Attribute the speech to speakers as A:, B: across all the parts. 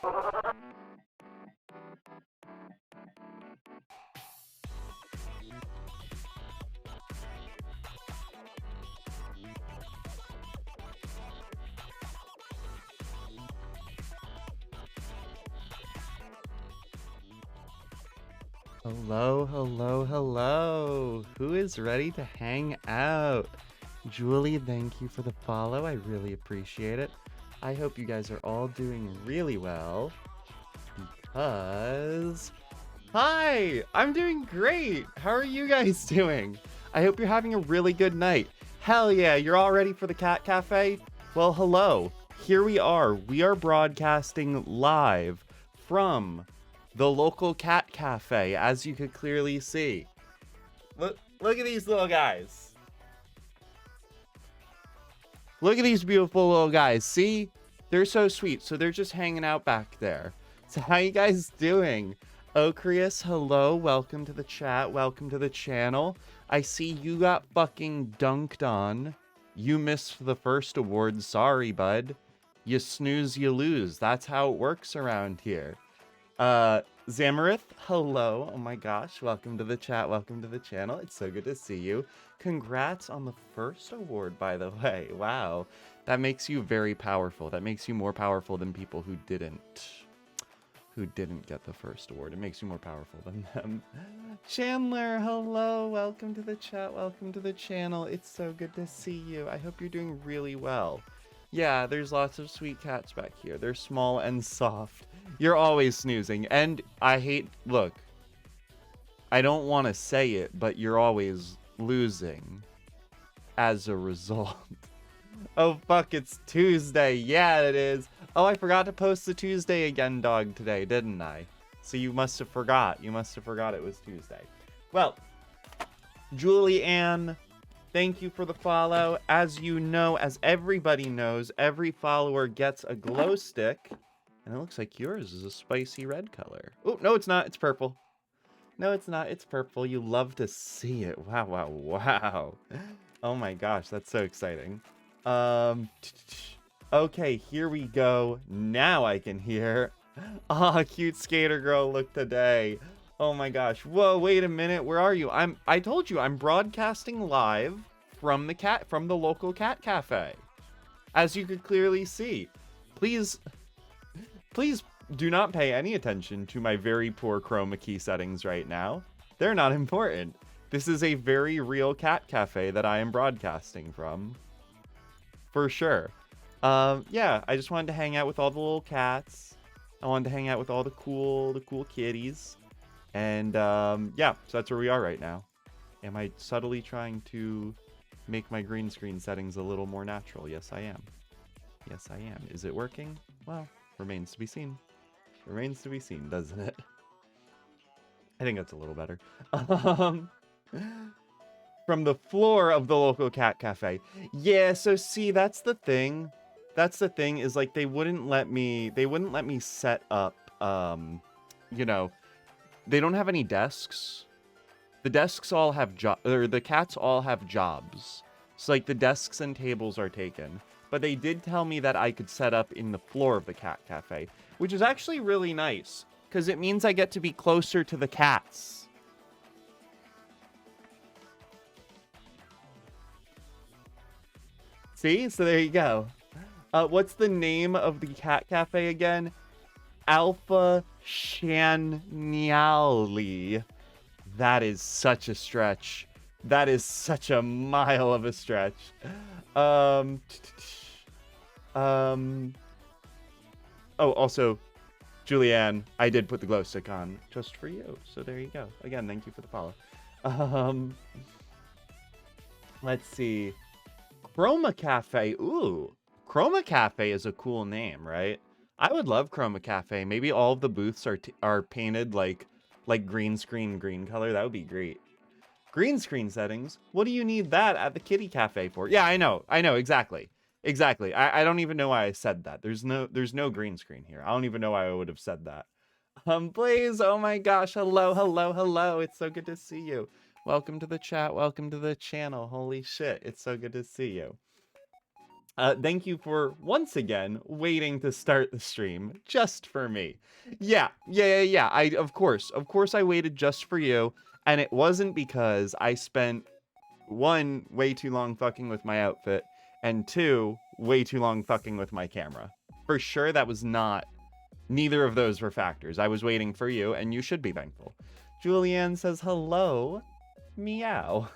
A: Hello, hello, hello. Who is ready to hang out? Julie, thank you for the follow. I really appreciate it. I hope you guys are all doing really well because... Hi! I'm doing great! How are you guys doing? I hope you're having a really good night. Hell yeah, you're all ready for the Cat Cafe? Well, hello. Here we are. We are broadcasting live from the local cat cafe, as you could clearly see. Look at these little guys. Look at these beautiful little guys. See? They're so sweet. So they're just hanging out back there. So how you guys doing? Ocrius, hello. Welcome to the chat. Welcome to the channel. I see you got fucking dunked on. You missed the first award. Sorry, bud. You snooze, you lose. That's how it works around here. Zamarith, hello. Oh my gosh, welcome to the chat, welcome to the channel. It's so good to see you. Congrats on the first award, by the way. Wow, that makes you very powerful. That makes you more powerful than people who didn't get the first award. It makes you more powerful than them. Chandler, hello. Welcome to the chat, welcome to the channel. It's so good to see you. I hope you're doing really well. Yeah, there's lots of sweet cats back here. They're small and soft. You're always snoozing. And look, I don't want to say it, but you're always losing as a result. Oh, fuck, it's Tuesday. Yeah, it is. Oh, I forgot to post the Tuesday again dog today, didn't I? So you must have forgot. You must have forgot it was Tuesday. Well, Julie Ann, thank you for the follow. As you know, as everybody knows, every follower gets a glow stick. And it looks like yours is a spicy red color. Oh, no, it's not. It's purple. No, it's not. It's purple. You love to see it. Wow, wow, wow. Oh my gosh, that's so exciting. Okay, here we go. Now I can hear. Ah, cute skater girl look today. Oh my gosh. Whoa, wait a minute. Where are you? I told you I'm broadcasting live from the local cat cafe. As you could clearly see. Please do not pay any attention to my very poor chroma key settings right now. They're not important. This is a very real cat cafe that I am broadcasting from. For sure. Yeah, I just wanted to hang out with all the little cats. I wanted to hang out with all the cool kitties. And yeah, so that's where we are right now. Am I subtly trying to make my green screen settings a little more natural? Yes, I am. Yes, I am. Is it working? Well, remains to be seen. Remains to be seen, doesn't it? I think that's a little better. From the floor of the local cat cafe. Yeah, so see, that's the thing. That's the thing is like they wouldn't let me set up you know, they don't have any desks. The desks all have the cats all have jobs. So like the desks and tables are taken. But they did tell me that I could set up in the floor of the cat cafe, which is actually really nice because it means I get to be closer to the cats. See? So there you go. What's the name of the cat cafe again? Alpha Shaniali. That is such a stretch. That is such a mile of a stretch. Oh, also, Julianne, I did put the glow stick on just for you. So there you go. Again, thank you for the follow. Let's see. Chroma Cafe. Ooh, Chroma Cafe is a cool name, right? I would love Chroma Cafe. Maybe all of the booths are painted like green color. That would be great. Green screen settings? What do you need that at the kitty cafe for? Yeah, I know, exactly. Exactly. I don't even know why I said that. There's no green screen here. I don't even know why I would have said that. Blaze, oh my gosh, hello, hello, hello. It's so good to see you. Welcome to the chat, welcome to the channel. Holy shit, it's so good to see you. Thank you for, once again, waiting to start the stream just for me. Yeah. Of course I waited just for you. And it wasn't because I spent, one, way too long fucking with my outfit, and two, way too long fucking with my camera. For sure, that was not, neither of those were factors. I was waiting for you, and you should be thankful. Julianne says, hello, meow.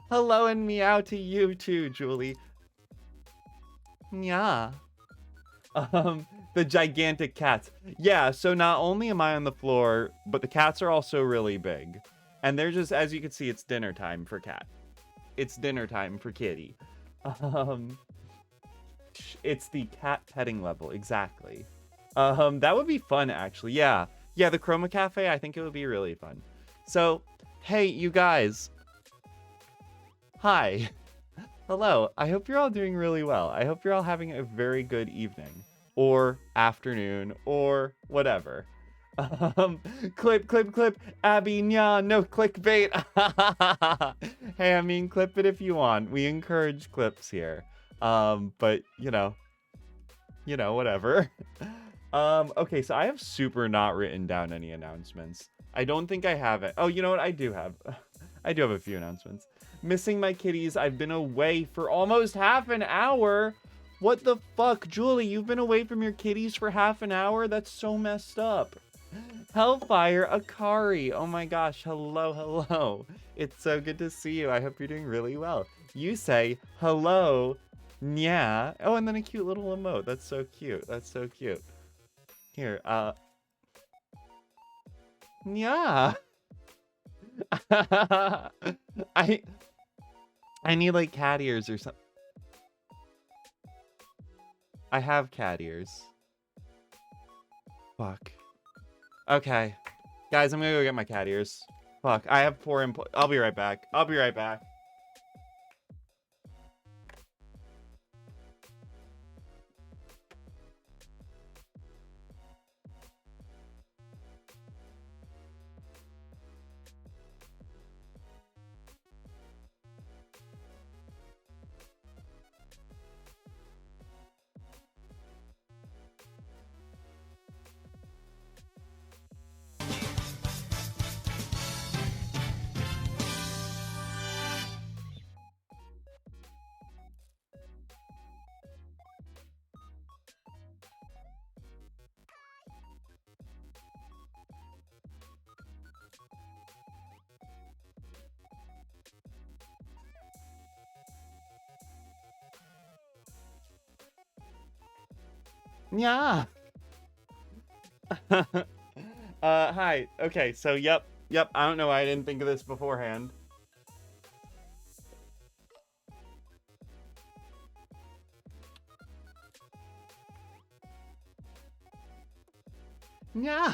A: Hello and meow to you too, Julie. Yeah. The gigantic cats. Yeah, so not only am I on the floor, but the cats are also really big. And they're just, as you can see, it's dinner time for cat. It's dinner time for kitty. It's the cat petting level, exactly. That would be fun, actually. Yeah, the Chroma Cafe, I think it would be really fun. So, hey, you guys. Hi. Hello. I hope you're all doing really well. I hope you're all having a very good evening. Or afternoon, or whatever. Clip, Abby, nya, no clickbait. Hey, I mean, clip it if you want. We encourage clips here. But, you know, whatever. Okay, so I have super not written down any announcements. I don't think I have it. Oh, you know what? I do have a few announcements. Missing my kitties. I've been away for almost half an hour. What the fuck? Julie, you've been away from your kitties for half an hour? That's so messed up. Hellfire Akari. Oh my gosh. Hello. It's so good to see you. I hope you're doing really well. You say, hello, nya. Oh, and then a cute little emote. That's so cute. Here, nya. I need like cat ears or something. I have cat ears. Fuck. Okay. Guys, I'm gonna go get my cat ears. Fuck, I have 4 input. I'll be right back. Yeah. Hi. Okay, so yep. I don't know why I didn't think of this beforehand. Yeah.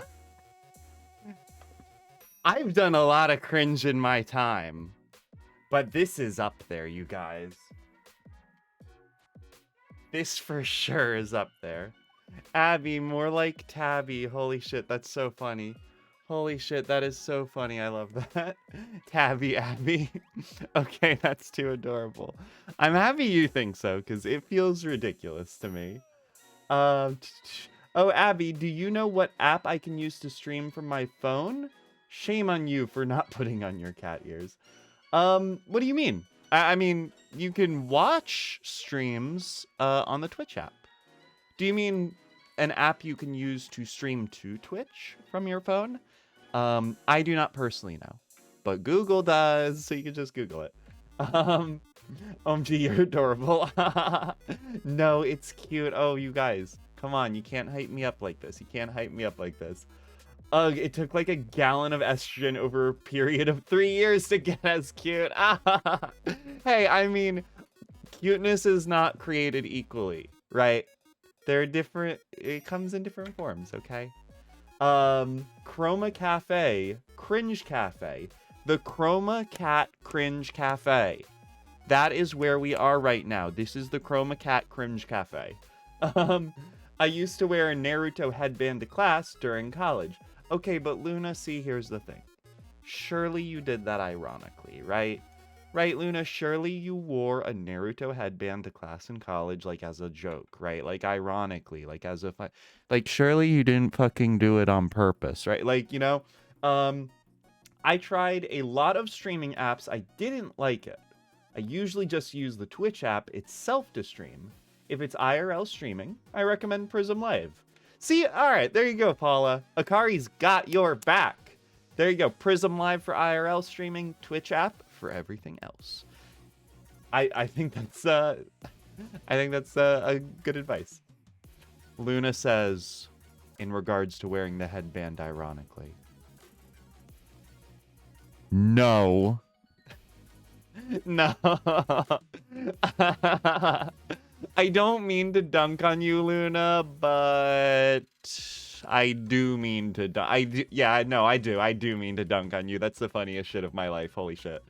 A: I've done a lot of cringe in my time, but this is up there, you guys. This for sure is up there. Abby, more like Tabby. Holy shit, that's so funny. Holy shit, that is so funny. I love that. Tabby, Abby. Okay, that's too adorable. I'm happy you think so, because it feels ridiculous to me. Oh, Abby, do you know what app I can use to stream from my phone? Shame on you for not putting on your cat ears. What do you mean? I mean, you can watch streams on the Twitch app. Do you mean an app you can use to stream to Twitch from your phone? I do not personally know, but Google does, so you can just Google it. OMG, you're adorable. No, it's cute. Oh, you guys, come on. You can't hype me up like this. Ugh, it took like a gallon of estrogen over a period of 3 years to get as cute. Hey, I mean, cuteness is not created equally, right? They're different. It comes in different forms, okay? Chroma Cafe, Cringe Cafe. The Chroma Cat Cringe Cafe. That is where we are right now. This is the Chroma Cat Cringe Cafe. I used to wear a Naruto headband to class during college. Okay, but Luna, see, here's the thing. Surely you did that ironically, right? Right, Luna, surely you wore a Naruto headband to class in college, like, as a joke, right? Like, ironically, like, as if like, surely you didn't fucking do it on purpose, right? Like, you know, I tried a lot of streaming apps. I didn't like it. I usually just use the Twitch app itself to stream. If it's IRL streaming, I recommend Prism Live. See, all right, there you go, Paula. Akari's got your back. There you go, Prism Live for IRL streaming, Twitch app for everything else. I think that's a good advice. Luna says, in regards to wearing the headband, ironically. No. No. I don't mean to dunk on you, Luna, but I do mean to yeah, no, I do mean to dunk on you. That's the funniest shit of my life. Holy shit.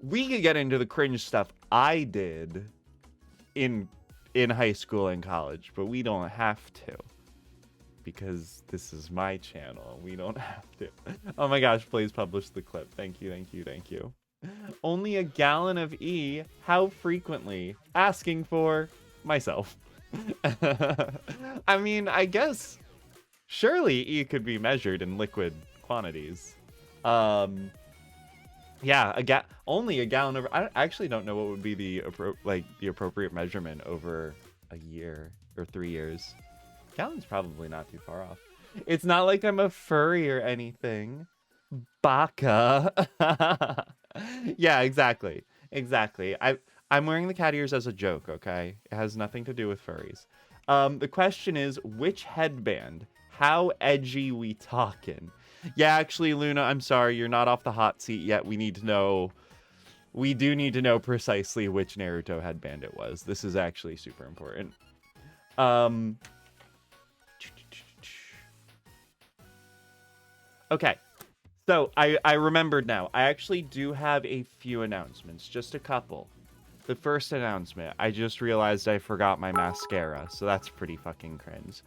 A: We could get into the cringe stuff I did in high school and college, but we don't have to. Because this is my channel. We don't have to. Oh my gosh, please publish the clip. Thank you, thank you, thank you. Only a gallon of E. How frequently? Asking for myself. I mean, I guess surely E could be measured in liquid quantities. Yeah, only a gallon of. I actually don't know what would be the appropriate measurement over a year or 3 years. Gallon's probably not too far off. It's not like I'm a furry or anything. Baka. Yeah, exactly. Exactly. I'm wearing the cat ears as a joke, okay? It has nothing to do with furries. The question is, which headband? How edgy we talking? Yeah, actually, Luna, I'm sorry, you're not off the hot seat yet. We need to know. We do need to know precisely which Naruto headband it was. This is actually super important. Okay, so I remembered now. I actually do have a few announcements, just a couple. The first announcement, I just realized I forgot my mascara, so that's pretty fucking cringe.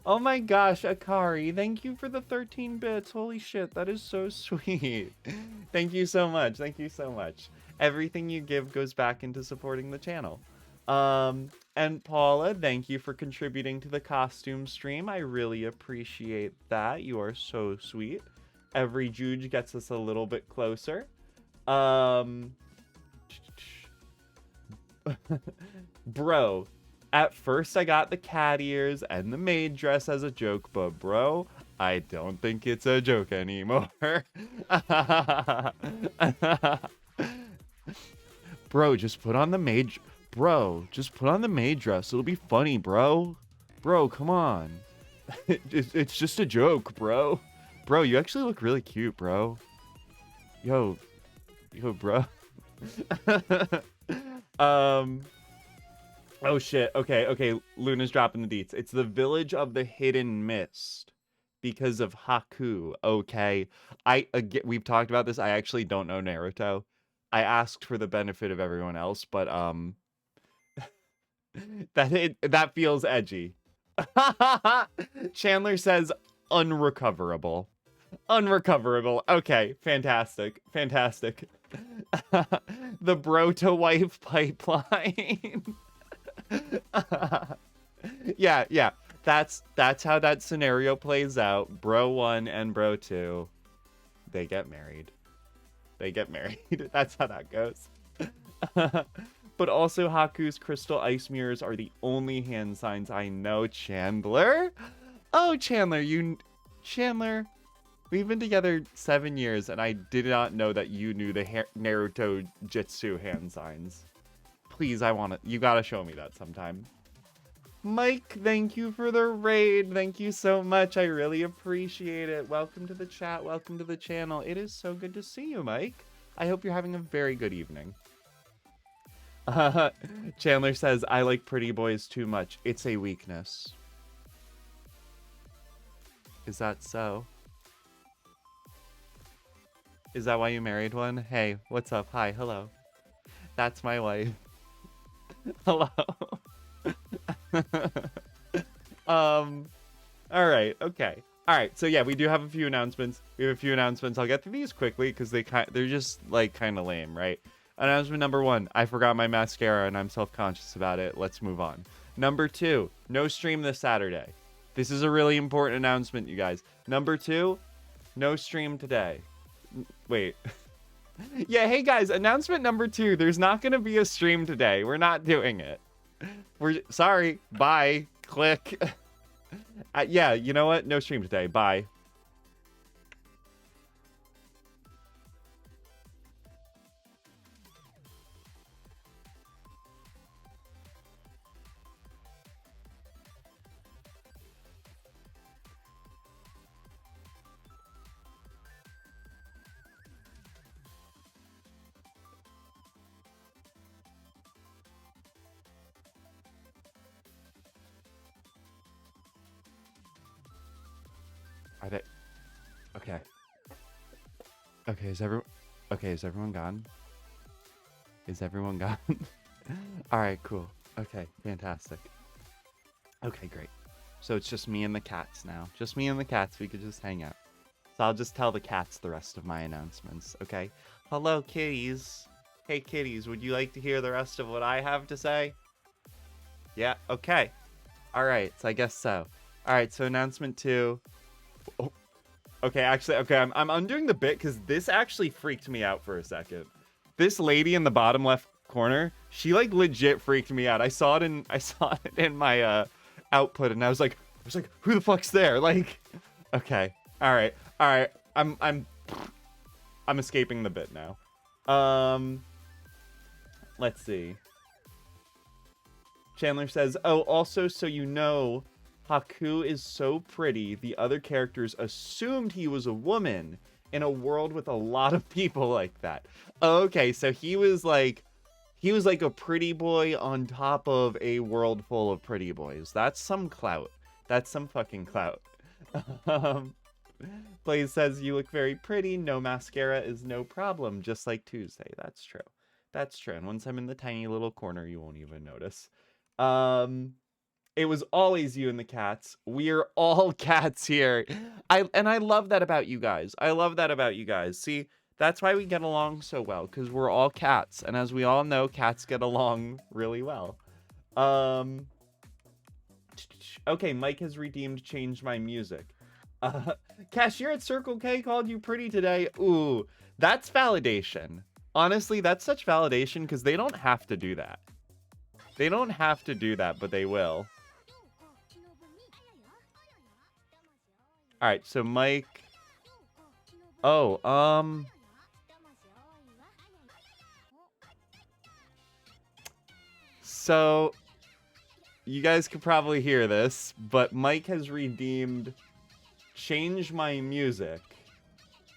A: Oh my gosh, Akari, thank you for the 13 bits. Holy shit, that is so sweet. Thank you so much. Thank you so much. Everything you give goes back into supporting the channel. And Paula, thank you for contributing to the costume stream. I really appreciate that. You are so sweet. Every Juge gets us a little bit closer. Bro, at first I got the cat ears and the maid dress as a joke, but bro, I don't think it's a joke anymore. Bro, just put on the maid... Bro, just put on the maid dress. It'll be funny, bro. Bro, come on. It's just a joke, bro. Bro, you actually look really cute, bro. Yo, bro. Oh shit. Okay. Luna's dropping the deets. It's the Village of the Hidden Mist because of Haku. Okay. We've talked about this. I actually don't know Naruto. I asked for the benefit of everyone else, but that feels edgy. Chandler says unrecoverable. Unrecoverable. Okay, fantastic. The bro to wife pipeline. Yeah. That's how that scenario plays out. Bro 1 and bro 2, they get married. That's how that goes. But also, Haku's crystal ice mirrors are the only hand signs I know. Chandler? Oh, Chandler, we've been together 7 years, and I did not know that you knew the Naruto Jutsu hand signs. Please, you gotta show me that sometime. Mike, thank you for the raid. Thank you so much. I really appreciate it. Welcome to the chat. Welcome to the channel. It is so good to see you, Mike. I hope you're having a very good evening. Chandler says, I like pretty boys too much. It's a weakness. Is that so? Is that why you married one? Hey, what's up? Hi, hello. That's my wife. Hello. Alright, okay. Alright, so yeah, we do have a few announcements. I'll get through these quickly because they're just like kind of lame, right? Announcement number 1. I forgot my mascara and I'm self-conscious about it. Let's move on. Number 2. No stream this Saturday. This is a really important announcement, you guys. Number 2. No stream today. Wait. Yeah, hey guys, announcement number 2. There's not going to be a stream today. We're not doing it. We're sorry. Bye. Click. Yeah, you know what? No stream today. Bye. Are they? Okay. Okay, is everyone gone? Is everyone gone? All right, cool. Okay, fantastic. Okay, great. So it's just me and the cats now. Just me and the cats. We could just hang out. So I'll just tell the cats the rest of my announcements, okay? Hello, kitties. Hey, kitties, would you like to hear the rest of what I have to say? Yeah, okay. All right, so I guess so. All right, so announcement 2. Oh. Okay, actually, okay, I'm undoing the bit because this actually freaked me out for a second. This lady in the bottom left corner, she like legit freaked me out. I saw it in my output, and I was like, who the fuck's there? Like, okay, all right. I'm escaping the bit now. Let's see. Chandler says, oh, also, so you know, Haku is so pretty, the other characters assumed he was a woman in a world with a lot of people like that. Okay, so he was like a pretty boy on top of a world full of pretty boys. That's some clout. That's some fucking clout. Blaze says, you look very pretty. No mascara is no problem, just like Tuesday. That's true. That's true. And once I'm in the tiny little corner, you won't even notice. It was always you and the cats. We're all cats here. I love that about you guys. I love that about you guys. See, that's why we get along so well, because we're all cats. And as we all know, cats get along really well. Okay, Mike has redeemed Change My Music. Cashier at Circle K called you pretty today. Ooh, that's validation. Honestly, that's such validation because they don't have to do that. They don't have to do that, but they will. All right, so Mike. Oh, so you guys could probably hear this, but Mike has redeemed Change My Music,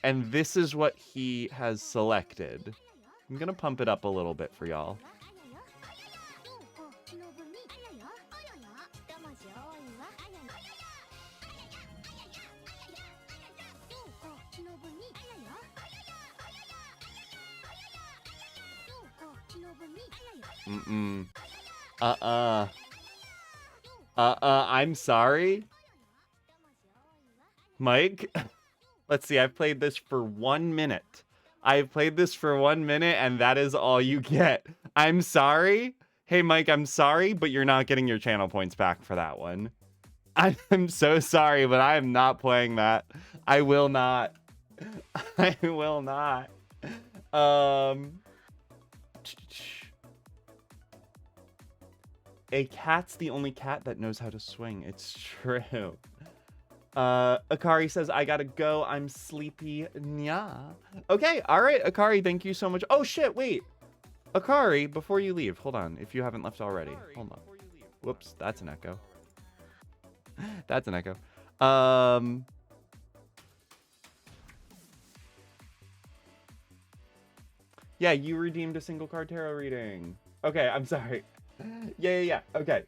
A: and this is what he has selected. I'm gonna pump it up a little bit for y'all. I'm sorry. Mike, let's see, I've played this for 1 minute. I've played this for 1 minute, and that is all you get. I'm sorry. Hey, Mike, I'm sorry, but you're not getting your channel points back for that one. I'm so sorry, but I am not playing that. I will not. I will not. A cat's the only cat that knows how to swing. It's true. Akari says, I gotta go. I'm sleepy. Nya. Okay, all right, Akari, thank you so much. Oh, shit, wait. Akari, before you leave, hold on. If you haven't left already. Hold on. Whoops, that's an echo. That's an echo. Yeah, you redeemed a single card tarot reading. Okay, I'm sorry. Yeah. Okay.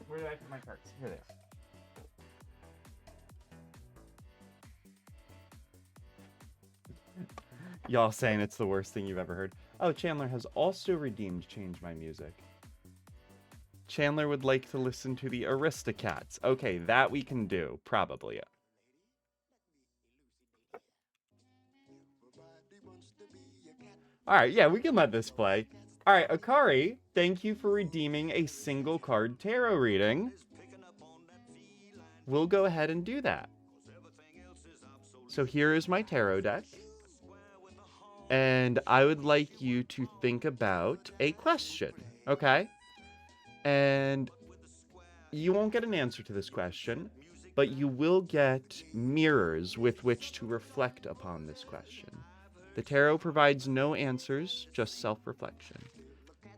A: Where did I put my cards? Here they are. Y'all saying it's the worst thing you've ever heard. Oh, Chandler has also redeemed Change My Music. Chandler would like to listen to the Aristocats. Okay, that we can do, probably. All right, yeah, we can let this play. All right, Akari, thank you for redeeming a single card tarot reading. We'll go ahead and do that. So here is my tarot deck. And I would like you to think about a question, okay? And you won't get an answer to this question, but you will get mirrors with which to reflect upon this question. The tarot provides no answers, just self-reflection.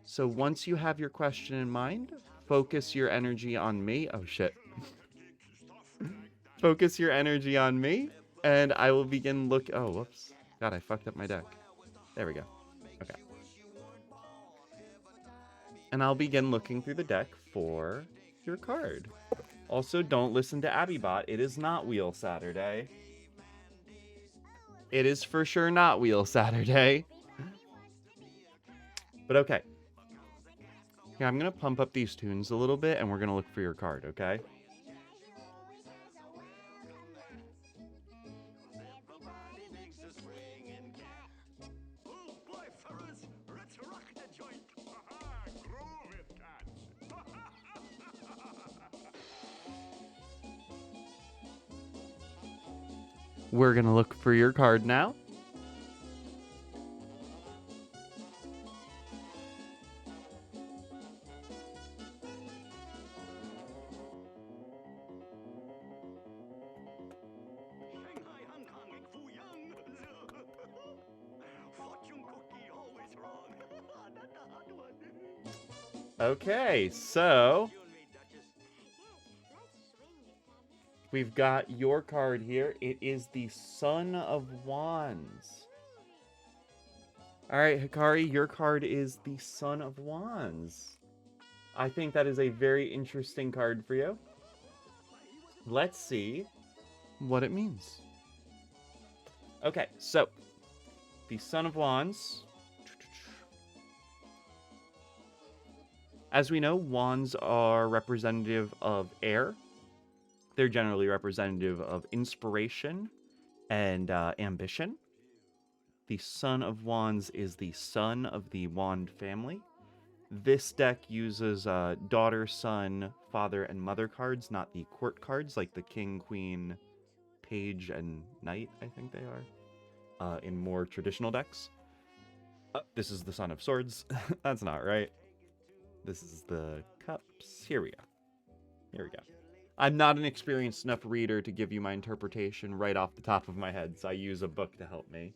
A: So once you have your question in mind, focus your energy on me. Oh, shit. Focus your energy on me, and I will begin Oh, whoops. God, I fucked up my deck. There we go. Okay. And I'll begin looking through the deck for your card. Also, don't listen to Abbybot. It is not Wheel Saturday. It is for sure not Wheel Saturday. But okay. Yeah, I'm going to pump up these tunes a little bit, and we're going to look for your card, okay? We're going to look for your card now. Okay, so we've got your card here. It is the Son of Wands. All right, Hikari, your card is the Son of Wands. I think that is a very interesting card for you. Let's see what it means. Okay, so the Son of Wands. As we know, wands are representative of air. They're generally representative of inspiration and ambition. The Son of Wands is the son of the wand family. This deck uses daughter, son, father, and mother cards, not the court cards like the king, queen, page, and knight, I think they are, in more traditional decks. This is the Son of Swords. That's not right. This is the cups. Here we go. Here we go. I'm not an experienced enough reader to give you my interpretation right off the top of my head, so I use a book to help me.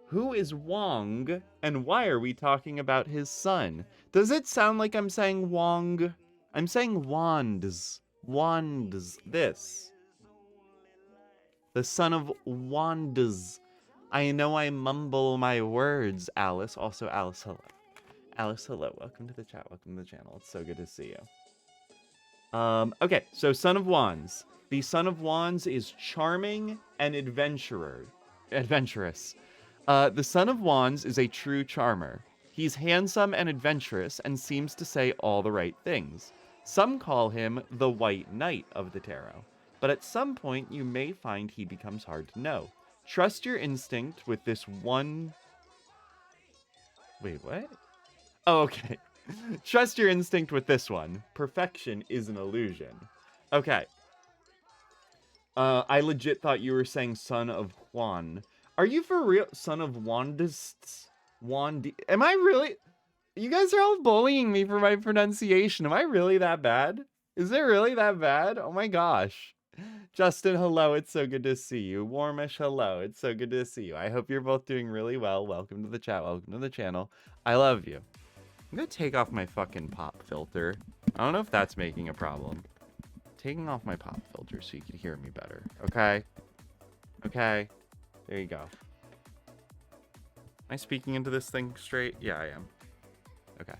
A: Who is Wong, and why are we talking about his son? Does it sound like I'm saying Wong? I'm saying wands. Wands. This. The Son of Wands. I know I mumble my words, Alice. Also, Alice, hello. Alice, hello. Welcome to the chat. Welcome to the channel. It's so good to see you. Okay, so Son of Wands. The Son of Wands is charming and adventurous. The Son of Wands is a true charmer. He's handsome and adventurous and seems to say all the right things. Some call him the White Knight of the Tarot, but at some point you may find he becomes hard to know. Trust your instinct with this one... Wait, what? Oh, okay. Trust your instinct with this one. Perfection is an illusion. Okay. I legit thought you were saying Son of Juan. Are you for real? Son of Wandists? Am I really? You guys are all bullying me for my pronunciation. Am I really that bad? Is it really that bad? Oh my gosh. Justin, hello. It's so good to see you. Warmish, hello. It's so good to see you. I hope you're both doing really well. Welcome to the chat. Welcome to the channel. I love you. I'm gonna take off my fucking pop filter. I don't know if that's making a problem. Taking off my pop filter so you can hear me better. Okay? Okay. There you go. Am I speaking into this thing straight? Yeah, I am. Okay.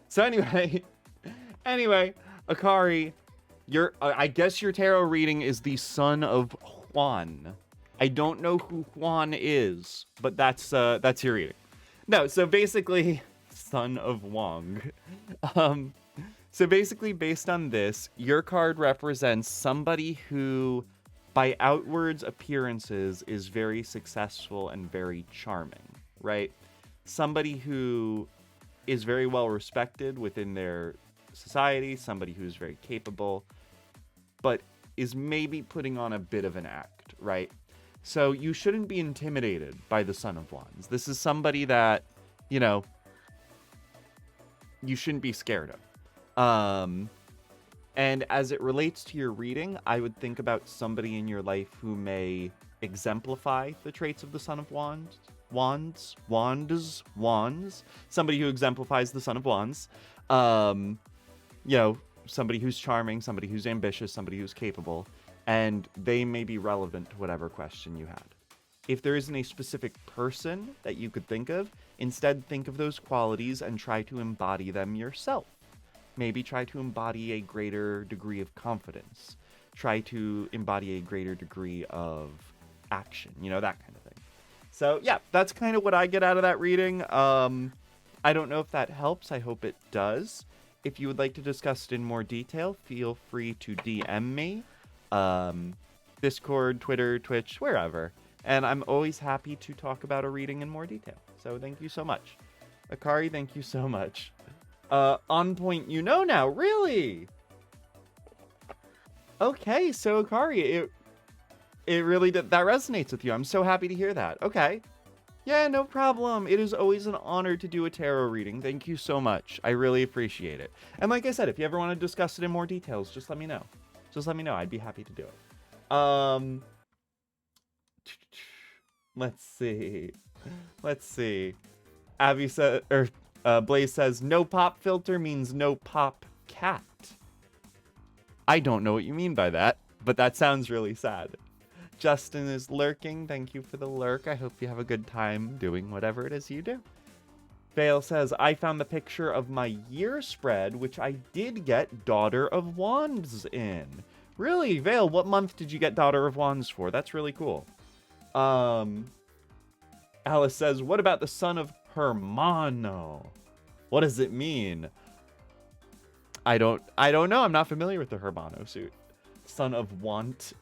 A: So anyway, Akari, I guess your tarot reading is the Son of Juan. I don't know who Juan is, but that's your reading. No, so basically, Son of Wong. So basically, based on this, your card represents somebody who by outwards appearances is very successful and very charming, right? Somebody who is very well respected within their society, somebody who's very capable, but is maybe putting on a bit of an act, right? So you shouldn't be intimidated by the Son of Wands. This is somebody that, you know, you shouldn't be scared of. And as it relates to your reading, I would think about somebody in your life who may exemplify the traits of the Son of Wands. Somebody who exemplifies the Son of Wands. You know, somebody who's charming, somebody who's ambitious, somebody who's capable, and they may be relevant to whatever question you had. If there isn't a specific person that you could think of, instead think of those qualities and try to embody them yourself. Maybe try to embody a greater degree of confidence. Try to embody a greater degree of action, you know, that kind of thing. So yeah, that's kind of what I get out of that reading. I don't know if that helps. I hope it does. If you would like to discuss it in more detail, feel free to DM me. Discord, Twitter, Twitch, wherever. And I'm always happy to talk about a reading in more detail. So thank you so much. Akari, thank you so much. On point, you know now, really? Okay, so Akari, it really that resonates with you. I'm so happy to hear that. Okay. Yeah, no problem. It is always an honor to do a tarot reading. Thank you so much. I really appreciate it. And like I said, if you ever want to discuss it in more details, just let me know. Just let me know. I'd be happy to do it. Let's see. Let's see. Abby said, Blaze says, no pop filter means no pop cat. I don't know what you mean by that, but that sounds really sad. Justin is lurking. Thank you for the lurk. I hope you have a good time doing whatever it is you do. Vale says, I found the picture of my year spread, which I did get Daughter of Wands in. Really? Vale, what month did you get Daughter of Wands for? That's really cool. Alice says, what about the son of Hermano? What does it mean? I don't know. I'm not familiar with the Hermano suit. Son of Want.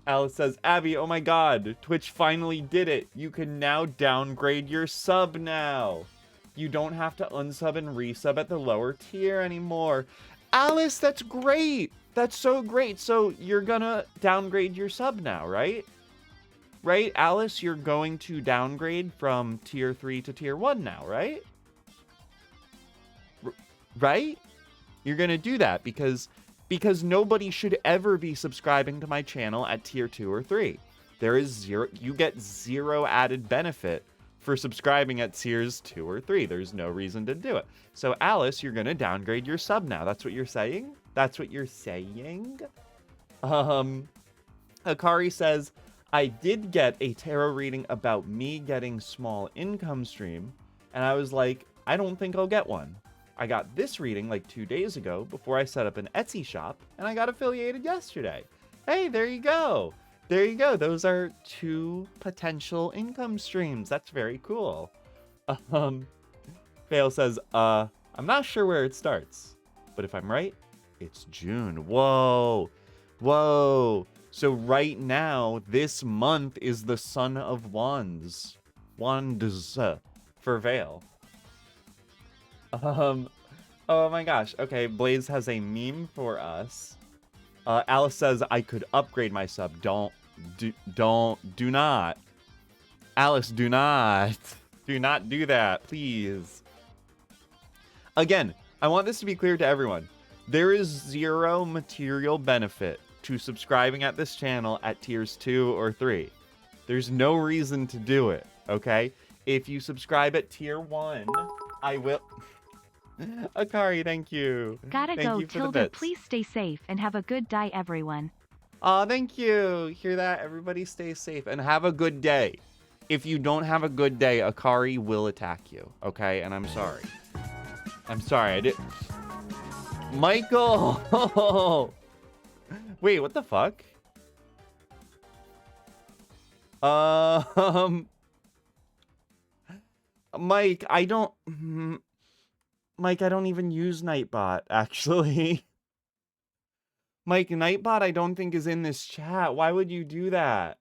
A: Alice says, Abby, oh my god, Twitch finally did it. You can now downgrade your sub now. You don't have to unsub and resub at the lower tier anymore. Alice, that's great. That's so great. So you're gonna downgrade your sub now, right? Right, Alice, you're going to downgrade from tier 3 to tier 1 now, right? Right? You're gonna do that because nobody should ever be subscribing to my channel at tier 2 or 3. There is zero, you get zero added benefit for subscribing at tiers 2 or 3. There's no reason to do it. So Alice, you're gonna downgrade your sub now. That's what you're saying? That's what you're saying? Akari says, I did get a tarot reading about me getting small income stream, and I was like, I don't think I'll get one. I got this reading like 2 days ago before I set up an Etsy shop, and I got affiliated yesterday. Hey, there you go. There you go. Those are 2 potential income streams. That's very cool. Fail says, I'm not sure where it starts, but if I'm right, it's June. Whoa. Whoa. So right now, this month is the Son of Wands. Wands for Vale. Oh my gosh. Okay, Blaze has a meme for us. Alice says I could upgrade my sub. Do not. Alice, do not. Do not do that, please. Again, I want this to be clear to everyone. There is zero material benefit to subscribing at this channel at tiers 2 or 3. There's no reason to do it, okay? If you subscribe at tier 1, I will... Akari, thank you.
B: Gotta
A: thank
B: go,
A: you for
B: Tilda.
A: the bits.
B: Please stay safe and have a good day, everyone.
A: Aw, thank you. Hear that? Everybody stay safe and have a good day. If you don't have a good day, Akari will attack you, okay? And I'm sorry. I'm sorry, I did... Michael! Wait, what the fuck? Mike, I don't... Mike, I don't even use Nightbot, actually. Mike, Nightbot I don't think is in this chat. Why would you do that?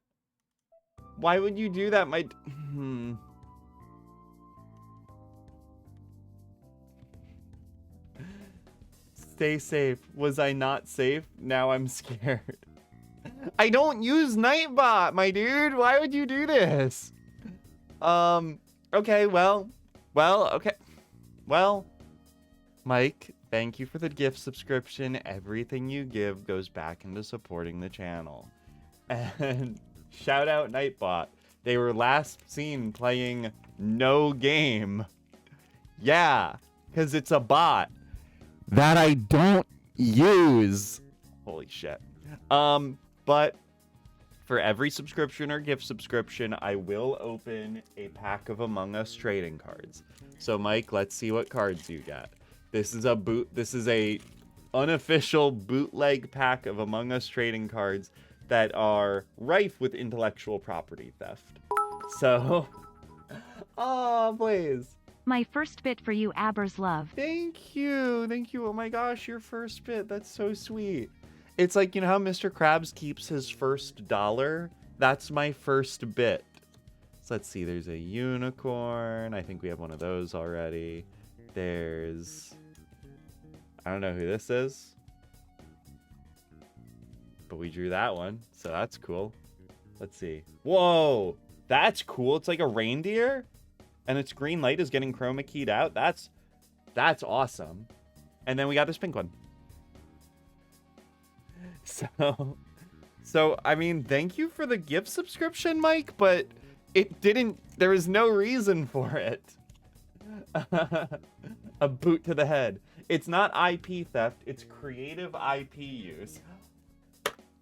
A: Why would you do that? Stay safe. Was I not safe? Now I'm scared. I don't use Nightbot, my dude. Why would you do this? Okay, okay. Well, Mike, thank you for the gift subscription. Everything you give goes back into supporting the channel. And shout out Nightbot. They were last seen playing no game. Yeah, because it's a bot that I don't use. Holy shit. But for every subscription or gift subscription, I will open a pack of Among Us trading cards. So Mike, let's see what cards you got. This is a unofficial bootleg pack of Among Us trading cards that are rife with intellectual property theft. So, oh, please.
B: My first bit for you, Aber's love.
A: Thank you. Thank you. Oh my gosh, your first bit. That's so sweet. It's like, you know how Mr. Krabs keeps his first dollar? That's my first bit. So let's see. There's a unicorn. I think we have one of those already. There's... I don't know who this is. But we drew that one. So that's cool. Let's see. Whoa! That's cool. It's like a reindeer. And its green light is getting chroma keyed out. That's awesome. And then we got this pink one. So I mean, thank you for the gift subscription, Mike, but there was no reason for it. A boot to the head. It's not IP theft, it's creative IP use.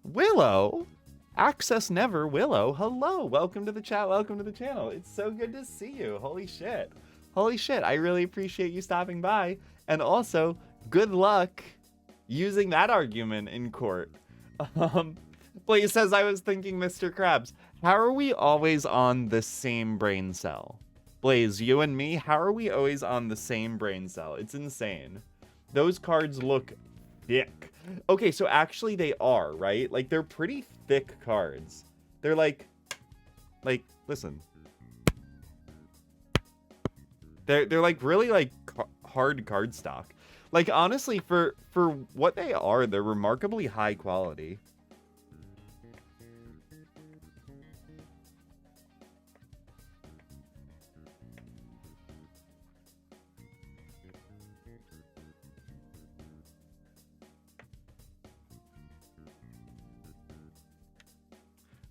A: Willow? Access never, Willow. Hello, welcome to the chat, welcome to the channel. It's so good to see you. Holy shit. Holy shit, I really appreciate you stopping by. And also, good luck using that argument in court. Blaze says, I was thinking, Mr. Krabs, how are we always on the same brain cell? Blaze, you and me, how are we always on the same brain cell? It's insane. Those cards look thick. Okay, so actually they are, right? Like, they're pretty thick cards. They're like, listen. They're like really like hard cardstock. Like, honestly, for what they are, they're remarkably high quality.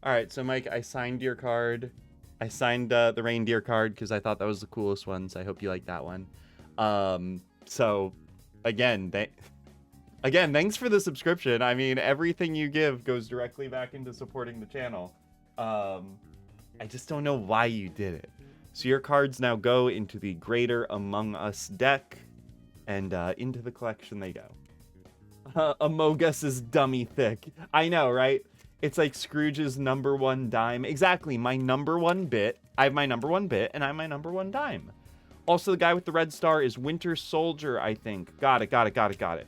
A: All right, so Mike, I signed your card. I signed the reindeer card because I thought that was the coolest one, so I hope you like that one. So, again, thanks for the subscription. I mean, everything you give goes directly back into supporting the channel. I just don't know why you did it. So your cards now go into the Greater Among Us deck, and into the collection they go. Among Us is dummy thick. I know, right? It's like Scrooge's #1 dime. Exactly, my #1 bit. I have my #1 bit, and I have my #1 dime. Also, the guy with the red star is Winter Soldier, I think. Got it.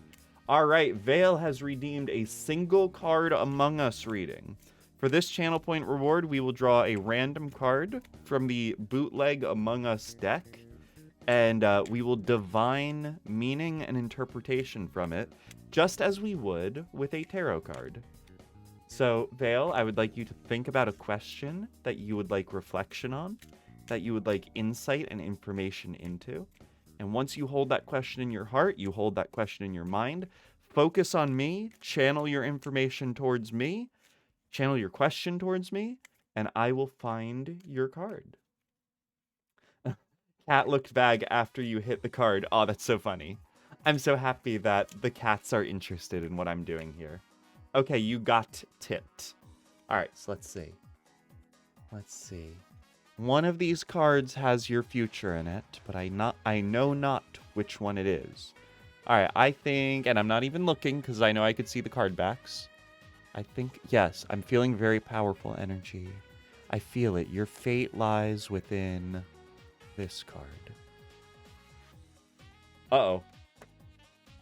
A: All right, Vale has redeemed a single card Among Us reading. For this channel point reward, we will draw a random card from the bootleg Among Us deck, and we will divine meaning and interpretation from it, just as we would with a tarot card. So, Vale, I would like you to think about a question that you would like reflection on, that you would like insight and information into. And once you hold that question in your heart, you hold that question in your mind, focus on me, channel your information towards me, channel your question towards me, and I will find your card. Cat looked back after you hit the card. Oh, that's so funny. I'm so happy that the cats are interested in what I'm doing here. Okay, you got tipped. All right, so let's see. One of these cards has your future in it, but I know not which one it is. All right, I think, and I'm not even looking because I know I could see the card backs. I think, yes, I'm feeling very powerful energy. I feel it. Your fate lies within this card.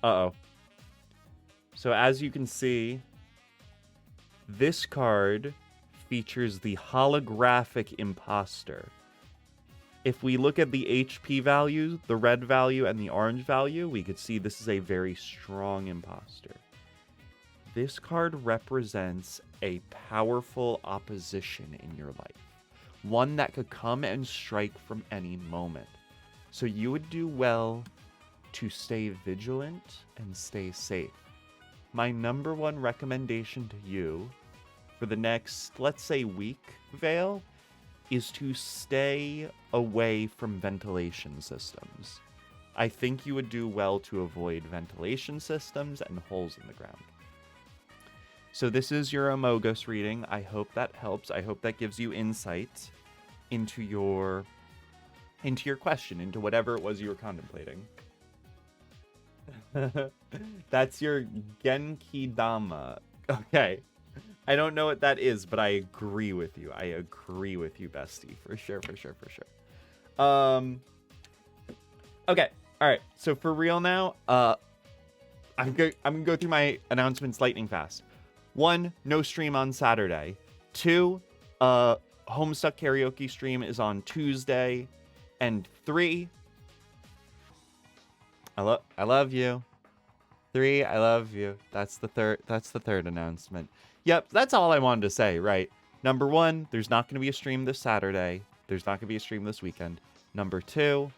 A: Uh-oh. So as you can see, this card features the holographic imposter. If we look at the HP value, the red value, and the orange value, we could see this is a very strong imposter. This card represents a powerful opposition in your life. One that could come and strike from any moment. So you would do well to stay vigilant and stay safe. My number one recommendation to you for the next, let's say, week, Vale, is to stay away from ventilation systems. I think you would do well to avoid ventilation systems and holes in the ground. So this is your Amogus reading. I hope that helps. I hope that gives you insight into your question, into whatever it was you were contemplating. That's your Genki Dama. Okay. I don't know what that is, but I agree with you. I agree with you, bestie. For sure. Okay. All right. So for real now, I'm gonna go through my announcements lightning fast. 1, no stream on Saturday. 2, Homestuck karaoke stream is on Tuesday. And 3, I love you. 3, I love you. That's the third announcement. Yep, that's all I wanted to say, right? Number 1, there's not going to be a stream this Saturday. There's not going to be a stream this weekend. Number 2,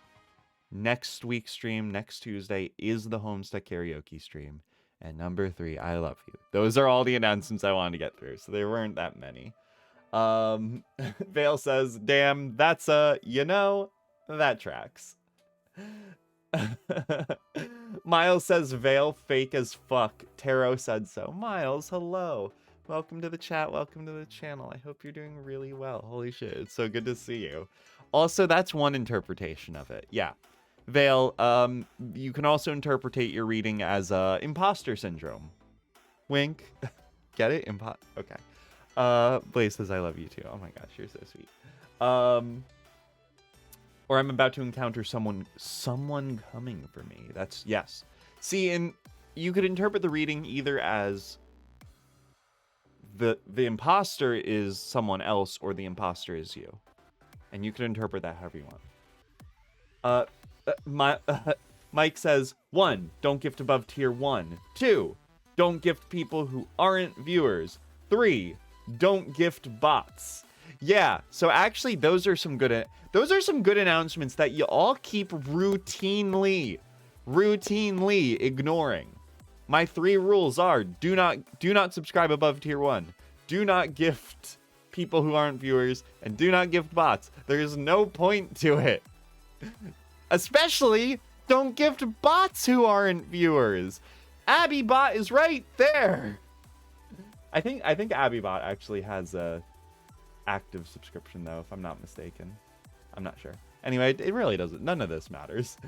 A: next week's stream, next Tuesday, is the Homestuck karaoke stream. And number 3, I love you. Those are all the announcements I wanted to get through, so there weren't that many. Vale says, damn, that's that tracks. Miles says, Vale fake as fuck. Taro said so. Miles, hello. Welcome to the chat. Welcome to the channel. I hope you're doing really well. Holy shit, it's so good to see you. Also, that's one interpretation of it. Yeah. Vale, you can also interpretate your reading as imposter syndrome. Wink. Get it? Okay. Blaze says, I love you too. Oh my gosh, you're so sweet. Or I'm about to encounter someone coming for me. That's, yes. See, and you could interpret the reading either as the imposter is someone else or the imposter is you. And you can interpret that however you want. Mike says, 1, don't gift above tier 1. 2, don't gift people who aren't viewers. 3, don't gift bots. Yeah, so actually those are some good announcements that you all keep routinely ignoring. My 3 rules are: do not subscribe above tier 1. Do not gift people who aren't viewers, and do not gift bots. There's no point to it. Especially don't gift bots who aren't viewers. Abby Bot is right there. I think Abby Bot actually has a active subscription though, if I'm not mistaken. I'm not sure. Anyway, it really doesn't. None of this matters.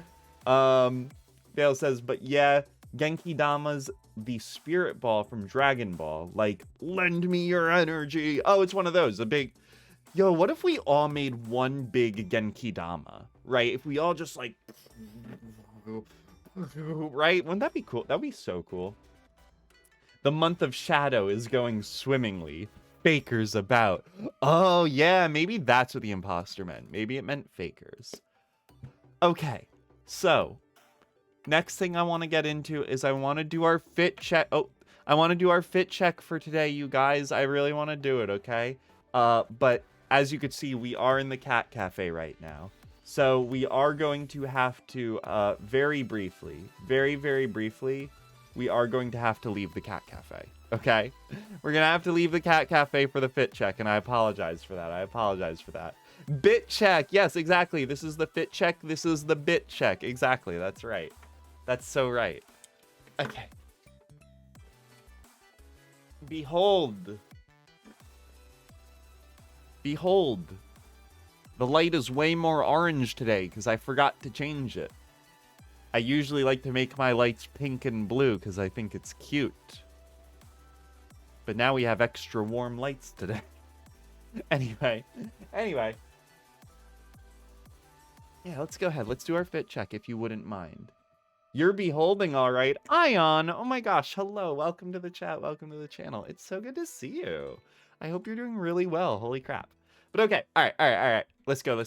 A: Vale says, but yeah, Genki Dama's the spirit ball from Dragon Ball. Like, lend me your energy. Oh, it's one of those. A big... Yo, what if we all made one big Genki Dama? Right? If we all just like... Right? Wouldn't that be cool? That would be so cool. The month of shadow is going swimmingly. Fakers about. Oh, yeah. Maybe that's what the imposter meant. Maybe it meant fakers. Okay. So, next thing I want to get into is I want to do our fit check. Oh, I want to do our fit check for today, you guys. I really want to do it, okay? But as you can see, we are in the cat cafe right now. So we are going to have to, very briefly, very briefly, we are going to have to leave the cat cafe, okay? We're going to have to leave the cat cafe for the fit check, and I apologize for that. Bit check. Yes, exactly. This is the fit check. This is the bit check. Exactly. That's right. That's so right. Okay. Behold. The light is way more orange today because I forgot to change it. I usually like to make my lights pink and blue because I think it's cute. But now we have extra warm lights today. Anyway. Yeah, let's go ahead. Let's do our fit check if you wouldn't mind. You're beholding, all right. Ion, oh my gosh, hello. Welcome to the chat. Welcome to the channel. It's so good to see you. I hope you're doing really well. Holy crap. But okay, all right. Let's go.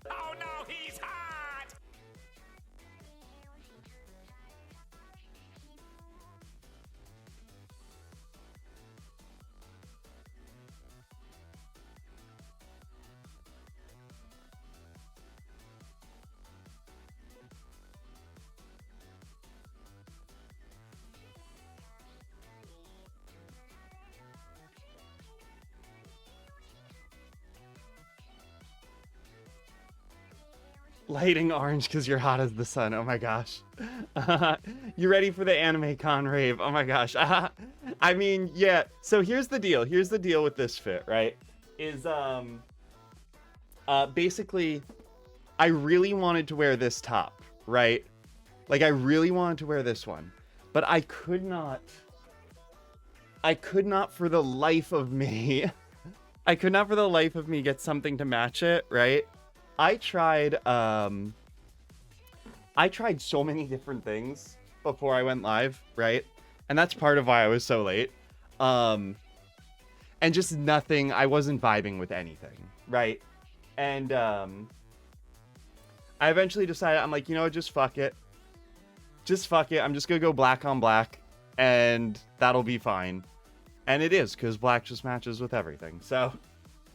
C: Oh no, he's hot!
A: Lighting orange because you're hot as the sun. Oh my gosh. You ready for the anime con rave? Oh my gosh. I mean, yeah. So here's the deal. Here's the deal with this fit, right? Is basically I really wanted to wear this top, right? Like I really wanted to wear this one, but I could not for the life of me. I could not for the life of me get something to match it, right? I tried so many different things before I went live, right? And that's part of why I was so late. And just nothing, I wasn't vibing with anything, right? And I eventually decided, I'm like, you know what, just fuck it. Just fuck it. I'm just gonna go black on black and that'll be fine. And it is, because black just matches with everything. So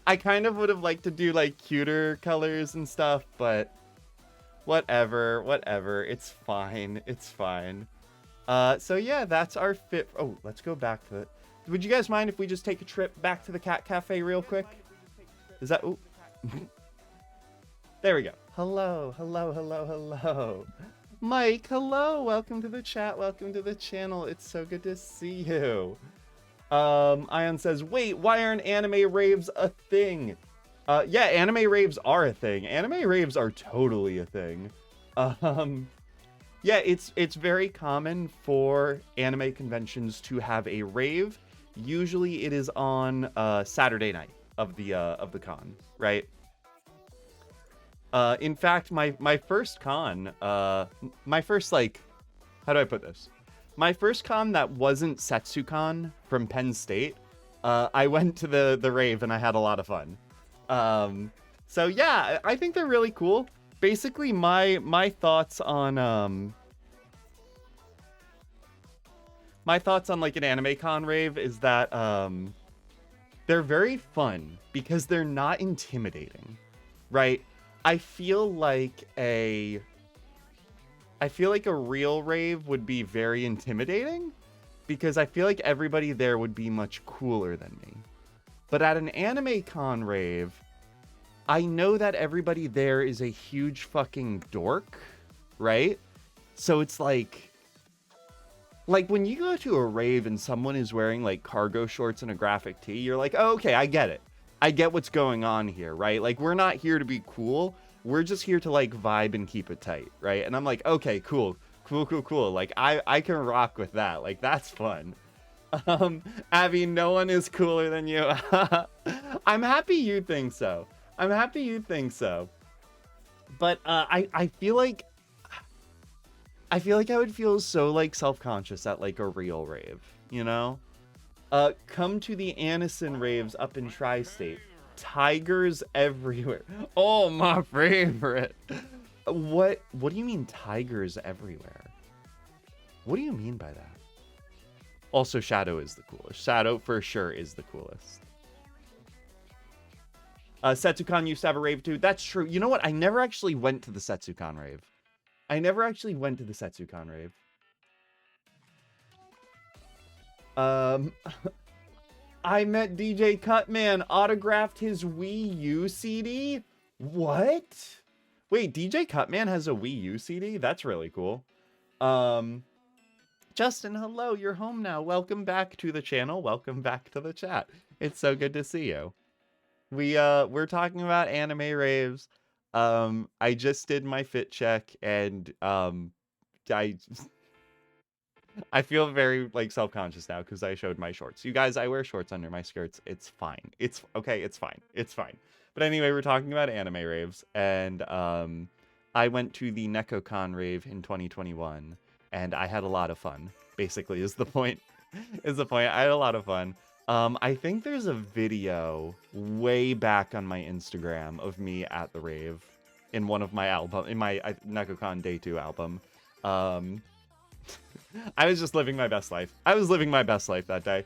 A: I kind of would have liked to do like cuter colors and stuff, but whatever. It's fine. So yeah, that's our fit. Oh, let's go back to it. Would you guys mind if we just take a trip back to the Cat Cafe real quick? Is that... Ooh. There we go. Hello. Mike, hello. Welcome to the chat. Welcome to the channel. It's so good to see you. Ion says, wait, why aren't anime raves a thing? Yeah, anime raves are a thing. Anime raves are totally a thing. Yeah, it's very common for anime conventions to have a rave. Usually it is on Saturday night of the con, right? In fact, my first con, my first, like, how do I put this? My first con that wasn't Setsucon from Penn State, I went to the rave and I had a lot of fun. So yeah, I think they're really cool. Basically, my thoughts on like an anime con rave is that they're very fun because they're not intimidating, right? I feel like a real rave would be very intimidating because I feel like everybody there would be much cooler than me. But at an anime con rave, I know that everybody there is a huge fucking dork, right? So it's like when you go to a rave and someone is wearing like cargo shorts and a graphic tee, you're like, oh, okay, I get it. I get what's going on here, right? Like, we're not here to be cool. We're just here to like vibe and keep it tight, right? And I'm like, okay, cool. Like, I can rock with that. Like, that's fun. Abby, no one is cooler than you. I'm happy you think so. But I feel like I would feel so like self-conscious at like a real rave, you know? Come to the Anison raves up in Tri-State. Tigers everywhere. Oh, my favorite. What do you mean tigers everywhere? What do you mean by that? Also, Shadow is the coolest. Shadow for sure is the coolest. Setsucon used to have a rave too. That's true. You know what? I never actually went to the Setsucon rave. I met DJ Cutman, autographed his Wii U CD? What? Wait, DJ Cutman has a Wii U CD? That's really cool. Justin, hello, you're home now. Welcome back to the channel. Welcome back to the chat. It's so good to see you. We're talking about anime raves. I just did my fit check and I I feel very like self-conscious now because I showed my shorts. You guys, I wear shorts under my skirts. It's fine. It's okay, it's fine. It's fine. But anyway, we're talking about anime raves, and I went to the NekoCon rave in 2021, and I had a lot of fun. Basically, is the point. Is the point. I had a lot of fun. I think there's a video way back on my Instagram of me at the rave in one of my in my NekoCon Day 2 album. I was just living my best life. I was living my best life that day.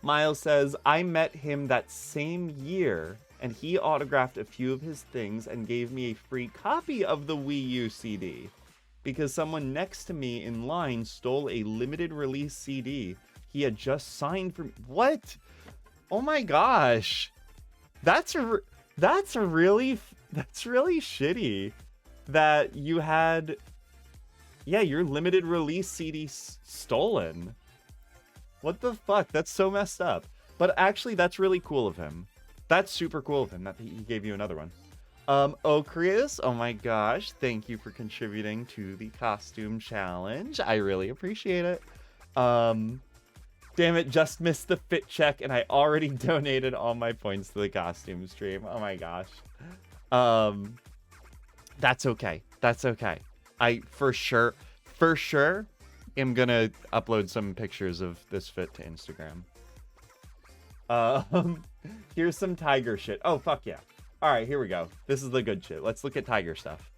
A: Miles says, I met him that same year, and he autographed a few of his things and gave me a free copy of the Wii U CD. Because someone next to me in line stole a limited release CD he had just signed for... What? Oh my gosh. That's really shitty that you had... Yeah, your limited release CD stolen. What the fuck? That's so messed up. But actually, that's really cool of him. That's super cool of him that he gave you another one. Oh, Chris, oh my gosh. Thank you for contributing to the costume challenge. I really appreciate it. Damn it, just missed the fit check and I already donated all my points to the costume stream. Oh my gosh. That's okay. That's okay. I for sure am gonna upload some pictures of this fit to Instagram. Here's some Tiger shit. Oh fuck yeah. Alright, here we go. This is the good shit. Let's look at Tiger stuff.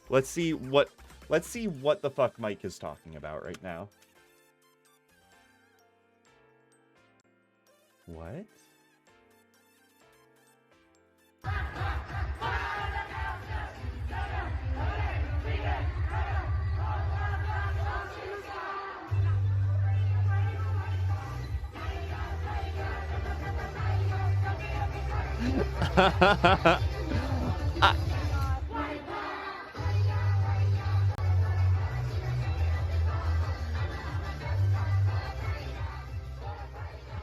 A: Let's see what the fuck Mike is talking about right now. What?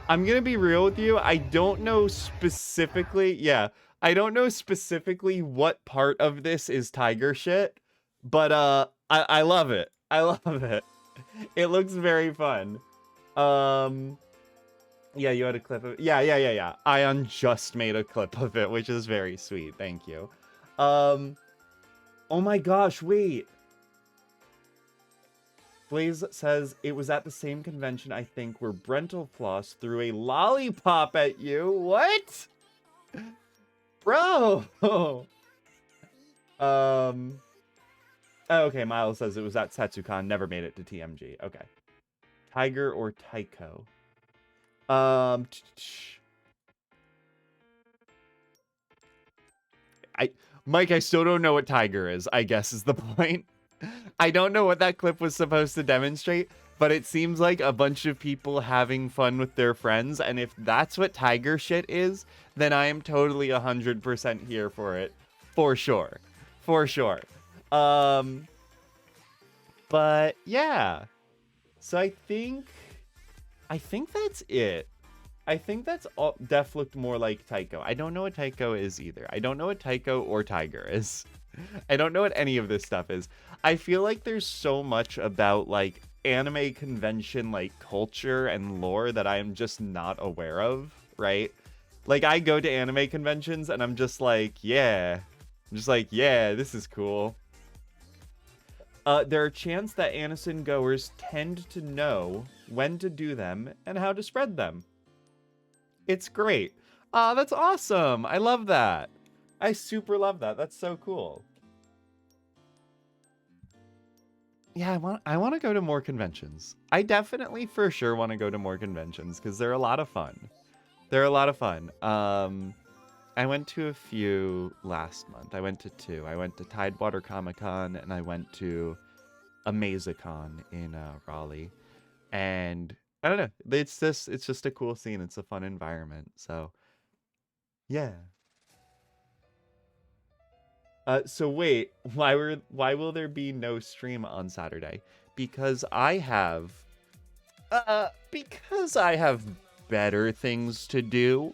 A: I'm gonna be real with you. I don't know specifically. Yeah, I don't know specifically what part of this is Tiger shit, but I love it. I love it. It looks very fun. Yeah, you had a clip of it. Yeah. Ion just made a clip of it, which is very sweet. Thank you. Oh my gosh, wait. Blaze says it was at the same convention, I think, where Brental Floss threw a lollipop at you. What? Bro. Oh, okay, Miles says it was at Setsucon, never made it to TMG. Okay. Tiger or Tycho? Mike, I still don't know what Tiger is, I guess is the point. I don't know what that clip was supposed to demonstrate, but it seems like a bunch of people having fun with their friends, and if that's what Tiger shit is, then I am totally 100% here for it. For sure. For sure. But yeah. So I think that's it. I think that's all. Def looked more like Tycho. I don't know what Tycho is either. I don't know what Tycho or Tiger is. I don't know what any of this stuff is. I feel like there's so much about like anime convention like culture and lore that I am just not aware of, right? Like I go to anime conventions and I'm just like, yeah. I'm just like, yeah, this is cool. There are chants that Anison goers tend to know when to do them and how to spread them. It's great. That's awesome. I love that. I super love that. That's so cool. Yeah, I want to go to more conventions. I definitely for sure want to go to more conventions because they're a lot of fun. They're a lot of fun. I went to a few last month. I went to 2. I went to Tidewater Comic Con and I went to Amazicon in Raleigh. And I don't know. It's just a cool scene. It's a fun environment. So yeah. So wait, why will there be no stream on Saturday? Because I have better things to do.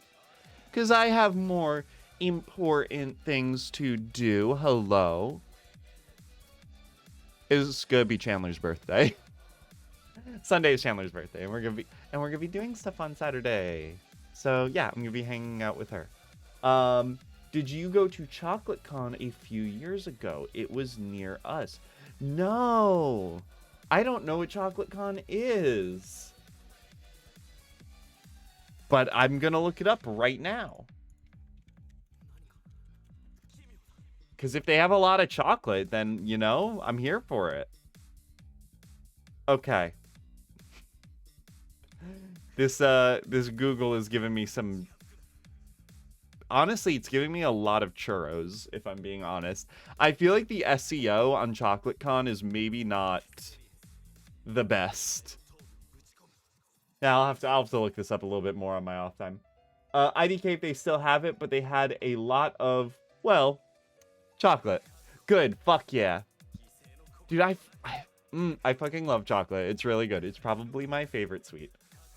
A: Because I have more important things to do. Hello. It's gonna be Chandler's birthday. Sunday is Chandler's birthday, and we're gonna be doing stuff on Saturday. So yeah, I'm gonna be hanging out with her. Did you go to Chocolate Con a few years ago? It was near us. No, I don't know what Chocolate Con is. But I'm gonna look it up right now. Because if they have a lot of chocolate, then, you know, I'm here for it. Okay. This Google is giving me some... Honestly, it's giving me a lot of churros, if I'm being honest. I feel like the SEO on Chocolate Con is maybe not the best. Yeah, I'll have to look this up a little bit more on my off time. IDK, if they still have it, but they had a lot of, well, chocolate. Good, fuck yeah. Dude, I fucking love chocolate. It's really good. It's probably my favorite sweet.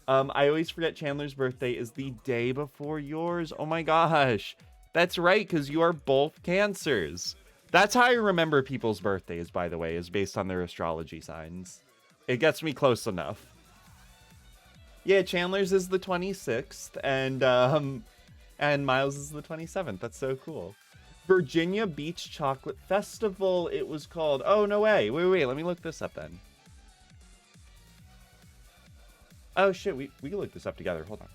A: I always forget Chandler's birthday is the day before yours. Oh my gosh. That's right, because you are both Cancers. That's how I remember people's birthdays, by the way, is based on their astrology signs. It gets me close enough. Yeah, Chandler's is the 26th, and Miles is the 27th. That's so cool. Virginia Beach Chocolate Festival, it was called. Oh, no way. Wait, let me look this up then. Oh, shit, we can look this up together. Hold on.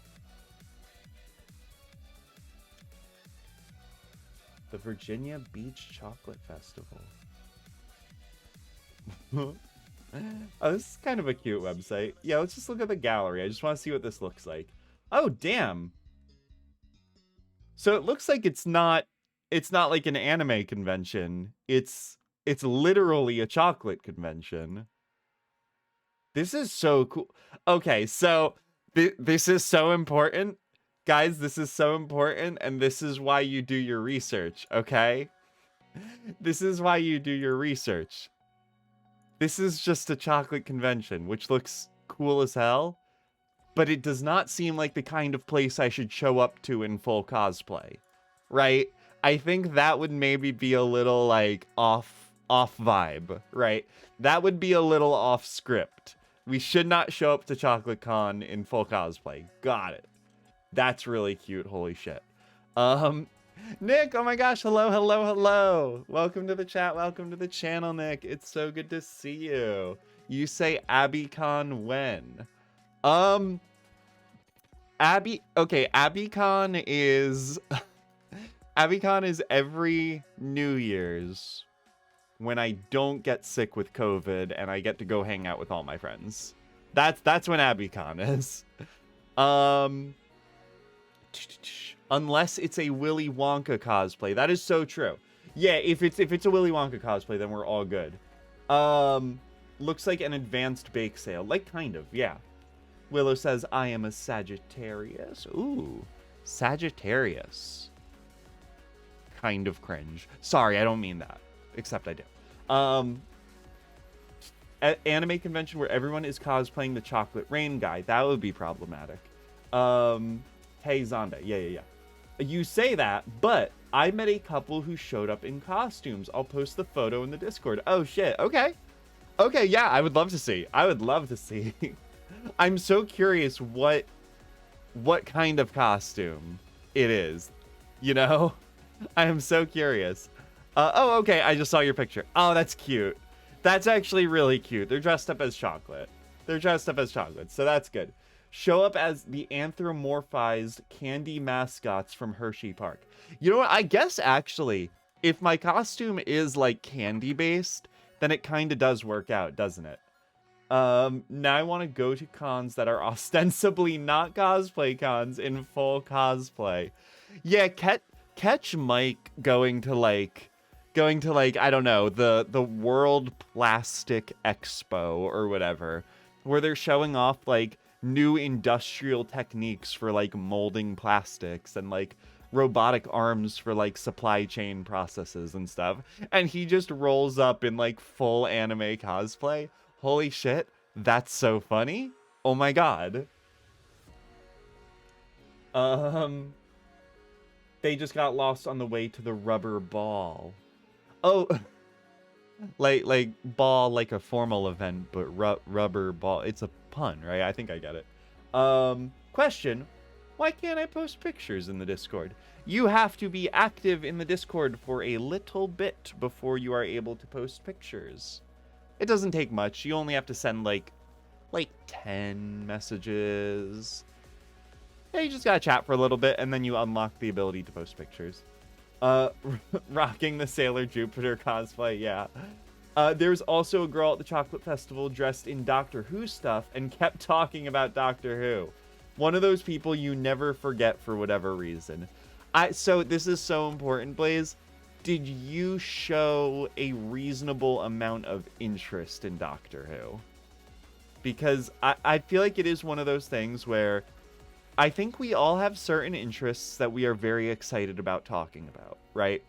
A: The Virginia Beach Chocolate Festival. Oh, this is kind of a cute website. Yeah, let's just look at the gallery. I just want to see what this looks like. Oh, damn. So it looks like it's not like an anime convention. It's literally a chocolate convention. This is so cool. Okay, so this is so important. Guys, this is so important, and this is why you do your research, okay? This is why you do your research. This is just a chocolate convention, which looks cool as hell, but it does not seem like the kind of place I should show up to in full cosplay, right? I think that would maybe be a little, like, off vibe, right? That would be a little off script. We should not show up to Chocolate Con in full cosplay. Got it. That's really cute. Holy shit. Nick, oh my gosh. Hello. Welcome to the chat. Welcome to the channel, Nick. It's so good to see you. You say AbbeyCon when? AbbeyCon is... AbbeyCon is every New Year's when I don't get sick with COVID and I get to go hang out with all my friends. That's when AbbeyCon is. Unless it's a Willy Wonka cosplay. That is so true. Yeah, if it's a Willy Wonka cosplay, then we're all good. Looks like an advanced bake sale. Like, kind of, yeah. Willow says, I am a Sagittarius. Ooh, Sagittarius. Kind of cringe. Sorry, I don't mean that. Except I do. At anime convention where everyone is cosplaying the Chocolate Rain guy, that would be problematic. Hey, Zonda. Yeah. You say that, but I met a couple who showed up in costumes. I'll post the photo in the Discord. Oh, shit. Okay, yeah, I would love to see. I'm so curious what kind of costume it is, you know? I am so curious. Oh, okay, I just saw your picture. Oh, that's cute. That's actually really cute. They're dressed up as chocolate. So that's good. Show up as the anthropomorphized candy mascots from Hershey Park. You know what? I guess, actually, if my costume is, like, candy-based, then it kind of does work out, doesn't it? Now I want to go to cons that are ostensibly not cosplay cons in full cosplay. Yeah, catch Mike going to like, I don't know, the World Plastic Expo or whatever, where they're showing off, like, new industrial techniques for like molding plastics and like robotic arms for like supply chain processes and stuff. And he just rolls up in like full anime cosplay. Holy shit, that's so funny. Oh my god. They just got lost on the way to the rubber ball. Oh, like ball, like a formal event, but rubber ball. It's a pun, right? I think I get it. Question: why can't I post pictures in the Discord? You have to be active in the Discord for a little bit before you are able to post pictures. It doesn't take much. You only have to send like 10 messages. Yeah, you just gotta chat for a little bit, and then you unlock the ability to post pictures. Rocking the Sailor Jupiter cosplay, yeah. There's also a girl at the Chocolate Festival dressed in Doctor Who stuff and kept talking about Doctor Who. One of those people you never forget for whatever reason. So this is so important, Blaze. Did you show a reasonable amount of interest in Doctor Who? Because I feel like it is one of those things where I think we all have certain interests that we are very excited about talking about, right?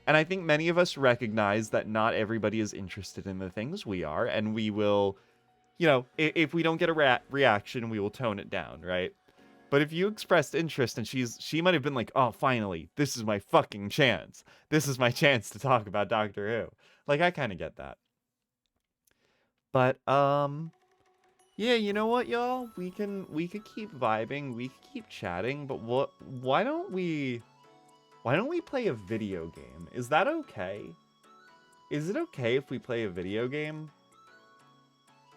A: And I think many of us recognize that not everybody is interested in the things we are, and we will, you know, if we don't get a reaction, we will tone it down, right? But if you expressed interest and she might have been like, oh, finally, this is my fucking chance. This is my chance to talk about Doctor Who. Like, I kind of get that. But, yeah, you know what, y'all? We could keep vibing, we could keep chatting, but why don't we play a video game? Is that okay? Is it okay if we play a video game?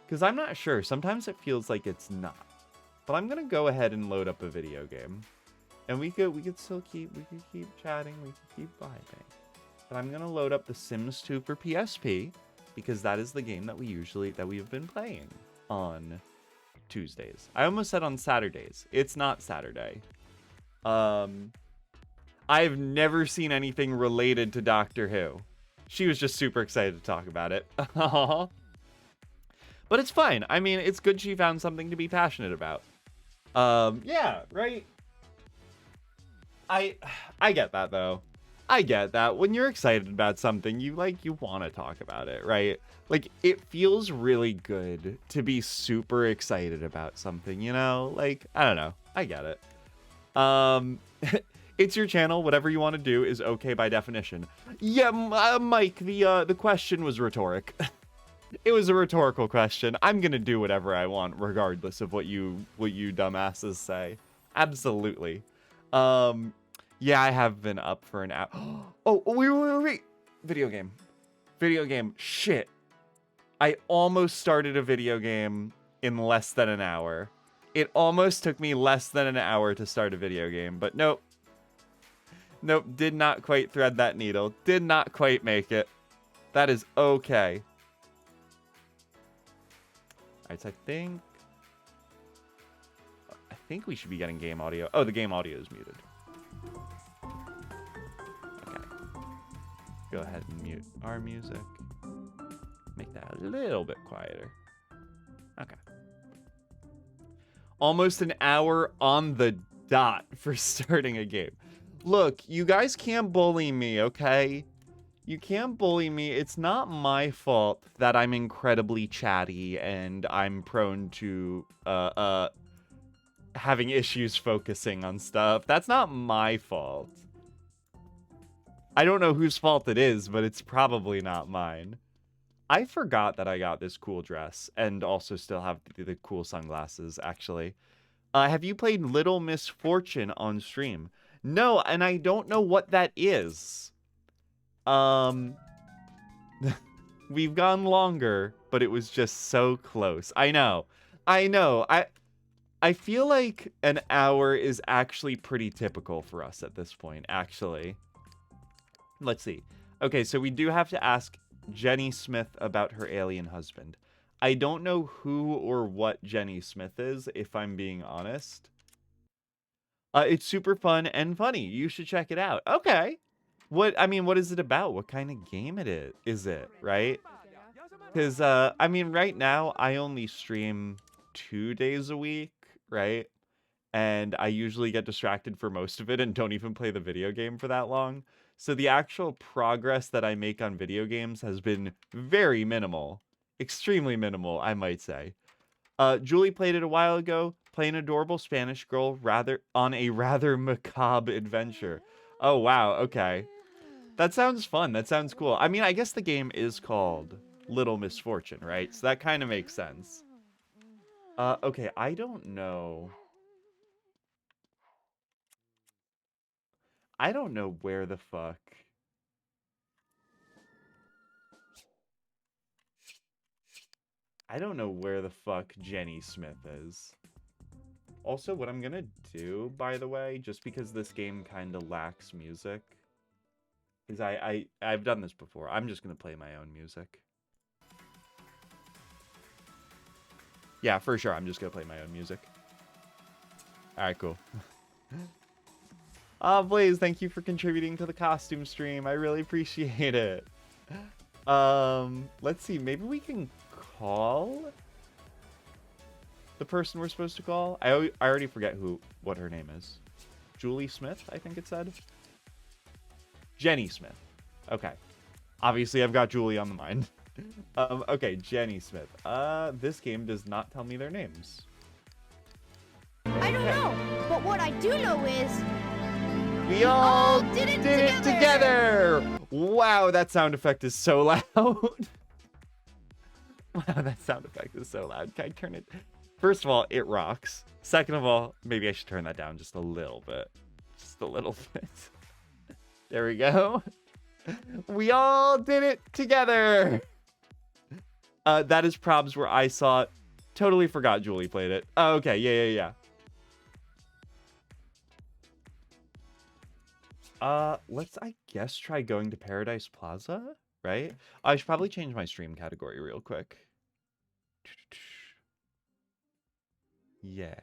A: Because I'm not sure. Sometimes it feels like it's not. But I'm gonna go ahead and load up a video game. And we could still keep chatting, we could keep vibing. But I'm gonna load up The Sims 2 for PSP, because that is the game that we have been playing on Tuesdays. I almost said on Saturdays. It's not Saturday. I've never seen anything related to Doctor Who. She was just super excited to talk about it. But it's fine. I mean, it's good she found something to be passionate about. Yeah, right? I get that, though. I get that. When you're excited about something, you want to talk about it, right? Like, it feels really good to be super excited about something, you know? Like, I don't know. I get it. It's your channel. Whatever you want to do is okay by definition. Yeah, Mike, the question was rhetoric. It was a rhetorical question. I'm gonna do whatever I want, regardless of what you dumbasses say. Absolutely. Yeah, I have been up for an hour. Oh, wait. Video game. Shit. I almost started a video game in less than an hour. It almost took me less than an hour to start a video game, but nope. Nope, did not quite thread that needle. Did not quite make it. That is okay. Alright, so I think we should be getting game audio. Oh, the game audio is muted. Okay. Go ahead and mute our music. Make that a little bit quieter. Okay. Almost an hour on the dot for starting a game. Look, you guys can't bully me, okay? You can't bully me. It's not my fault that I'm incredibly chatty and I'm prone to having issues focusing on stuff. That's not my fault. I don't know whose fault it is, but it's probably not mine. I forgot that I got this cool dress and also still have the cool sunglasses, actually. Have you played Little Miss Fortune on stream? No, and I don't know what that is. We've gone longer, but it was just so close. I know. I feel like an hour is actually pretty typical for us at this point, actually. Let's see. Okay, so we do have to ask Jenny Smith about her alien husband. I don't know who or what Jenny Smith is, if I'm being honest. It's super fun and funny. You should check it out. Okay. What is it about? What kind of game is it, right? Because, right now, I only stream 2 days a week. right? And I usually get distracted for most of it and don't even play the video game for that long. So the actual progress that I make on video games has been very minimal. Extremely minimal, I might say. Julie played it a while ago, playing an adorable Spanish girl rather on a rather macabre adventure. Oh, wow, okay. That sounds fun. That sounds cool. I mean, I guess the game is called Little Misfortune, right? So that kind of makes sense. Okay, I don't know. I don't know where the fuck. I don't know where the fuck Jenny Smith is. Also, what I'm gonna do, by the way, just because this game kind of lacks music, is I've done this before. I'm just gonna play my own music. Yeah, for sure. I'm just gonna play my own music. All right, cool. Blaze, thank you for contributing to the costume stream. I really appreciate it. Let's see. Maybe we can call the person we're supposed to call. I already forget what her name is. Julie Smith, I think it said. Jenny Smith. Okay. Obviously, I've got Julie on the mind. Okay, Jenny Smith. This game does not tell me their names.
D: I don't know, but what I do know is
A: we all did it together! Wow, that sound effect is so loud. Wow, that sound effect is so loud. Can I turn it? First of all, it rocks. Second of all, maybe I should turn that down just a little bit. Just a little bit. There we go. We all did it together. That is probs where I saw it. Totally forgot Julie played it. Oh, okay, yeah. Let's, I guess, try going to Paradise Plaza, right? I should probably change my stream category real quick. Yeah.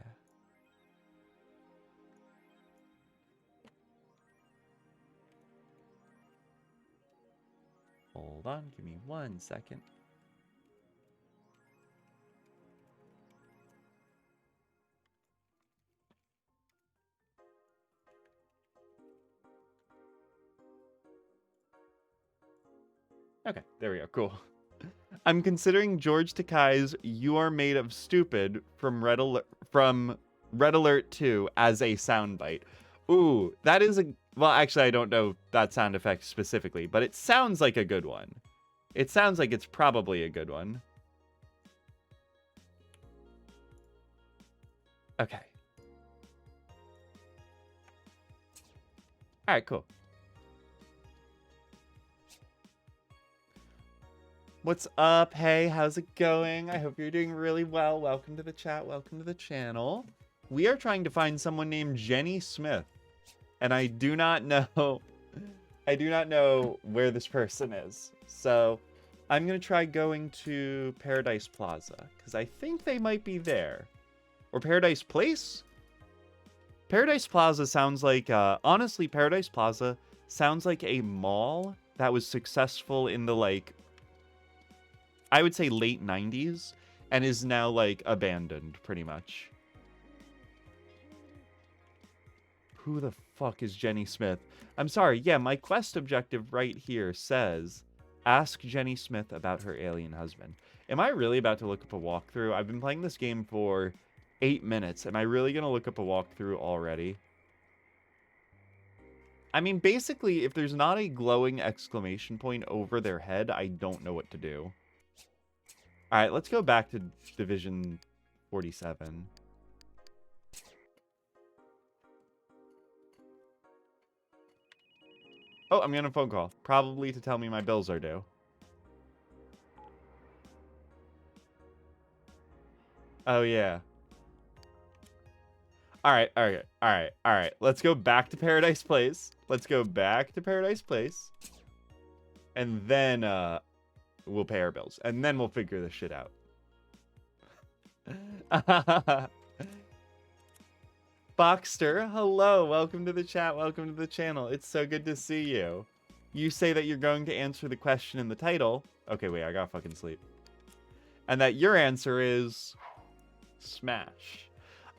A: Hold on, give me 1 second. Okay, there we go. Cool. I'm considering George Takei's "You Are Made of Stupid" from Red Alert 2 as a soundbite. Ooh, that is a... Well, actually, I don't know that sound effect specifically, but it sounds like a good one. It sounds like it's probably a good one. Okay. All right, cool. What's up? Hey, how's it going? I hope you're doing really well. Welcome to the chat. Welcome to the channel. We are trying to find someone named Jenny Smith, and I do not know where this person is. So I'm going to try going to Paradise Plaza, because I think they might be there. Or Paradise Place? Paradise Plaza sounds like, honestly, Paradise Plaza sounds like a mall that was successful in the, like, I would say late 90s, and is now, like, abandoned, pretty much. Who the fuck is Jenny Smith? I'm sorry, yeah, my quest objective right here says, ask Jenny Smith about her alien husband. Am I really about to look up a walkthrough? I've been playing this game for 8 minutes. Am I really going to look up a walkthrough already? I mean, basically, if there's not a glowing exclamation point over their head, I don't know what to do. All right, let's go back to Division 47. Oh, I'm getting a phone call. Probably to tell me my bills are due. Oh, yeah. All right. Let's go back to Paradise Place. And then, we'll pay our bills. And then we'll figure this shit out. Boxster, hello. Welcome to the chat. Welcome to the channel. It's so good to see you. You say that you're going to answer the question in the title. Okay, wait. I gotta fucking sleep. And that your answer is... Smash.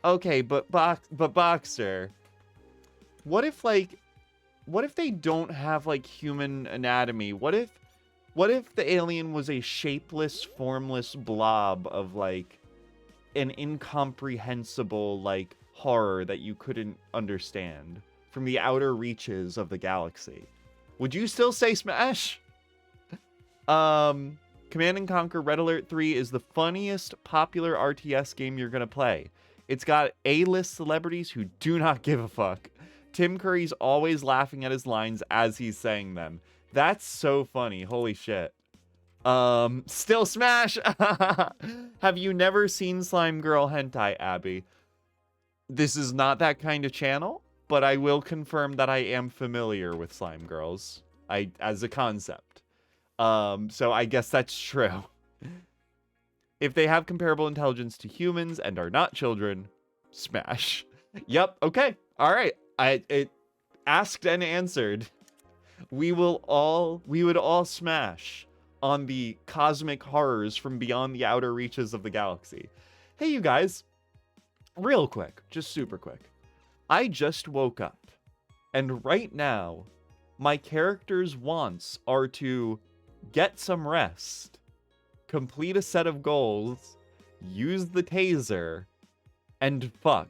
A: Okay, but Boxer, what if they don't have like human anatomy? What if the alien was a shapeless, formless blob of like an incomprehensible like horror that you couldn't understand from the outer reaches of the galaxy? Would you still say Smash? Command and Conquer Red Alert 3 is the funniest popular RTS game you're gonna play. It's got A-list celebrities who do not give a fuck. Tim Curry's always laughing at his lines as he's saying them. That's so funny. Holy shit. Still Smash! Have you never seen Slime Girl hentai, Abby? This is not that kind of channel, but I will confirm that I am familiar with Slime Girls. As a concept. So I guess that's true. If they have comparable intelligence to humans and are not children, Smash. Yep, okay. All right. It asked and answered. We would all smash on the cosmic horrors from beyond the outer reaches of the galaxy. Hey, you guys. Real quick, just super quick. I just woke up, and right now, my character's wants are to get some rest, complete a set of goals, use the taser, and fuck.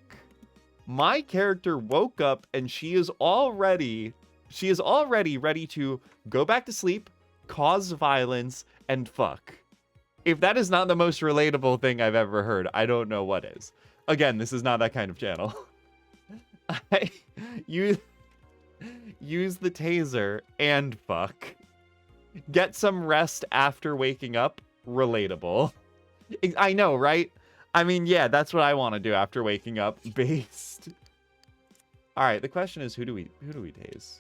A: My character woke up and she is already ready to go back to sleep, cause violence, and fuck. If that is not the most relatable thing I've ever heard, I don't know what is. Again, this is not that kind of channel. I use the taser and fuck. Get some rest after waking up. Relatable. I know, right? I mean, yeah, that's what I want to do after waking up. Based. All right, the question is, who do we tase?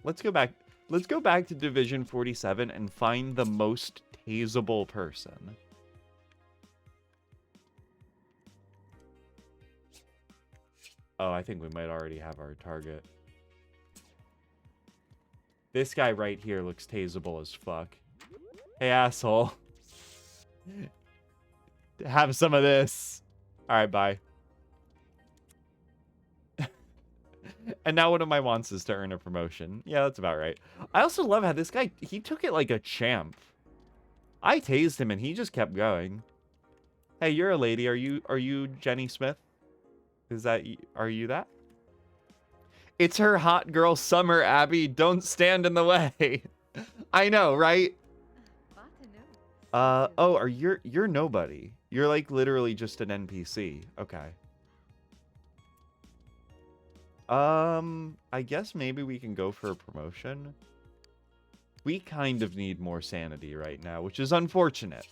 A: Let's go back to Division 47 and find the most taseable person. Oh, I think we might already have our target. This guy right here looks taseable as fuck. Hey, asshole. Have some of this. All right, bye. And now one of my wants is to earn a promotion. Yeah, that's about right. I also love how this guy, he took it like a champ. I tased him and he just kept going. Hey, you're a lady. Are you Jenny Smith? Are you that? It's her hot girl summer, Abby. Don't stand in the way. I know, right? Oh, you're nobody. You're like literally just an NPC. Okay. I guess maybe we can go for a promotion. We kind of need more sanity right now, which is unfortunate.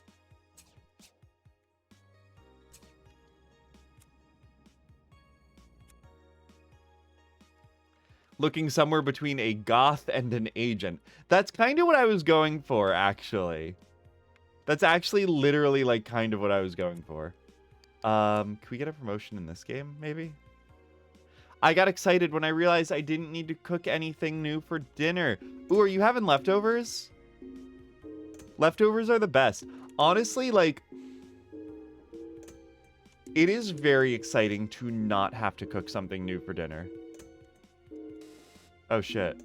A: Looking somewhere between a goth and an agent. That's kind of what I was going for, actually. That's actually literally like kind of what I was going for. Can we get a promotion in this game, maybe? I got excited when I realized I didn't need to cook anything new for dinner. Ooh, are you having leftovers? Leftovers are the best. Honestly, like, it is very exciting to not have to cook something new for dinner. Oh, shit.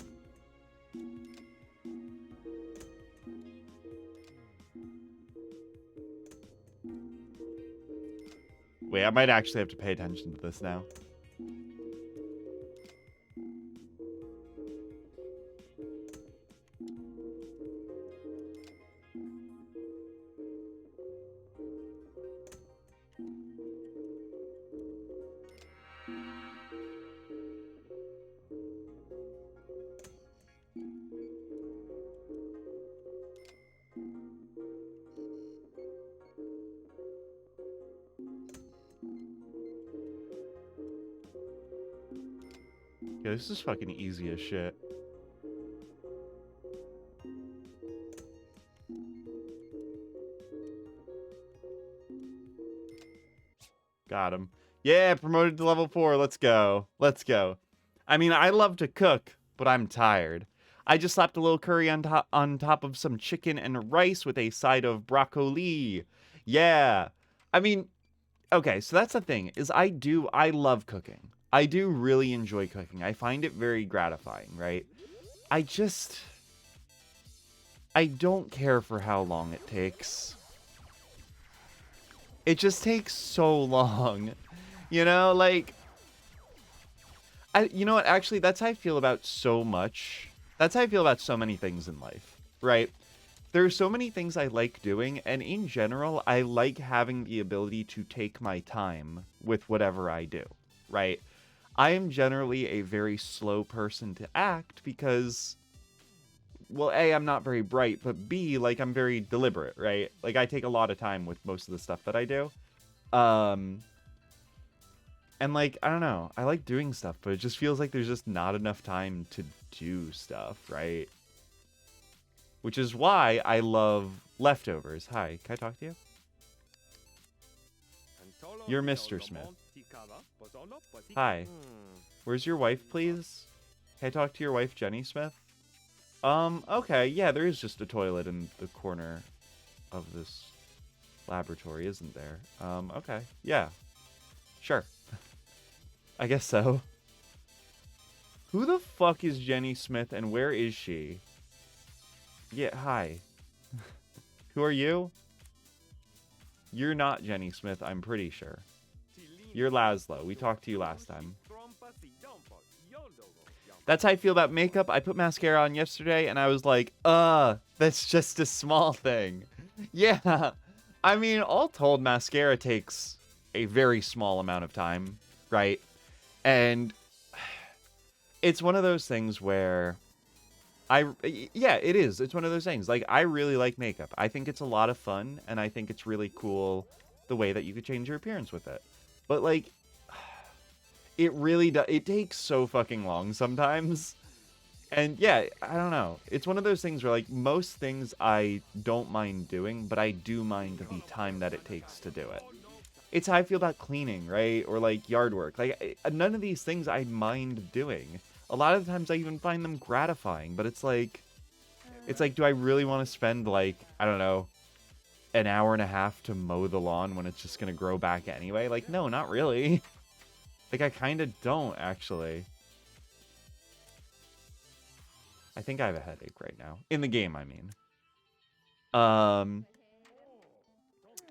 A: Wait, I might actually have to pay attention to this now. Yeah, this is fucking easy as shit. Got him. Yeah, promoted to level 4. Let's go. Let's go. I mean, I love to cook, but I'm tired. I just slapped a little curry on top of some chicken and rice with a side of broccoli. Yeah. I mean, okay, so that's the thing, is I love cooking. I do really enjoy cooking. I find it very gratifying, right? I don't care for how long it takes. It just takes so long. You know, like, you know what, actually, that's how I feel about so much. That's how I feel about so many things in life, right? There are so many things I like doing, and in general, I like having the ability to take my time with whatever I do, right? I am generally a very slow person to act because, well, A, I'm not very bright, but B, like, I'm very deliberate, right? Like, I take a lot of time with most of the stuff that I do. And, like, I don't know, I like doing stuff, but it just feels like there's just not enough time to do stuff, right? Which is why I love leftovers. Hi, can I talk to you? You're Mr. Smith. Hi. Where's your wife, please? Can I talk to your wife, Jenny Smith? Okay, yeah, there is just a toilet in the corner of this laboratory, isn't there? Okay, yeah. Sure. I guess so. Who the fuck is Jenny Smith and where is she? Yeah, hi. Who are you? You're not Jenny Smith, I'm pretty sure. You're Laszlo. We talked to you last time. That's how I feel about makeup. I put mascara on yesterday and I was like, that's just a small thing. Yeah. I mean, all told, mascara takes a very small amount of time, right? And it's one of those things where yeah, it is. It's one of those things. Like, I really like makeup. I think it's a lot of fun, and I think it's really cool the way that you could change your appearance with it. But, like, it really does. It takes so fucking long sometimes. And, yeah, I don't know. It's one of those things where, like, most things I don't mind doing, but I do mind the time that it takes to do it. It's how I feel about cleaning, right? Or, like, yard work. Like, none of these things I mind doing. A lot of the times I even find them gratifying, but it's like, do I really want to spend, like, I don't know, an hour and a half to mow the lawn when it's just going to grow back anyway? Like, no, not really. Like, I kind of don't, actually. I think I have a headache right now. In the game, I mean.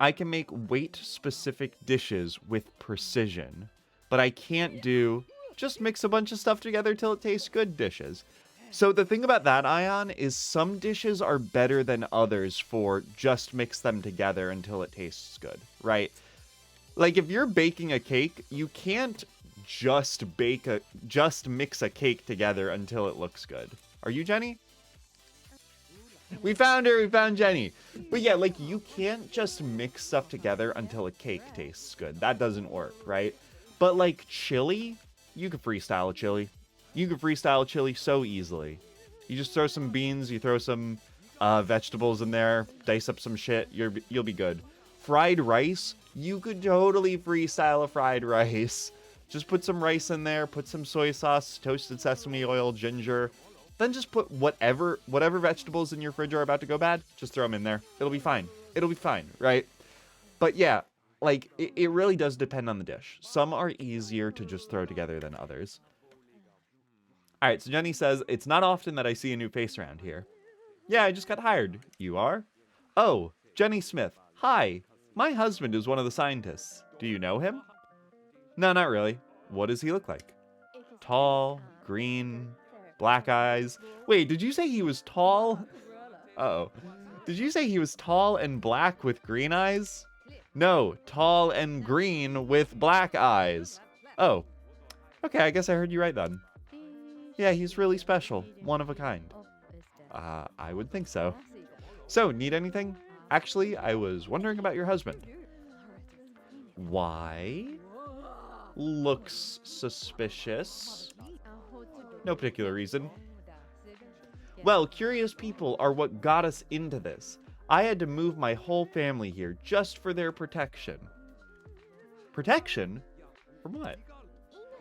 A: I can make weight-specific dishes with precision, but I can't do just mix a bunch of stuff together till it tastes good dishes. So the thing about that, Ion, is some dishes are better than others for just mix them together until it tastes good, right? Like, if you're baking a cake, you can't just mix a cake together until it looks good. Are you Jenny? We found her, we found Jenny. But yeah, like, you can't just mix stuff together until a cake tastes good. That doesn't work, right? But like chili, you could freestyle a chili. You could freestyle a chili so easily. You just throw some beans, you throw some vegetables in there, dice up some shit, you'll be good. Fried rice, you could totally freestyle a fried rice. Just put some rice in there, put some soy sauce, toasted sesame oil, ginger. Then just put whatever vegetables in your fridge are about to go bad, just throw them in there. It'll be fine. It'll be fine, right? But yeah, like, it really does depend on the dish. Some are easier to just throw together than others. All right, so Jenny says, it's not often that I see a new face around here. Yeah, I just got hired. You are? Oh, Jenny Smith. Hi. My husband is one of the scientists. Do you know him? No, not really. What does he look like? Tall, green, black eyes. Wait, did you say he was tall? Uh-oh. Did you say he was tall and black with green eyes? No, tall and green with black eyes. Oh. Okay, I guess I heard you right then. Yeah, he's really special. One of a kind. I would think so. So, need anything? Actually, I was wondering about your husband. Why? Looks suspicious. No particular reason. Well, curious people are what got us into this. I had to move my whole family here just for their protection. Protection? From what?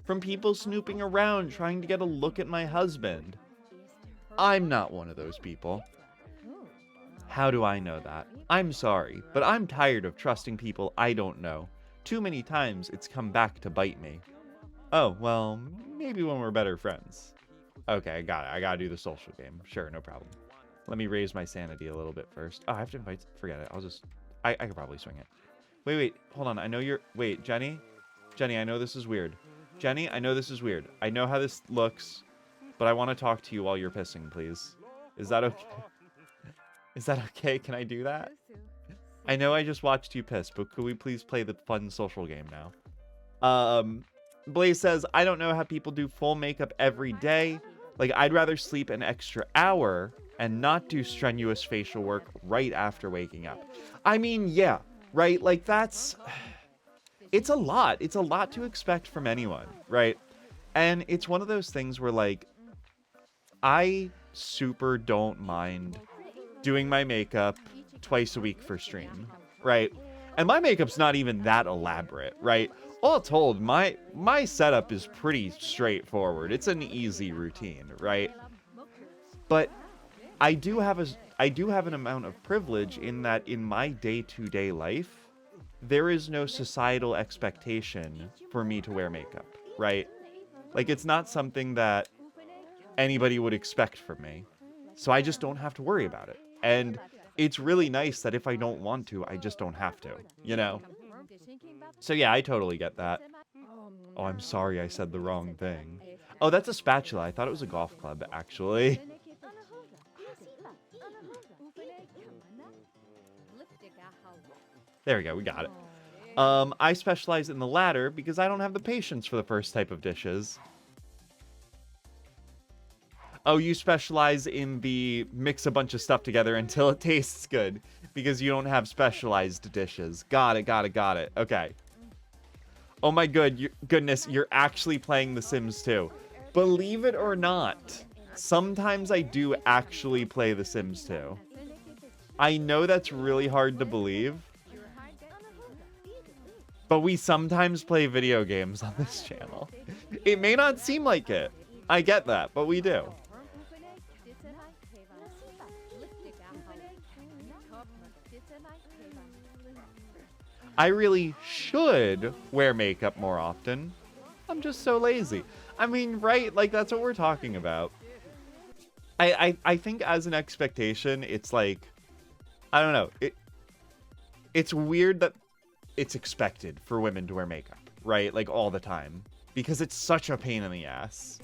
A: From people snooping around trying to get a look at my husband. I'm not one of those people. How do I know that? I'm sorry, but I'm tired of trusting people I don't know. Too many times it's come back to bite me. Oh, well, maybe when we're better friends. Okay, I got it. I gotta do the social game. Sure, no problem. Let me raise my sanity a little bit first. Oh, I have to invite... Forget it. I'll just... I could probably swing it. Wait. Hold on. I know you're... Wait, Jenny? Jenny, I know this is weird. Jenny, I know this is weird. I know how this looks, but I want to talk to you while you're pissing, please. Is that okay? Is that okay? Can I do that? I know I just watched you piss, but could we please play the fun social game now? Blaze says, I don't know how people do full makeup every day. Like, I'd rather sleep an extra hour and not do strenuous facial work right after waking up. I mean, yeah, right? Like, that's... It's a lot. It's a lot to expect from anyone, right? And it's one of those things where, like, I super don't mind doing my makeup twice a week for stream, right? And my makeup's not even that elaborate, right? All told, my setup is pretty straightforward. It's an easy routine, right? But I do have an amount of privilege in that in my day-to-day life, there is no societal expectation for me to wear makeup, right? Like, it's not something that anybody would expect from me. So I just don't have to worry about it. And it's really nice that if I don't want to, I just don't have to, you know? So yeah, I totally get that. Oh, I'm sorry I said the wrong thing. Oh, that's a spatula. I thought it was a golf club, actually. There we go, we got it. I specialize in the latter because I don't have the patience for the first type of dishes. Oh, you specialize in the mix a bunch of stuff together until it tastes good because you don't have specialized dishes. Got it. Okay. Oh my goodness, you're actually playing The Sims 2. Believe it or not, sometimes I do actually play The Sims 2. I know that's really hard to believe, but we sometimes play video games on this channel. It may not seem like it. I get that, but we do. I really should wear makeup more often. I'm just so lazy. I mean, right? Like, that's what we're talking about. I think as an expectation, it's like, I don't know. It's weird that it's expected for women to wear makeup, right? Like, all the time. Because it's such a pain in the ass.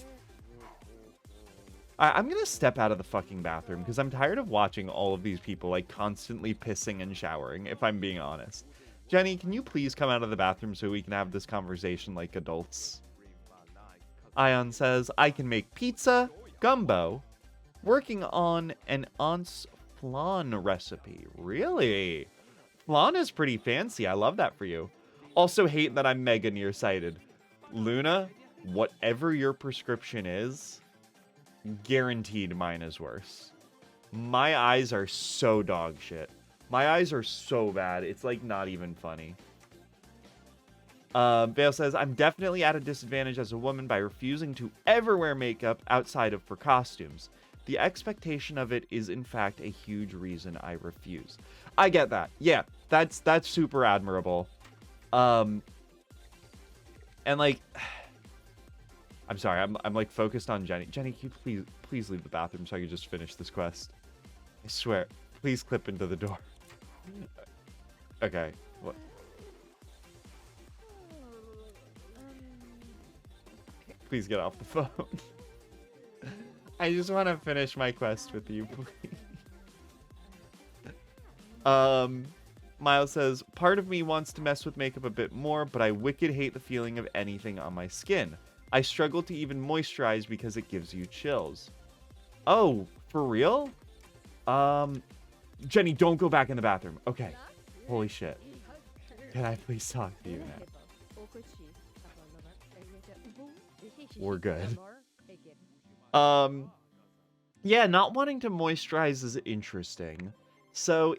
A: I'm gonna step out of the fucking bathroom because I'm tired of watching all of these people, like, constantly pissing and showering, if I'm being honest. Jenny, can you please come out of the bathroom so we can have this conversation like adults? Ion says, I can make pizza, gumbo, working on an aunt's flan recipe. Really? Flan is pretty fancy. I love that for you. Also hate that I'm mega nearsighted. Luna, whatever your prescription is, guaranteed mine is worse. My eyes are so dog shit. My eyes are so bad. It's like not even funny. Vale says, I'm definitely at a disadvantage as a woman by refusing to ever wear makeup outside of for costumes. The expectation of it is in fact a huge reason I refuse. I get that. Yeah, that's super admirable. And like, I'm sorry, I'm like focused on Jenny. Jenny, can you please leave the bathroom so I can just finish this quest? I swear. Please clip into the door. Okay. What? Please get off the phone. I just want to finish my quest with you, please. Miles says, part of me wants to mess with makeup a bit more, but I wicked hate the feeling of anything on my skin. I struggle to even moisturize because it gives you chills. Oh, for real? Jenny, don't go back in the bathroom. Okay. Holy shit. Can I please talk to you now? We're good. Yeah, not wanting to moisturize is interesting. So,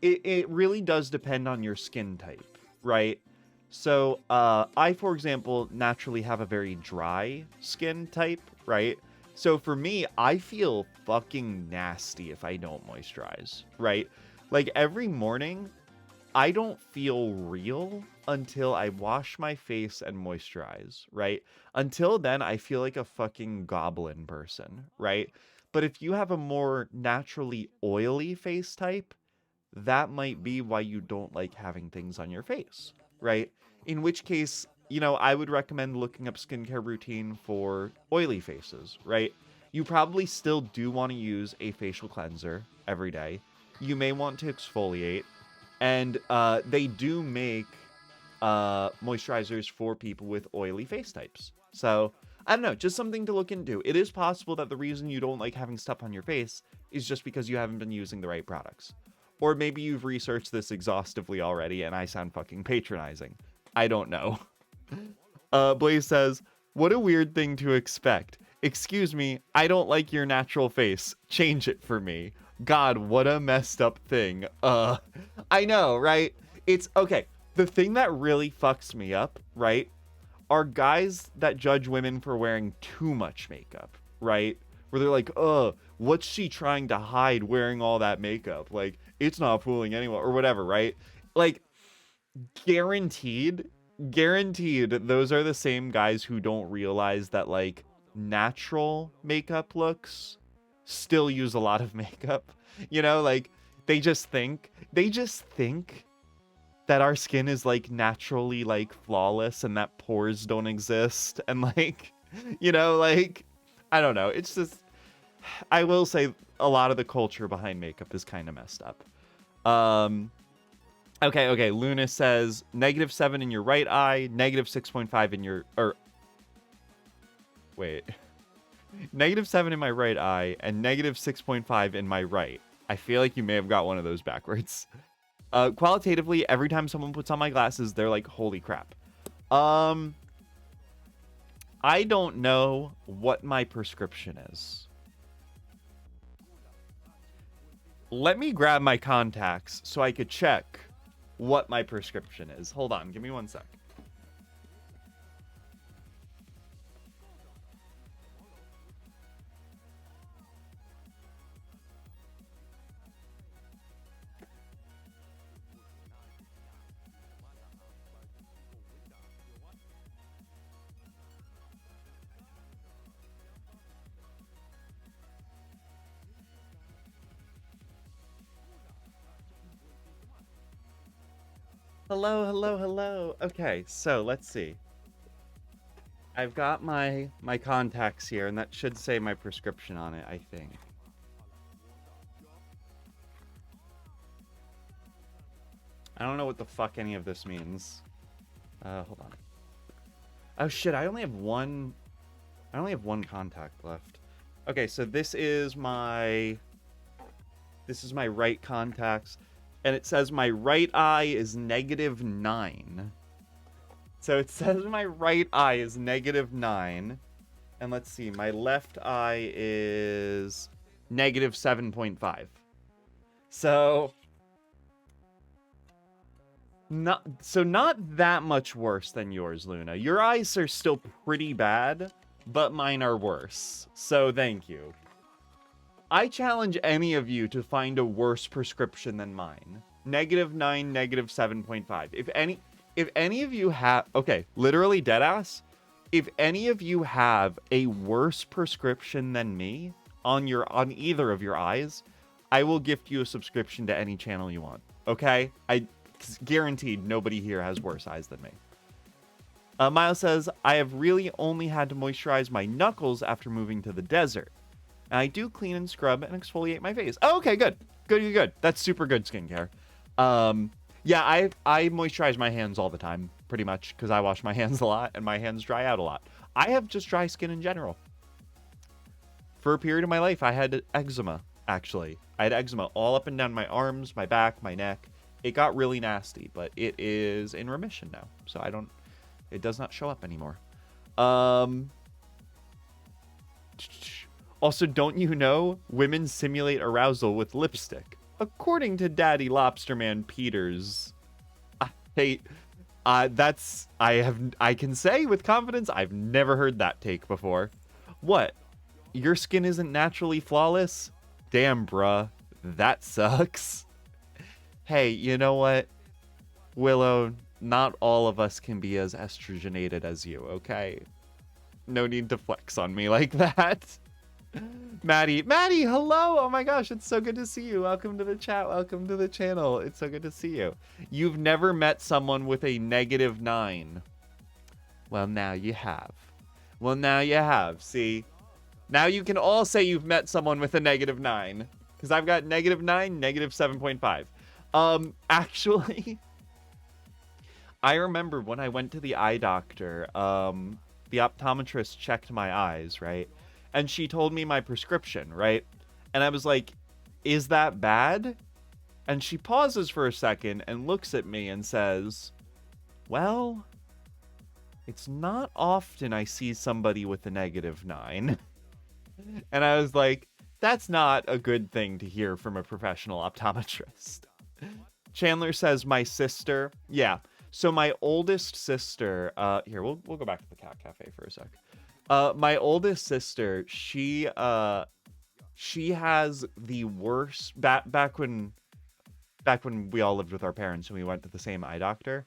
A: it really does depend on your skin type, right? So, I, for example, naturally have a very dry skin type, right? So for me, I feel fucking nasty if I don't moisturize, right? Like every morning, I don't feel real until I wash my face and moisturize, right? Until then, I feel like a fucking goblin person, right? But if you have a more naturally oily face type, that might be why you don't like having things on your face, right? In which case, you know, I would recommend looking up skincare routine for oily faces, right? You probably still do want to use a facial cleanser every day. You may want to exfoliate, and they do make moisturizers for people with oily face types. So, I don't know, just something to look into. It is possible that the reason you don't like having stuff on your face is just because you haven't been using the right products. Or maybe you've researched this exhaustively already and I sound fucking patronizing. I don't know. Blaze says, what a weird thing to expect. Excuse me, I don't like your natural face. Change it for me. God, what a messed up thing. I know, right? It's okay. The thing that really fucks me up, right, are guys that judge women for wearing too much makeup, right? Where they're like, what's she trying to hide wearing all that makeup? Like, it's not fooling anyone or whatever, right? Like, guaranteed, those are the same guys who don't realize that, like, natural makeup looks still use a lot of makeup. You know, like, they just think that our skin is, like, naturally, like, flawless and that pores don't exist. And, like, you know, like, I don't know. It's just, I will say a lot of the culture behind makeup is kind of messed up. Okay. Luna says -7 in your right eye, -6.5 in your, or wait, -7 in my right eye and -6.5 in my right. I feel like you may have got one of those backwards. Qualitatively, every time someone puts on my glasses, they're like, holy crap. I don't know what my prescription is. Let me grab my contacts so I could check what my prescription is. Hold on, give me one sec. Hello. Okay, so let's see. I've got my contacts here, and that should say my prescription on it, I think. I don't know what the fuck any of this means. Hold on. Oh shit, I only have one contact left. Okay, so this is my right contacts. And it says my right eye is -9. So it says my right eye is -9. And let's see, my left eye is -7.5. So not that much worse than yours, Luna. Your eyes are still pretty bad, but mine are worse. So thank you. I challenge any of you to find a worse prescription than mine. -9, -7.5. If any of you have, okay, literally deadass, if any of you have a worse prescription than me on either of your eyes, I will gift you a subscription to any channel you want. Okay? I guaranteed nobody here has worse eyes than me. Miles says, I have really only had to moisturize my knuckles after moving to the desert. And I do clean and scrub and exfoliate my face. Oh, okay, good. That's super good skincare. Yeah, I moisturize my hands all the time, pretty much, because I wash my hands a lot and my hands dry out a lot. I have just dry skin in general. For a period of my life, I had eczema, actually. I had eczema all up and down my arms, my back, my neck. It got really nasty, but it is in remission now. So it does not show up anymore. Also, don't you know, women simulate arousal with lipstick, according to Daddy Lobsterman Peters. I can say with confidence, I've never heard that take before. What? Your skin isn't naturally flawless? Damn, bruh. That sucks. Hey, you know what? Willow, not all of us can be as estrogenated as you, okay? No need to flex on me like that. Maddie, hello! Oh my gosh, it's so good to see you. Welcome to the chat. Welcome to the channel. It's so good to see you. You've never met someone with a -9. Well, now you have. Well, now you have. See? Now you can all say you've met someone with a -9. Because I've got -9, -7.5. Actually, I remember when I went to the eye doctor, the optometrist checked my eyes, right? And she told me my prescription, right? And I was like, is that bad? And she pauses for a second and looks at me and says, well, it's not often I see somebody with a -9. And I was like, that's not a good thing to hear from a professional optometrist. Chandler says, my sister. Yeah. So my oldest sister, here, we'll go back to the cat cafe for a sec. My oldest sister, she has the worst, back when we all lived with our parents and we went to the same eye doctor,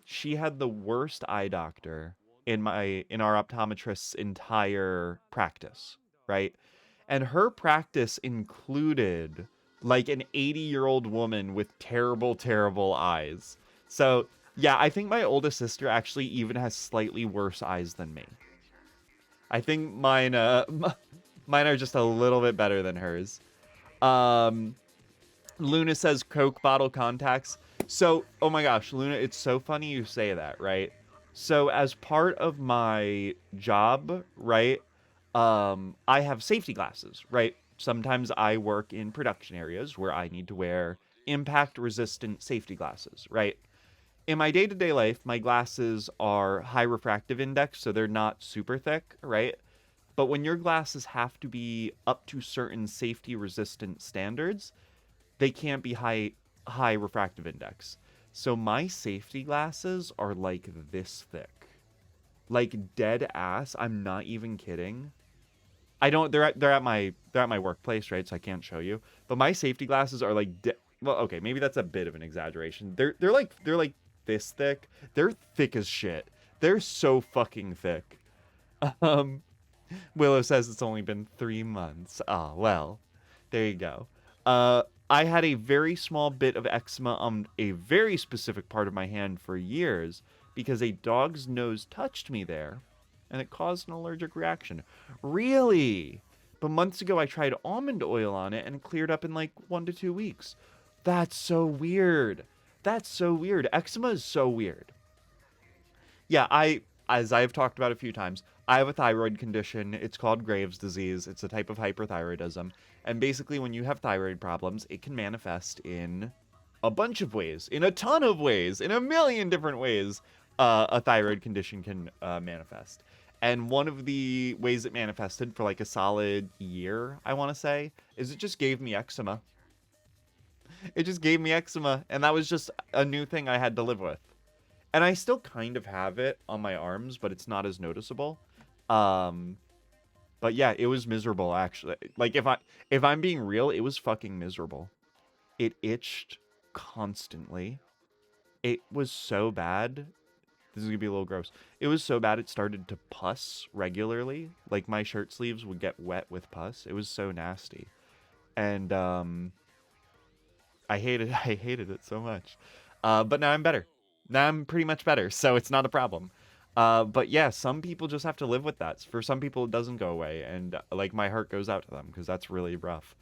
A: she had the worst eye doctor in our optometrist's entire practice, right? And her practice included like an 80-year-old woman with terrible, terrible eyes. So yeah, I think my oldest sister actually even has slightly worse eyes than me. I think mine are just a little bit better than hers. Luna says Coke bottle contacts. So, oh my gosh, Luna, it's so funny you say that, right? So as part of my job, right, I have safety glasses, right? Sometimes I work in production areas where I need to wear impact-resistant safety glasses, right? In my day-to-day life, my glasses are high refractive index, so they're not super thick, right? But when your glasses have to be up to certain safety-resistant standards, they can't be high refractive index. So my safety glasses are like this thick. Like dead ass. I'm not even kidding. They're at my workplace, right? So I can't show you. But my safety glasses are like well, okay, maybe that's a bit of an exaggeration. They're like this thick. They're thick as shit. They're so fucking thick. Willow says it's only been 3 months. Ah, well. There you go. I had a very small bit of eczema on a very specific part of my hand for years because a dog's nose touched me there and it caused an allergic reaction. Really? But months ago I tried almond oil on it and it cleared up in like 1 to 2 weeks. That's so weird. That's so weird. Eczema is so weird. Yeah, as I've talked about a few times, I have a thyroid condition. It's called Graves' disease. It's a type of hyperthyroidism. And basically, when you have thyroid problems, it can manifest in a bunch of ways, in a ton of ways, in a million different ways, a thyroid condition can manifest. And one of the ways it manifested for like a solid year, I want to say, is it just gave me eczema. It just gave me eczema, and that was just a new thing I had to live with. And I still kind of have it on my arms, but it's not as noticeable. But yeah, it was miserable, actually. Like, if I'm being real, it was fucking miserable. It itched constantly. It was so bad. This is gonna be a little gross. It was so bad it started to pus regularly. Like, my shirt sleeves would get wet with pus. It was so nasty. And, I hated it so much. But now I'm better. Now I'm pretty much better, so it's not a problem. But yeah, some people just have to live with that. For some people, it doesn't go away, and like my heart goes out to them because that's really rough.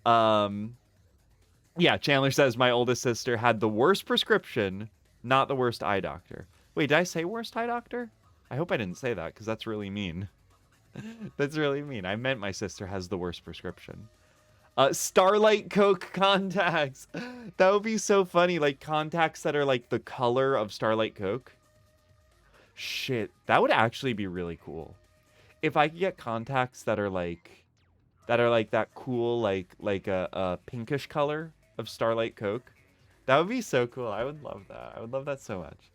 A: Yeah, Chandler says my oldest sister had the worst prescription, not the worst eye doctor. Wait, did I say worst eye doctor? I hope I didn't say that because that's really mean. That's really mean. I meant my sister has the worst prescription. Starlight Coke contacts. That would be so funny. Like contacts that are like the color of Starlight Coke. Shit, that would actually be really cool. If I could get contacts that are like that cool, like a pinkish color of Starlight Coke. That would be so cool. I would love that. I would love that so much.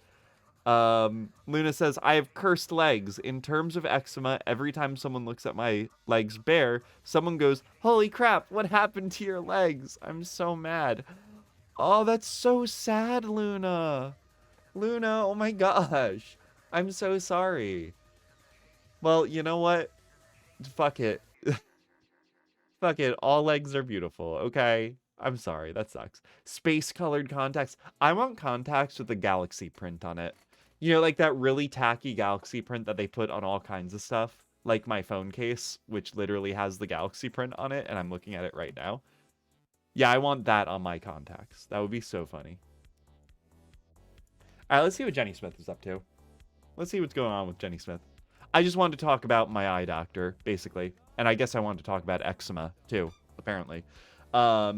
A: Luna says, I have cursed legs. In terms of eczema, every time someone looks at my legs bare, someone goes, holy crap, what happened to your legs? I'm so mad. Oh, that's so sad, Luna. Luna, oh my gosh. I'm so sorry. Well, you know what? Fuck it. Fuck it. All legs are beautiful, okay? I'm sorry. That sucks. Space-colored contacts. I want contacts with a galaxy print on it. You know, like that really tacky galaxy print that they put on all kinds of stuff. Like my phone case, which literally has the galaxy print on it, and I'm looking at it right now. Yeah, I want that on my contacts. That would be so funny. All right, let's see what Jenny Smith is up to. Let's see what's going on with Jenny Smith. I just wanted to talk about my eye doctor, basically. And I guess I wanted to talk about eczema, too, apparently. All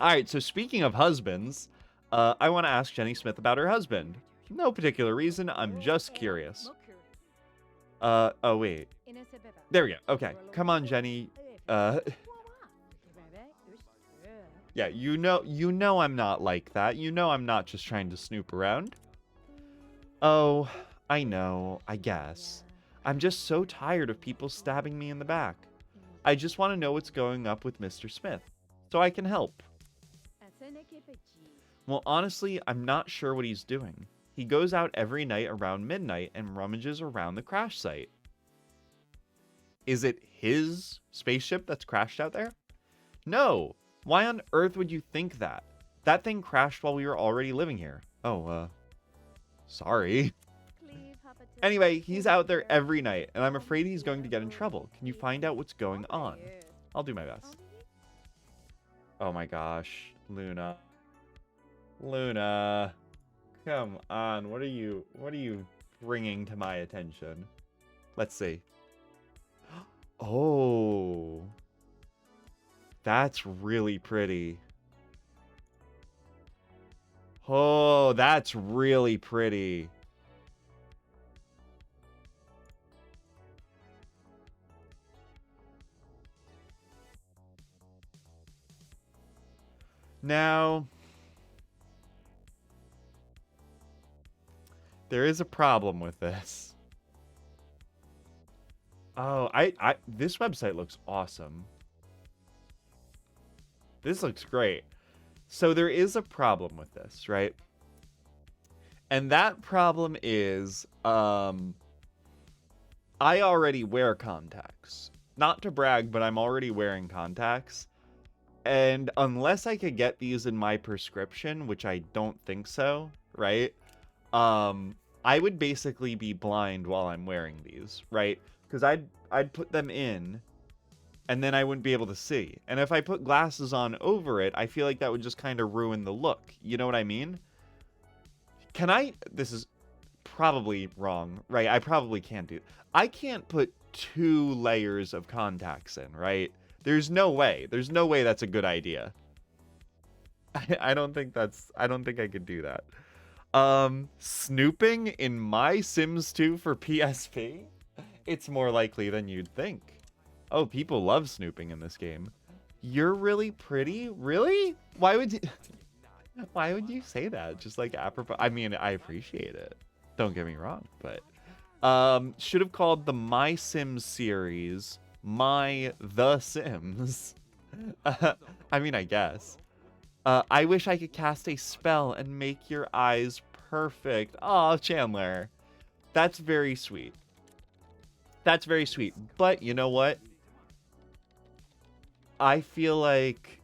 A: right, so speaking of husbands, I want to ask Jenny Smith about her husband. No particular reason, I'm just curious. Oh, wait. There we go. Okay, come on, Jenny. Yeah, you know I'm not like that. You know I'm not just trying to snoop around. Oh, I know, I guess. I'm just so tired of people stabbing me in the back. I just want to know what's going up with Mr. Smith, so I can help. Well, honestly, I'm not sure what he's doing. He goes out every night around midnight and rummages around the crash site. Is it his spaceship that's crashed out there? No! Why on earth would you think that? That thing crashed while we were already living here. Oh, sorry. Anyway, he's out there every night, and I'm afraid he's going to get in trouble. Can you find out what's going on? I'll do my best. Oh my gosh, Luna. Luna. Come on, what are you bringing to my attention? Let's see. Oh. That's really pretty. Oh, that's really pretty. Now, there is a problem with this. Oh, this website looks awesome. This looks great. So there is a problem with this, right? And that problem is, I already wear contacts. Not to brag, but I'm already wearing contacts. And unless I could get these in my prescription, which I don't think so, right? I would basically be blind while I'm wearing these, right? Because I'd put them in, and then I wouldn't be able to see. And if I put glasses on over it, I feel like that would just kind of ruin the look. You know what I mean? Can I... This is probably wrong, right? I probably can't do... I can't put 2 layers of contacts in, right? There's no way. There's no way that's a good idea. I don't think I could do that. Snooping in My Sims 2 for PSP? It's more likely than you'd think. Oh, people love snooping in this game. You're really pretty? Really? Why would you say that? Just like apropos. I mean, I appreciate it. Don't get me wrong, but should have called the My Sims series My The Sims. I mean, I guess. I wish I could cast a spell and make your eyes perfect. Aw, Chandler. That's very sweet. That's very sweet. But you know what? I feel like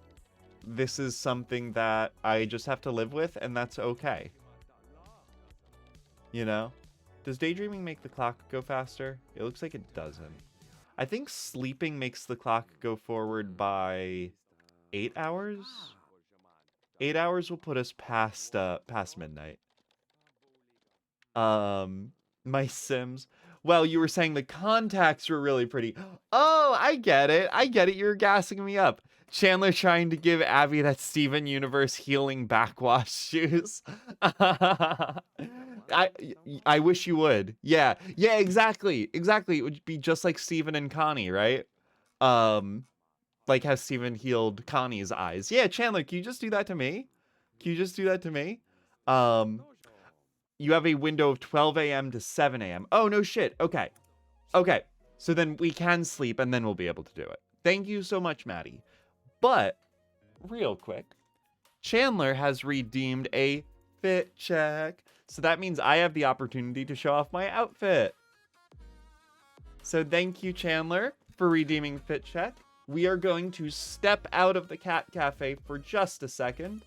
A: this is something that I just have to live with, and that's okay. You know? Does daydreaming make the clock go faster? It looks like it doesn't. I think sleeping makes the clock go forward by 8 hours? 8 hours will put us past midnight. My Sims. Well, you were saying the contacts were really pretty. Oh, I get it. I get it. You're gassing me up. Chandler trying to give Abby that Steven Universe healing backwash shoes. I wish you would. Yeah. Yeah, exactly. Exactly. It would be just like Steven and Connie, right? Like how Steven healed Connie's eyes. Yeah, Chandler, can you just do that to me? Can you just do that to me? You have a window of 12 a.m. to 7 a.m. Oh, no shit. Okay. Okay. So then we can sleep and then we'll be able to do it. Thank you so much, Maddie. But, real quick, Chandler has redeemed a fit check. So that means I have the opportunity to show off my outfit. So thank you, Chandler, for redeeming Fit Check. We are going to step out of the cat cafe for just a second.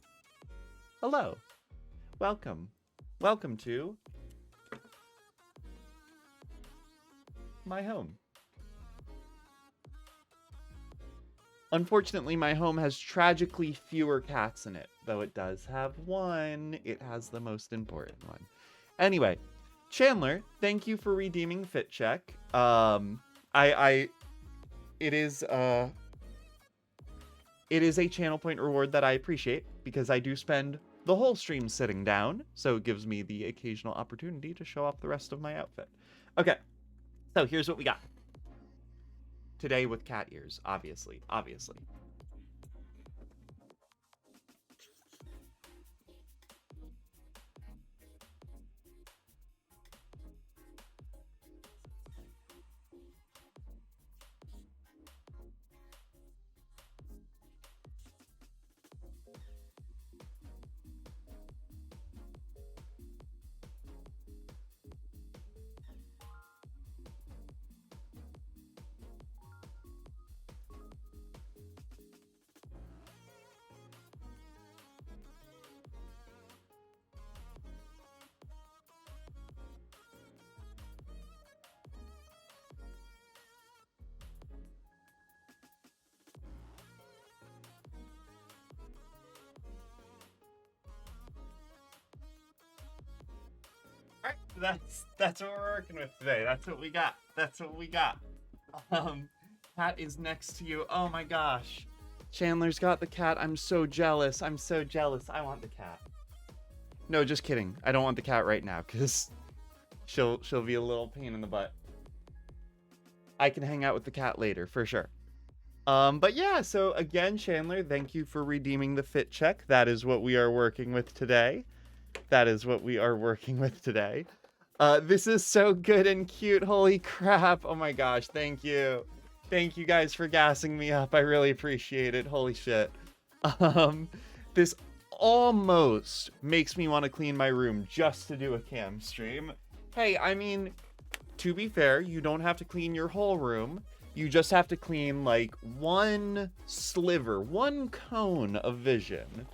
A: Hello. Welcome. Welcome to my home. Unfortunately, my home has tragically fewer cats in it, though it does have one. It has the most important one. Anyway, Chandler, thank you for redeeming Fit Check. It is a channel point reward that I appreciate because I do spend the whole stream sitting down, so it gives me the occasional opportunity to show off the rest of my outfit. Okay, so here's what we got. Today with cat ears, obviously. Alright, that's what we're working with today. That's what we got. Cat is next to you. Oh my gosh. Chandler's got the cat. I'm so jealous. I want the cat. No, just kidding. I don't want the cat right now because she'll be a little pain in the butt. I can hang out with the cat later for sure. But yeah, so again, Chandler, thank you for redeeming the Fit Check. That is what we are working with today. This is so good and cute. Holy crap. Oh my gosh. Thank you. Thank you guys for gassing me up. I really appreciate it. Holy shit. This almost makes me want to clean my room just to do a cam stream. Hey, I mean, to be fair, you don't have to clean your whole room. You just have to clean like one sliver, one cone of vision.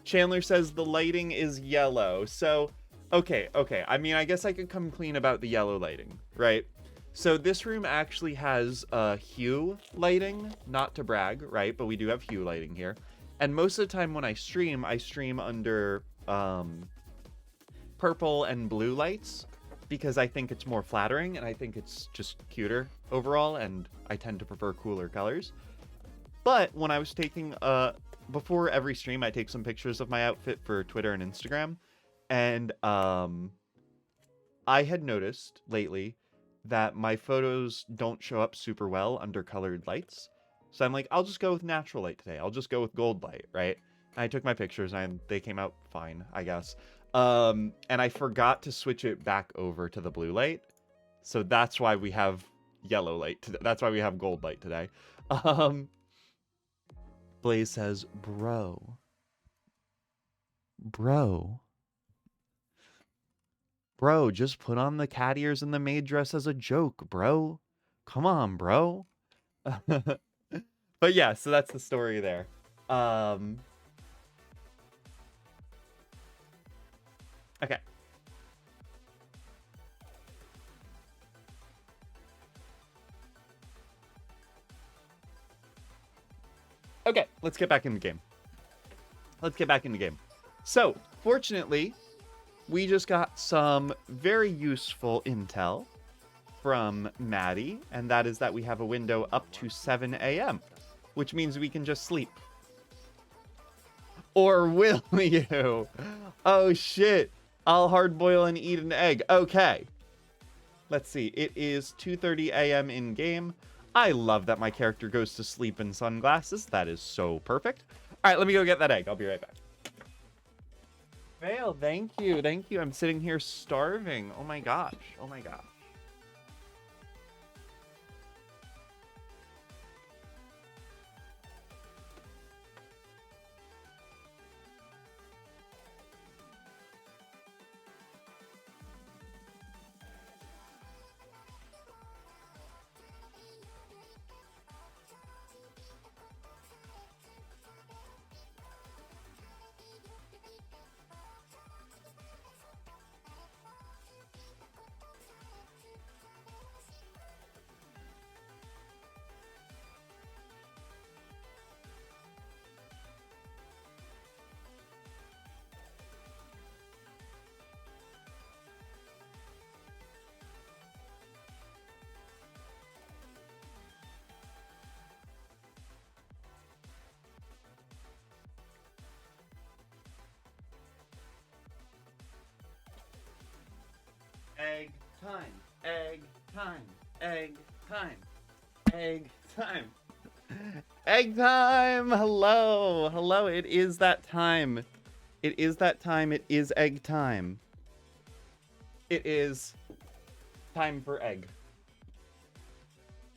A: Chandler says the lighting is yellow. So, okay. I mean, I guess I could come clean about the yellow lighting, right? So this room actually has hue lighting, not to brag, right? But we do have hue lighting here. And most of the time when I stream under purple and blue lights because I think it's more flattering and I think it's just cuter overall, and I tend to prefer cooler colors. But when I was taking before every stream, I take some pictures of my outfit for Twitter and Instagram. And I had noticed lately that my photos don't show up super well under colored lights. So I'm like, I'll just go with natural light today. I'll just go with gold light, right? And I took my pictures and they came out fine, I guess. And I forgot to switch it back over to the blue light. So that's why we have yellow light today. That's why we have gold light today. Blaze says, bro, just put on the cat ears and the maid dress as a joke, bro. Come on, bro. But yeah, so that's the story there. Okay. Okay, let's get back in the game. So, fortunately, we just got some very useful intel from Maddie, and that is that we have a window up to 7 a.m., which means we can just sleep. Or will you? Oh, shit. I'll hard boil and eat an egg. Okay. Let's see. It is 2:30 a.m. in game. I love that my character goes to sleep in sunglasses. That is so perfect. All right, let me go get that egg. I'll be right back. Vale, thank you. I'm sitting here starving. Oh my gosh. time, egg time, egg time, egg time. Egg time! Hello! Hello, it is that time. It is that time. It is egg time. It is time for egg.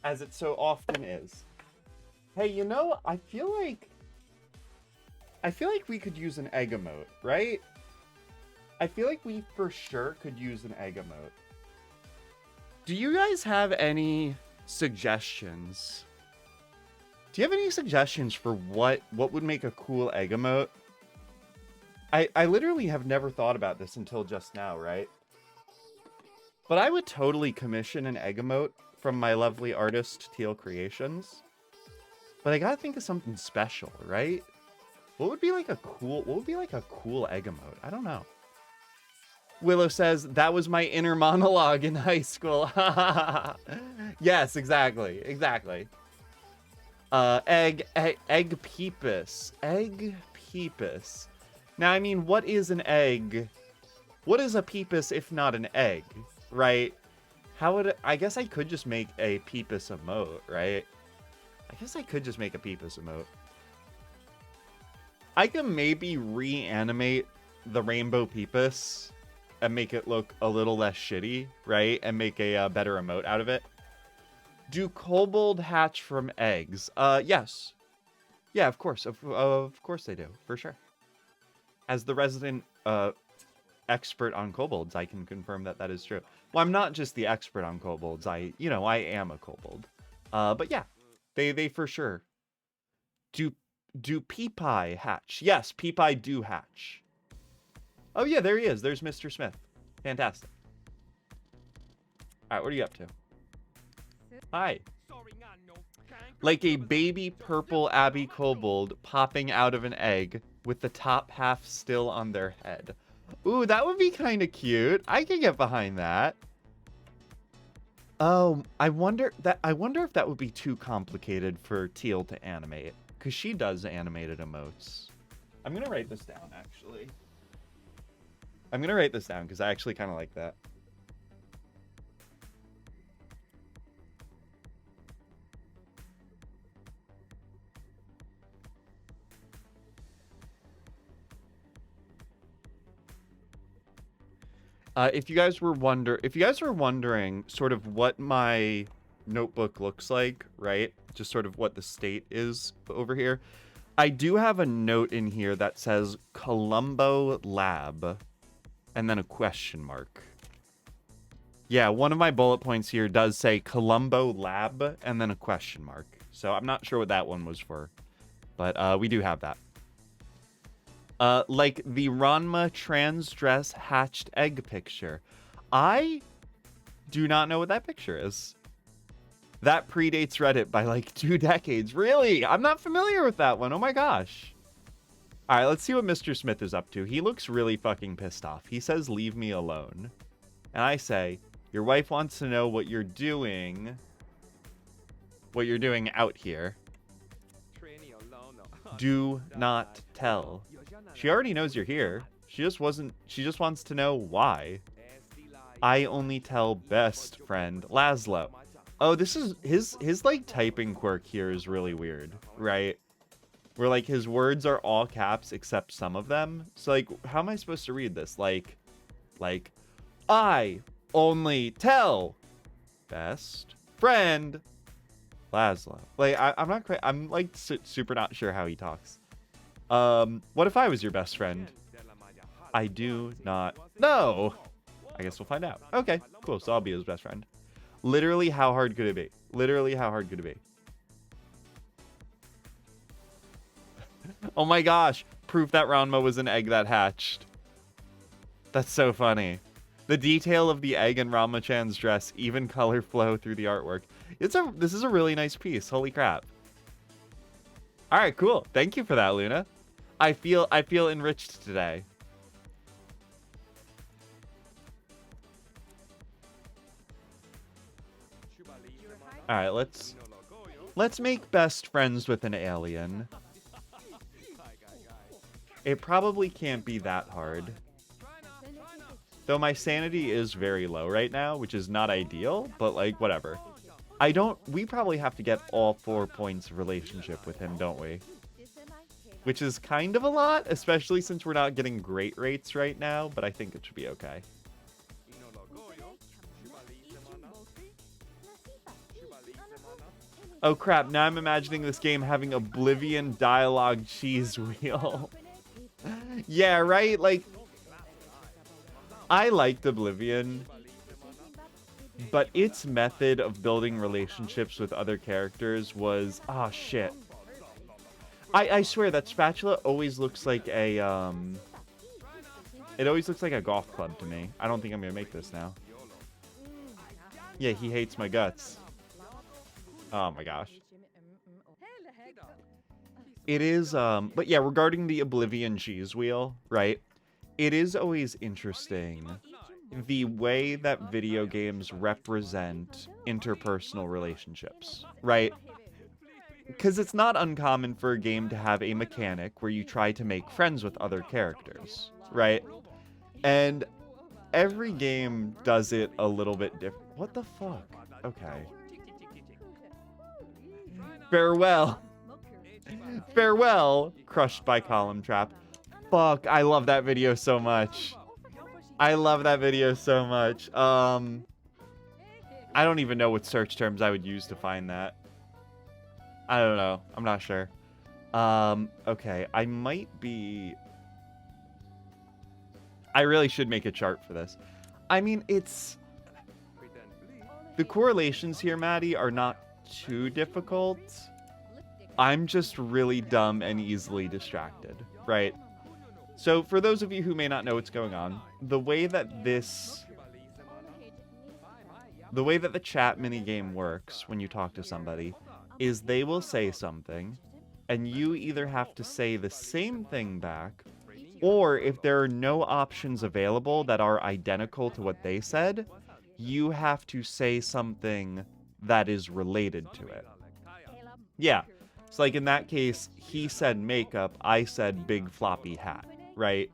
A: As it so often is. Hey, you know, I feel like we could use an egg emote, right? I feel like we for sure could use an egg emote. Do you guys have any suggestions? Do you have any suggestions for what would make a cool egg emote? I literally have never thought about this until just now, right? But I would totally commission an egg emote from my lovely artist Teal Creations. But I gotta think of something special, right? What would be like a cool egg emote? I don't know. Willow says, that was my inner monologue in high school. Yes, exactly. Exactly. Egg peepus. Egg peepus. Now, I mean, what is an egg? What is a peepus if not an egg, right? I guess I could just make a peepus emote, right? I guess I could just make a peepus emote. I can maybe reanimate the rainbow peepus and make it look a little less shitty, right? And make a better emote out of it. Do kobold hatch from eggs? Yes. Yeah, of course. Of course they do, for sure. As the resident expert on kobolds, I can confirm that that is true. Well, I'm not just the expert on kobolds. I am a kobold. But yeah, they for sure. Do peepie hatch? Yes, peepie do hatch. Oh yeah, there he is. There's Mr. Smith. Fantastic. All right, what are you up to? Hi. Like a baby purple Abbey kobold popping out of an egg with the top half still on their head. Ooh, that would be kind of cute. I could get behind that. Oh, I wonder if that would be too complicated for Teal to animate, because she does animated emotes. I'm gonna write this down, actually. I'm gonna write this down because I actually kind of like that. If you guys were wondering sort of what my notebook looks like, right? Just sort of what the state is over here. I do have a note in here that says Columbo Lab and then a question mark. Yeah, one of my bullet points here does say Columbo Lab and then a question mark. So I'm not sure what that one was for, but we do have that. Like the Ranma trans dress hatched egg picture. I do not know what that picture is. That predates Reddit by like 2 decades. Really? I'm not familiar with that one. Oh my gosh. All right, let's see what Mr. Smith is up to. He looks really fucking pissed off. He says, leave me alone. And I say, your wife wants to know what you're doing. What you're doing out here. Do not tell. She already knows you're here. She just wants to know why. I only tell best friend Laszlo. Oh, this is his like typing quirk here is really weird, right? Where like his words are all caps except some of them. So like, how am I supposed to read this? Like I only tell best friend Laszlo. Like I'm like super not sure how he talks. What if I was your best friend? I do not know. I guess we'll find out. Okay, cool. So I'll be his best friend. Literally, how hard could it be? Literally, how hard could it be? Oh my gosh. Proof that Ranma was an egg that hatched. That's so funny. The detail of the egg in Ranma-chan's dress, even color flow through the artwork. This is a really nice piece. Holy crap. All right, cool. Thank you for that, Luna. I feel enriched today. All right, let's make best friends with an alien. It probably can't be that hard. Though my sanity is very low right now, which is not ideal, but like, whatever. We probably have to get all 4 points of relationship with him, don't we? Which is kind of a lot, especially since we're not getting great rates right now, but I think it should be okay. Oh crap, now I'm imagining this game having Oblivion dialogue cheese wheel. Yeah, right? Like, I liked Oblivion, but its method of building relationships with other characters was... Ah, shit. I swear that spatula always looks like a, It always looks like a golf club to me. I don't think I'm gonna make this now. Yeah, he hates my guts. Oh my gosh. It is, but yeah, regarding the Oblivion cheese wheel, right? It is always interesting the way that video games represent interpersonal relationships, right? Because it's not uncommon for a game to have a mechanic where you try to make friends with other characters, right? And every game does it a little bit different. What the fuck? Okay. Farewell. Farewell, crushed by column trap. Fuck, I love that video so much. I love that video so much. I don't even know what search terms I would use to find that. I don't know. I'm not sure. Okay, I might be... I really should make a chart for this. I mean, it's... The correlations here, Maddie, are not too difficult. I'm just really dumb and easily distracted, right? So for those of you who may not know what's going on, the way that the chat minigame works when you talk to somebody is they will say something, and you either have to say the same thing back, or if there are no options available that are identical to what they said, you have to say something that is related to it. Yeah. So like in that case, he said makeup, I said big floppy hat, right?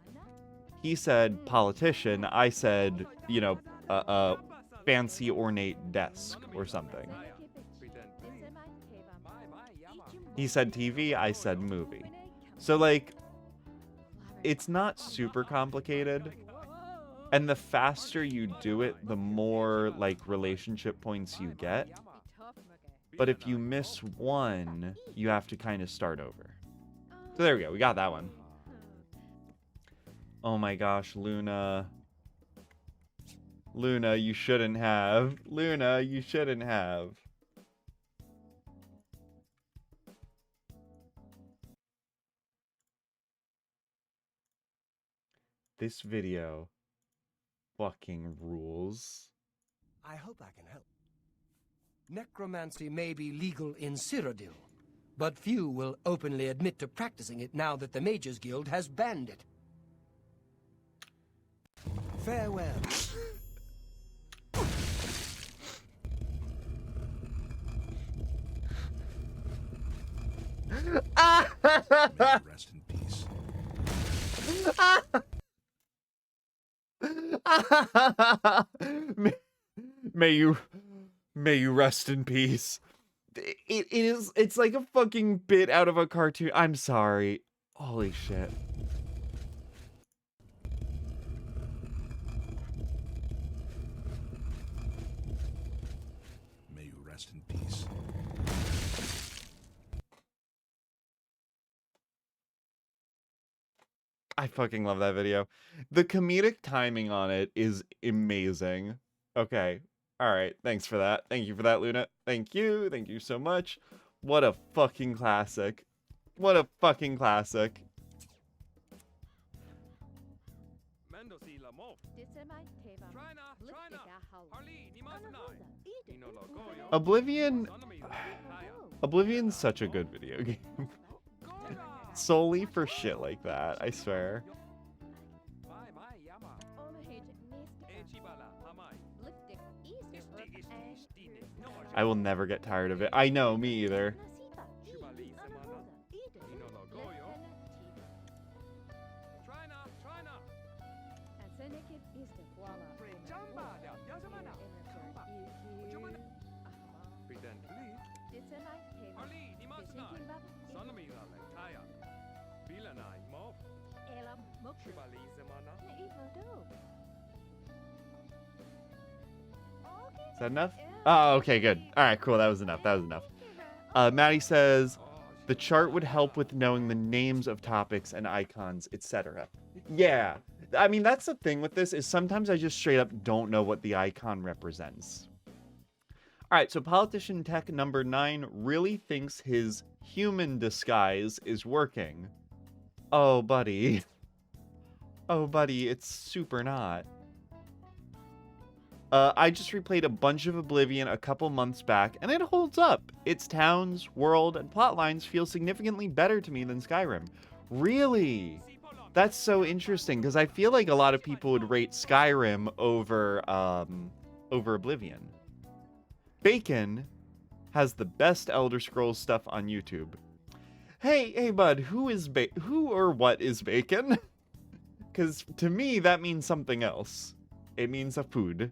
A: He said politician, I said, you know, a fancy ornate desk or something. He said TV, I said movie. So like, it's not super complicated. And the faster you do it, the more like relationship points you get. But if you miss one, you have to kind of start over. So there we go. We got that one. Oh my gosh, Luna. Luna, you shouldn't have. Luna, you shouldn't have. This video fucking rules.
E: I hope I can help. Necromancy may be legal in Cyrodiil, but few will openly admit to practicing it now that the Mages Guild has banned it. Farewell.
F: Rest in peace.
A: May you rest in peace. It's like a fucking bit out of a cartoon. I'm sorry. Holy shit.
F: May you rest in peace.
A: I fucking love that video. The comedic timing on it is amazing. Okay. All right. Thanks for that. Thank you for that, Luna. Thank you. Thank you so much. What a fucking classic. What a fucking classic. Oblivion's such a good video game. Solely for shit like that, I swear. I will never get tired of it. I know, me either. Is that enough? Oh, okay, good. All right, cool. That was enough. That was enough. Maddie says the chart would help with knowing the names of topics and icons, etc. Yeah. I mean, that's the thing with this is sometimes I just straight up don't know what the icon represents. All right, so politician tech number 9 really thinks his human disguise is working. Oh, buddy. Oh, buddy, it's super not. I just replayed a bunch of Oblivion a couple months back, and it holds up. Its towns, world, and plot lines feel significantly better to me than Skyrim. Really? That's so interesting, because I feel like a lot of people would rate Skyrim over Oblivion. Bacon has the best Elder Scrolls stuff on YouTube. Hey, bud, who or what is Bacon? Because to me, that means something else. It means a food.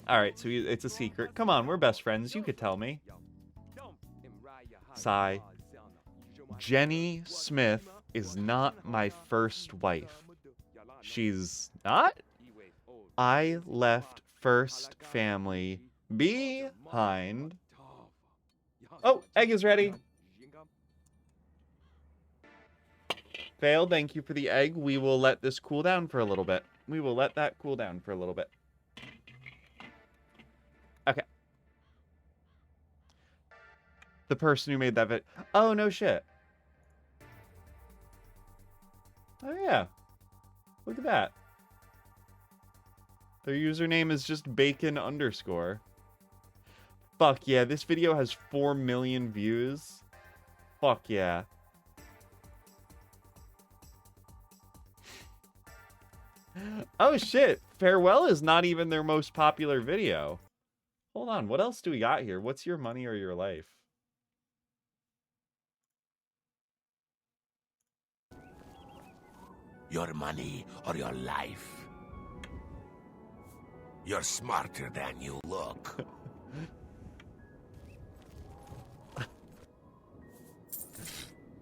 A: Alright, so it's a secret. Come on, we're best friends. You could tell me. Sigh. Jenny Smith is not my first wife. She's not? I left first family behind. Oh, egg is ready. Fail, thank you for the egg. We will let this cool down for a little bit. We will let that cool down for a little bit. Okay. The person who made that vid. Oh, no shit. Oh, yeah. Look at that. Their username is just bacon _ Fuck yeah, this video has 4 million views. Fuck yeah. Oh shit, Farewell is not even their most popular video. Hold on, what else do we got here? What's your money or your life?
C: Your money or your life? You're smarter than you look.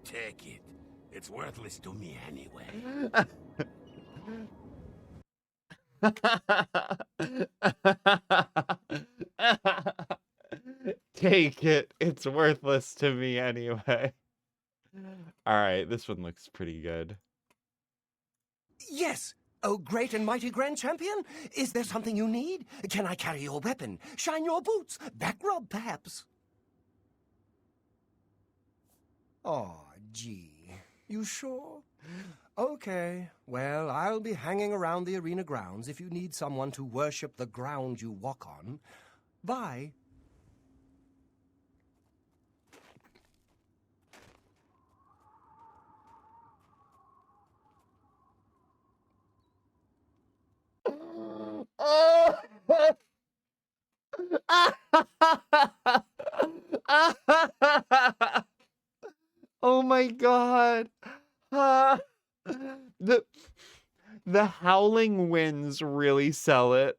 C: Take it. It's worthless to me anyway.
A: Take it. It's worthless to me anyway. Alright, this one looks pretty good.
E: Yes! Oh, great and mighty Grand Champion! Is there something you need? Can I carry your weapon? Shine your boots? Back rub, perhaps? Oh, gee. You sure? Okay. Well, I'll be hanging around the arena grounds if you need someone to worship the ground you walk on. Bye.
A: Oh my god. The howling winds really sell it.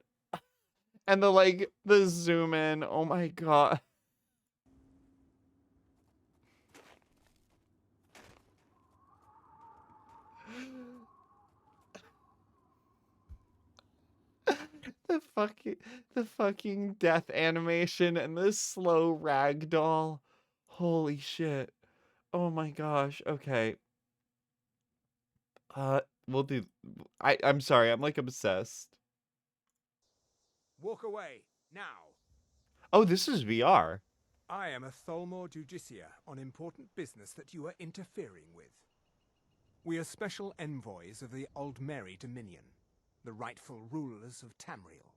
A: And the zoom in. Oh my god. The fucking death animation and the slow ragdoll. Holy shit. Oh my gosh. Okay. We'll do. I'm sorry. I'm obsessed.
G: Walk away, now.
A: Oh, this is VR.
G: I am a Tholmor Judicia on important business that you are interfering with. We are special envoys of the Old Mary Dominion, the rightful rulers of Tamriel.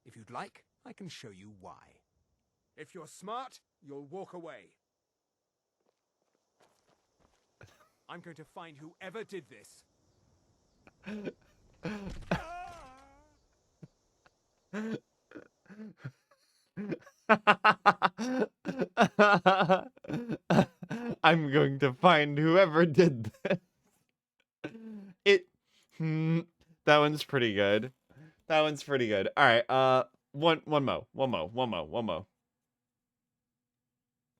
G: If you'd like, I can show you why. If you're smart, you'll walk away. I'm going to find whoever did this.
A: I'm going to find whoever did this. That one's pretty good. That one's pretty good. All right, one mo.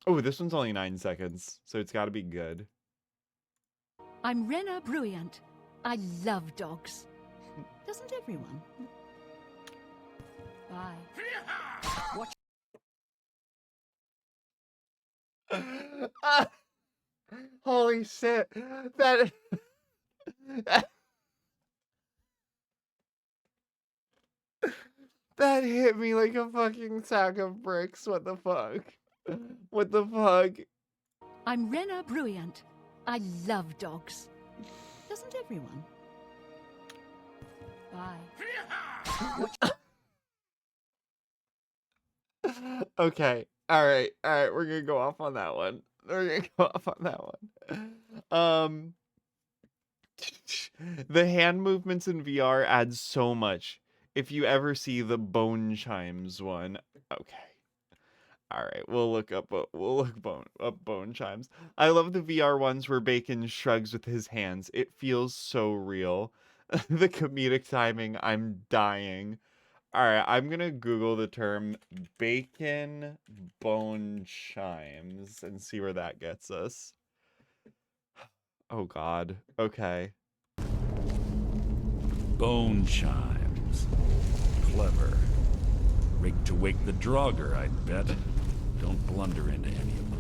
A: Oh, this one's only 9 seconds, so it's got to be good.
H: I'm Rena Bruyant. I love dogs. Doesn't everyone? Bye. Watch.
A: Holy shit. That that hit me like a fucking sack of bricks. What the fuck? What the fuck?
H: I'm Rena Bruyant. I love dogs. Doesn't everyone? Bye.
A: Okay. All right. We're gonna go off on that one. The hand movements in VR add so much. If you ever see the bone chimes one, okay. All right, we'll look up bone chimes. I love the VR ones where Bacon shrugs with his hands. It feels so real. The comedic timing, I'm dying. All right, I'm gonna Google the term bacon bone chimes and see where that gets us. Oh God. Okay.
F: Bone chimes. Clever. Rigged to wake the drogger, I'd bet. Don't blunder into any of them.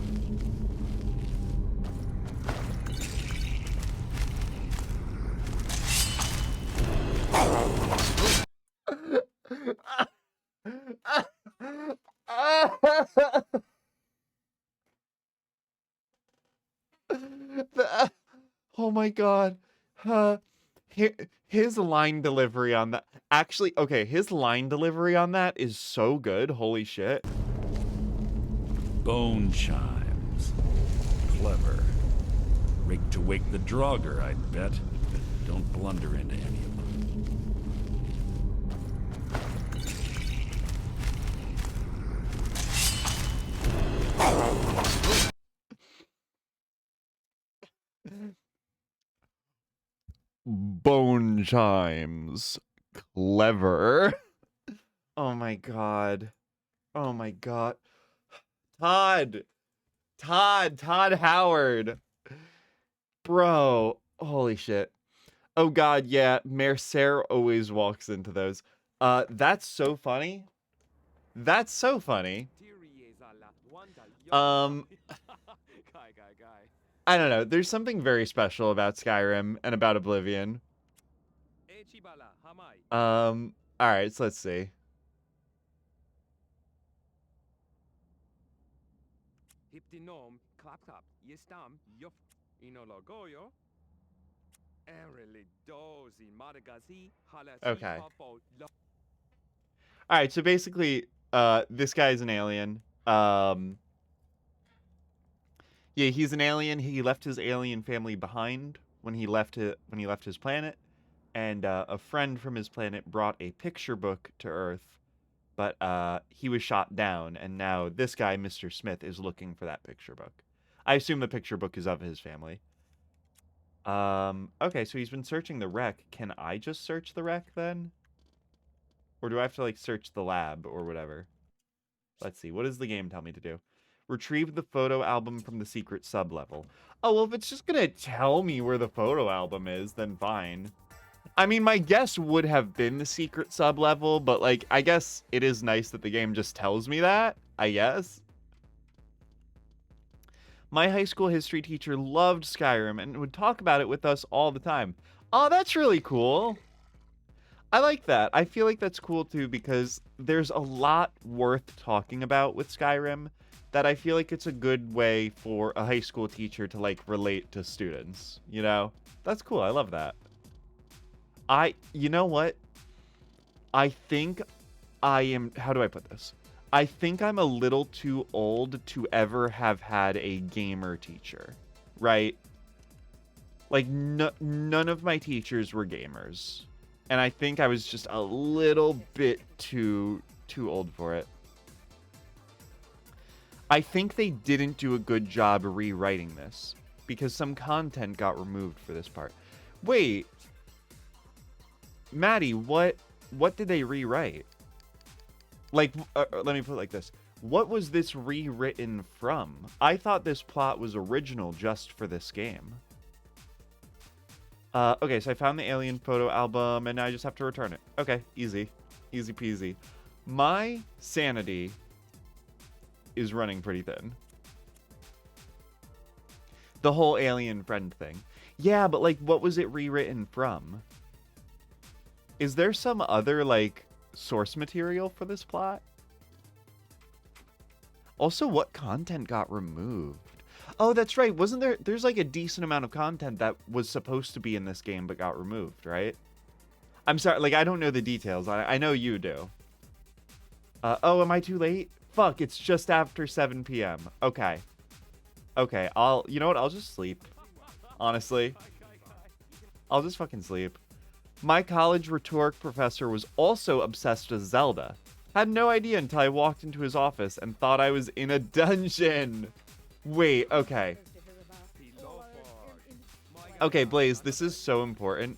A: Oh my God. His line delivery on that. Actually, okay, his line delivery on that is so good. Holy shit.
F: Bone chimes. Clever. Rigged to wake the drogger, I'd bet. Don't blunder into any of them.
A: Bone chimes. Clever. Oh my God. Oh my God. Todd Howard. Bro. Holy shit. Oh God, yeah. Mercer always walks into those. That's so funny. That's so funny. I don't know. There's something very special about Skyrim and about Oblivion. All right, so let's see. Okay. All right, so basically, this guy's an alien. Yeah, he's an alien. He left his alien family behind when he left his planet, and a friend from his planet brought a picture book to Earth, but he was shot down, and now this guy, Mr. Smith, is looking for that picture book. I assume the picture book is of his family. Okay, so he's been searching the wreck. Can I just search the wreck then? Or do I have to, like, search the lab or whatever? Let's see. What does the game tell me to do? Retrieve the photo album from the secret sub-level. Oh, well, if it's just gonna tell me where the photo album is, then fine. I mean, my guess would have been the secret sub-level, but, like, I guess it is nice that the game just tells me that, I guess. My high school history teacher loved Skyrim and would talk about it with us all the time. Oh, that's really cool. I like that. I feel like that's cool too because there's a lot worth talking about with Skyrim that I feel like it's a good way for a high school teacher to, like, relate to students, you know? That's cool. I love that. You know what? I think I am, how do I put this? I think I'm a little too old to ever have had a gamer teacher, right? Like, none of my teachers were gamers. And I think I was just a little bit too old for it. I think they didn't do a good job rewriting this because some content got removed for this part. Wait, Maddie, what did they rewrite? Like, let me put it like this. What was this rewritten from? I thought this plot was original just for this game. Okay, so I found the alien photo album, and now I just have to return it. Okay, easy. Easy peasy. My sanity is running pretty thin. The whole alien friend thing. Yeah, but, like, what was it rewritten from? Is there some other, like, source material for this plot? Also, what content got removed? Oh, that's right. Wasn't there... There's, like, a decent amount of content that was supposed to be in this game but got removed, right? I'm sorry. Like, I don't know the details. I know you do. Oh, am I too late? Fuck, it's just after 7 p.m. Okay. Okay, you know what? I'll just sleep. Honestly. I'll just fucking sleep. My college rhetoric professor was also obsessed with Zelda. Had no idea until I walked into his office and thought I was in a dungeon. Wait, okay. Okay, Blaze, this is so important.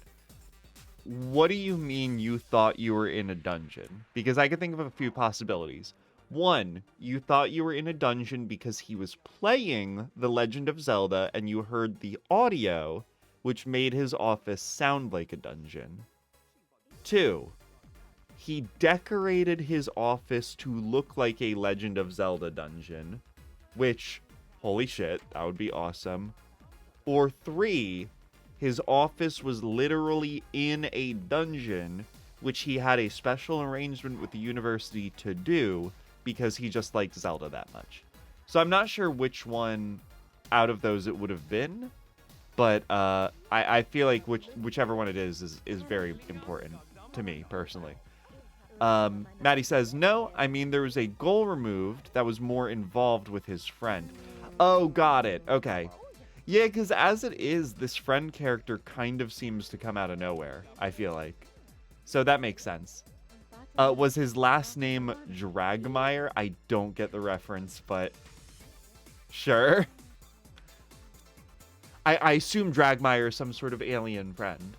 A: What do you mean you thought you were in a dungeon? Because I could think of a few possibilities. One, you thought you were in a dungeon because he was playing The Legend of Zelda and you heard the audio, which made his office sound like a dungeon. Two, he decorated his office to look like a Legend of Zelda dungeon, which, holy shit, that would be awesome. Or three, his office was literally in a dungeon, which he had a special arrangement with the university to do because he just liked Zelda that much. So I'm not sure which one out of those it would have been, but I feel like whichever one it is very important to me personally. Maddie says, no, I mean there was a goal removed that was more involved with his friend. Oh, got it. Okay. Yeah, because as it is, this friend character kind of seems to come out of nowhere, I feel like. So that makes sense. Was his last name Dragmire? I don't get the reference, but sure. I assume Dragmire is some sort of alien friend.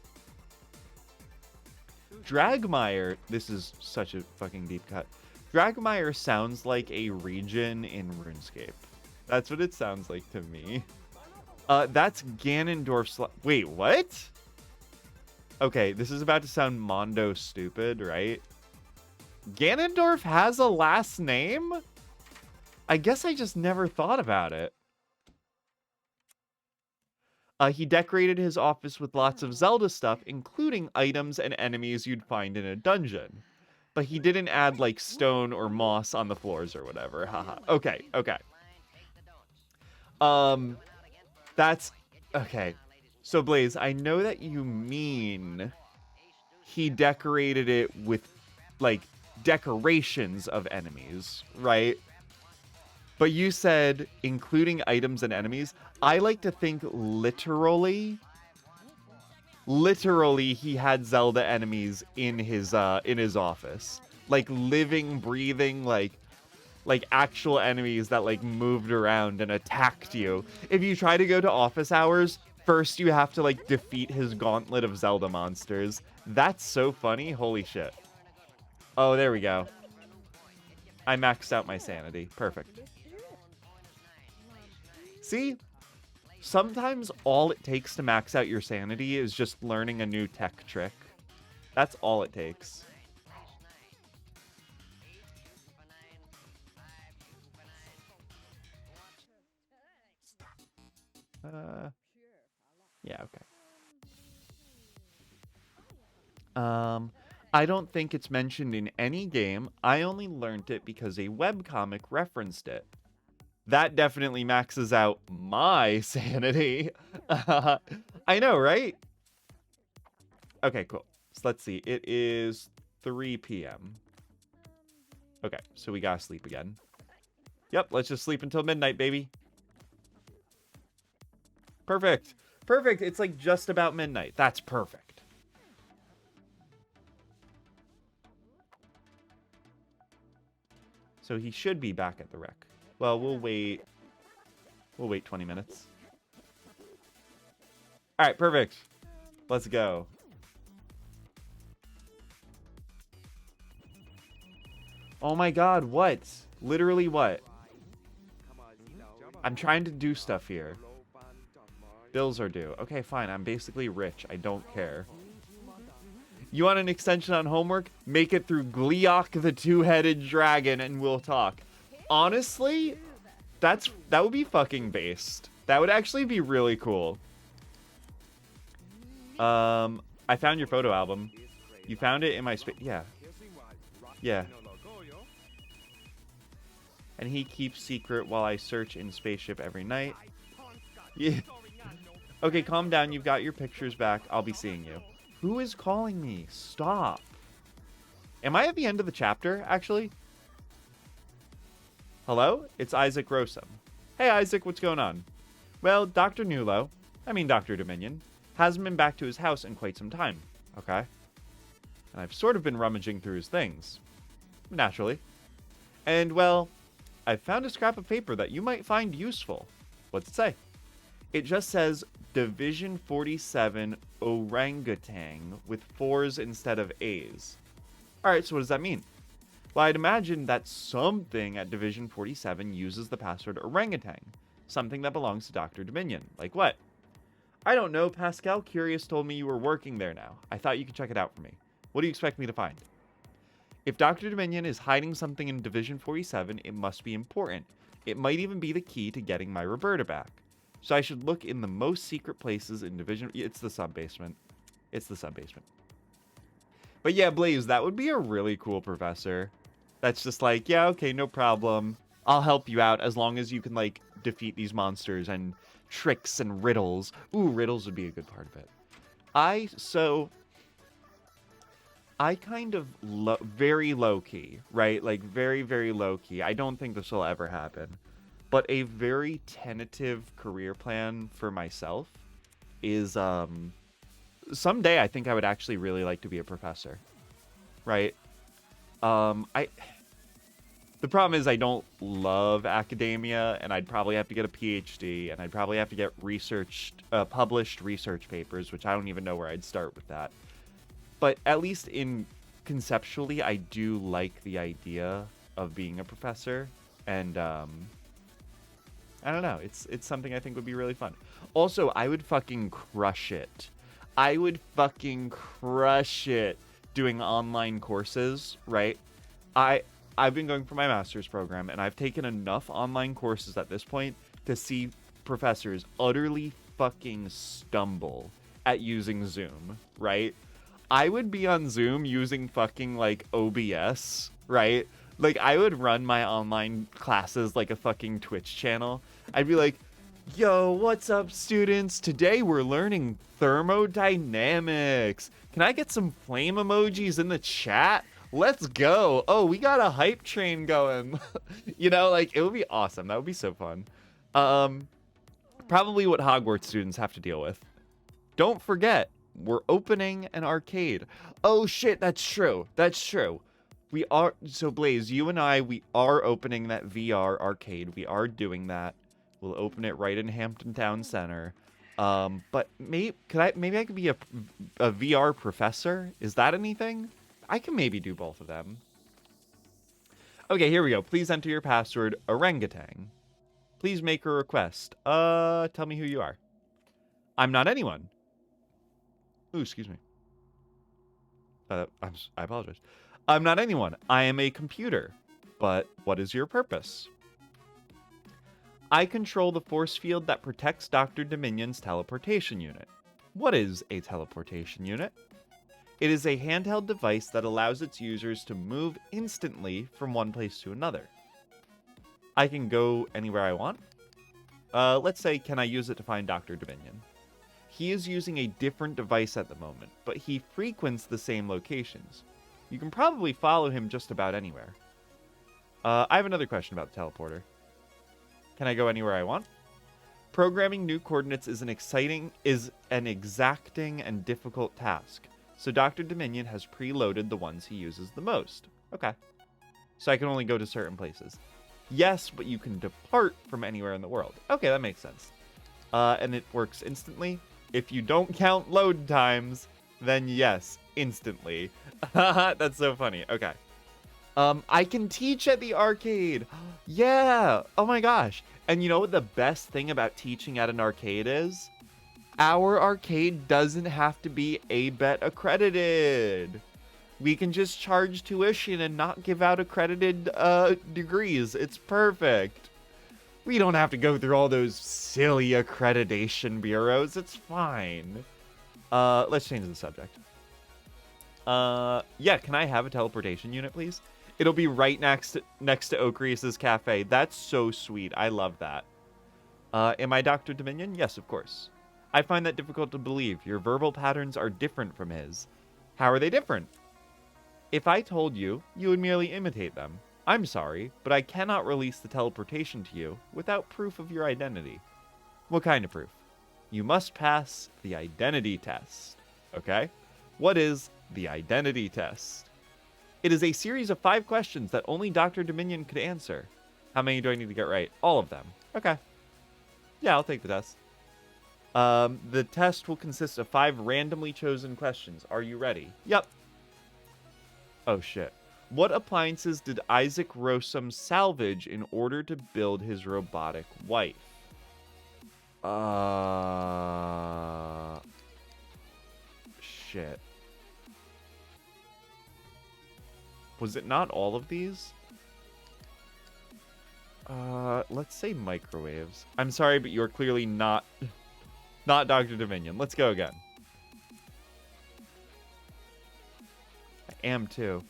A: Dragmire, this is such a fucking deep cut. Dragmire sounds like a region in RuneScape. That's what it sounds like to me. That's Ganondorf's... Wait, what? Okay, this is about to sound Mondo stupid, right? Ganondorf has a last name? I guess I just never thought about it. He decorated his office with lots of Zelda stuff, including items and enemies you'd find in a dungeon. But he didn't add, like, stone or moss on the floors or whatever. Haha. Okay, okay. That's... Okay. So, Blaze, I know that you mean he decorated it with, like, decorations of enemies, right? But you said including items and enemies. I like to think literally he had Zelda enemies in his office. Like living, breathing, like actual enemies that like moved around and attacked you. If you try to go to office hours, first you have to like defeat his gauntlet of Zelda monsters. That's so funny. Holy shit. Oh, there we go. I maxed out my sanity. Perfect. See? Sometimes all it takes to max out your sanity is just learning a new tech trick. That's all it takes. Yeah, okay. I don't think it's mentioned in any game. I only learned it because a webcomic referenced it. That definitely maxes out my sanity. I know, right? Okay, cool. So let's see. It is 3 p.m. Okay, so we gotta sleep again. Yep, let's just sleep until midnight, baby. Perfect. Perfect. It's like just about midnight. That's perfect. So he should be back at the wreck. Well, we'll wait. We'll wait 20 minutes. All right, perfect. Let's go. Oh my god, what? Literally what? I'm trying to do stuff here. Bills are due. Okay, fine. I'm basically rich. I don't care. You want an extension on homework? Make it through Gleok the Two-Headed Dragon and we'll talk. Honestly, that would be fucking based. That would actually be really cool. I found your photo album. You found it in my space. Yeah. Yeah. And he keeps secret while I search in spaceship every night. Yeah. Okay, calm down. You've got your pictures back. I'll be seeing you. Who is calling me? Stop. Am I at the end of the chapter, actually? Hello? It's Isaac Rossum. Hey, Isaac, what's going on? Well, Dr. Dr. Dominion, hasn't been back to his house in quite some time. Okay. And I've sort of been rummaging through his things. Naturally. And, well, I've found a scrap of paper that you might find useful. What's it say? It just says Division 47 Orangutan with 4s instead of A's. Alright, so what does that mean? Well, I'd imagine that something at Division 47 uses the password orangutan. Something that belongs to Dr. Dominion. Like what? I don't know, Pascal Curious told me you were working there now. I thought you could check it out for me. What do you expect me to find? If Dr. Dominion is hiding something in Division 47, it must be important. It might even be the key to getting my Roberta back. So I should look in the most secret places in Division... It's the sub-basement. It's the sub-basement. But yeah, Blaze, that would be a really cool professor. That's just like, yeah, okay, no problem. I'll help you out as long as you can, like, defeat these monsters and tricks and riddles. Ooh, riddles would be a good part of it. I kind of very low-key, right? Like, very, very low-key. I don't think this will ever happen. But a very tentative career plan for myself is, someday I think I would actually really like to be a professor, right? The problem is I don't love academia, and I'd probably have to get a PhD, and I'd probably have to get published research papers, which I don't even know where I'd start with that. But at least conceptually, I do like the idea of being a professor, and, I don't know. It's something I think would be really fun. Also, I would fucking crush it. I would fucking crush it doing online courses, right? I've been going for my master's program, and I've taken enough online courses at this point to see professors utterly fucking stumble at using Zoom, right? I would be on Zoom using fucking, like, OBS, right? Like, I would run my online classes like a fucking Twitch channel. I'd be like, yo, what's up, students? Today we're learning thermodynamics. Can I get some flame emojis in the chat? Let's go. Oh, we got a hype train going. You know, like, it would be awesome. That would be so fun. Probably what Hogwarts students have to deal with. Don't forget, we're opening an arcade. Oh, shit, that's true. That's true. We are, so Blaze, you and I, we are opening that VR arcade. We are doing that. We'll open it right in Hampton Town Center. But maybe I could be a VR professor? Is that anything? I can maybe do both of them. Okay, here we go. Please enter your password, orangutan. Please make a request. Tell me who you are. I'm not anyone. Ooh, excuse me. I apologize. I'm not anyone. I am a computer. But what is your purpose? I control the force field that protects Dr. Dominion's teleportation unit. What is a teleportation unit? It is a handheld device that allows its users to move instantly from one place to another. I can go anywhere I want. Let's say, can I use it to find Dr. Dominion? He is using a different device at the moment, but he frequents the same locations. You can probably follow him just about anywhere. I have another question about the teleporter. Can I go anywhere I want? Programming new coordinates is an exacting and difficult task. So Dr. Dominion has preloaded the ones he uses the most. Okay. So I can only go to certain places. Yes, but you can depart from anywhere in the world. Okay, that makes sense. And it works instantly. If you don't count load times, then yes, instantly. That's so funny. Okay. I can teach at the arcade. Yeah. Oh my gosh. And you know what the best thing about teaching at an arcade is? Our arcade doesn't have to be ABET accredited. We can just charge tuition and not give out accredited degrees. It's perfect. We don't have to go through all those silly accreditation bureaus. It's fine. Let's change the subject. Yeah, can I have a teleportation unit, please? It'll be right next to Ocreus's cafe. That's so sweet. I love that. Am I Dr. Dominion? Yes, of course. I find that difficult to believe. Your verbal patterns are different from his. How are they different? If I told you, you would merely imitate them. I'm sorry, but I cannot release the teleportation to you without proof of your identity. What kind of proof? You must pass the identity test. Okay? What is the identity test? It is a series of 5 questions that only Dr. Dominion could answer. How many do I need to get right? All of them. Okay. Yeah, I'll take the test. The test will consist of 5 randomly chosen questions. Are you ready? Yep. Oh, shit. What appliances did Isaac Rossum salvage in order to build his robotic wife? Shit. Was it not all of these? Let's say microwaves. I'm sorry, but you're clearly not Dr. Dominion. Let's go again. I am too.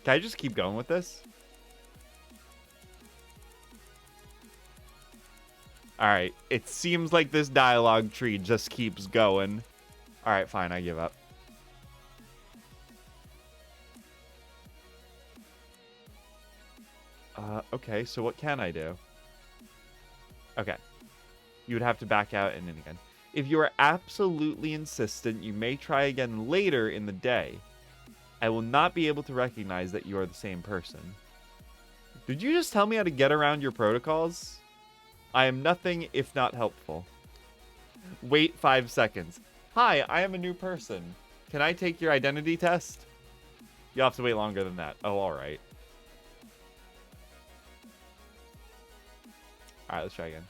A: Can I just keep going with this? Alright, it seems like this dialogue tree just keeps going. Alright, fine, I give up. Okay, so what can I do? Okay. You would have to back out and in again. If you are absolutely insistent, you may try again later in the day. I will not be able to recognize that you are the same person. Did you just tell me how to get around your protocols? I am nothing if not helpful. Wait 5 seconds. Hi, I am a new person. Can I take your identity test? You'll have to wait longer than that. Oh, alright. Alright, let's try again.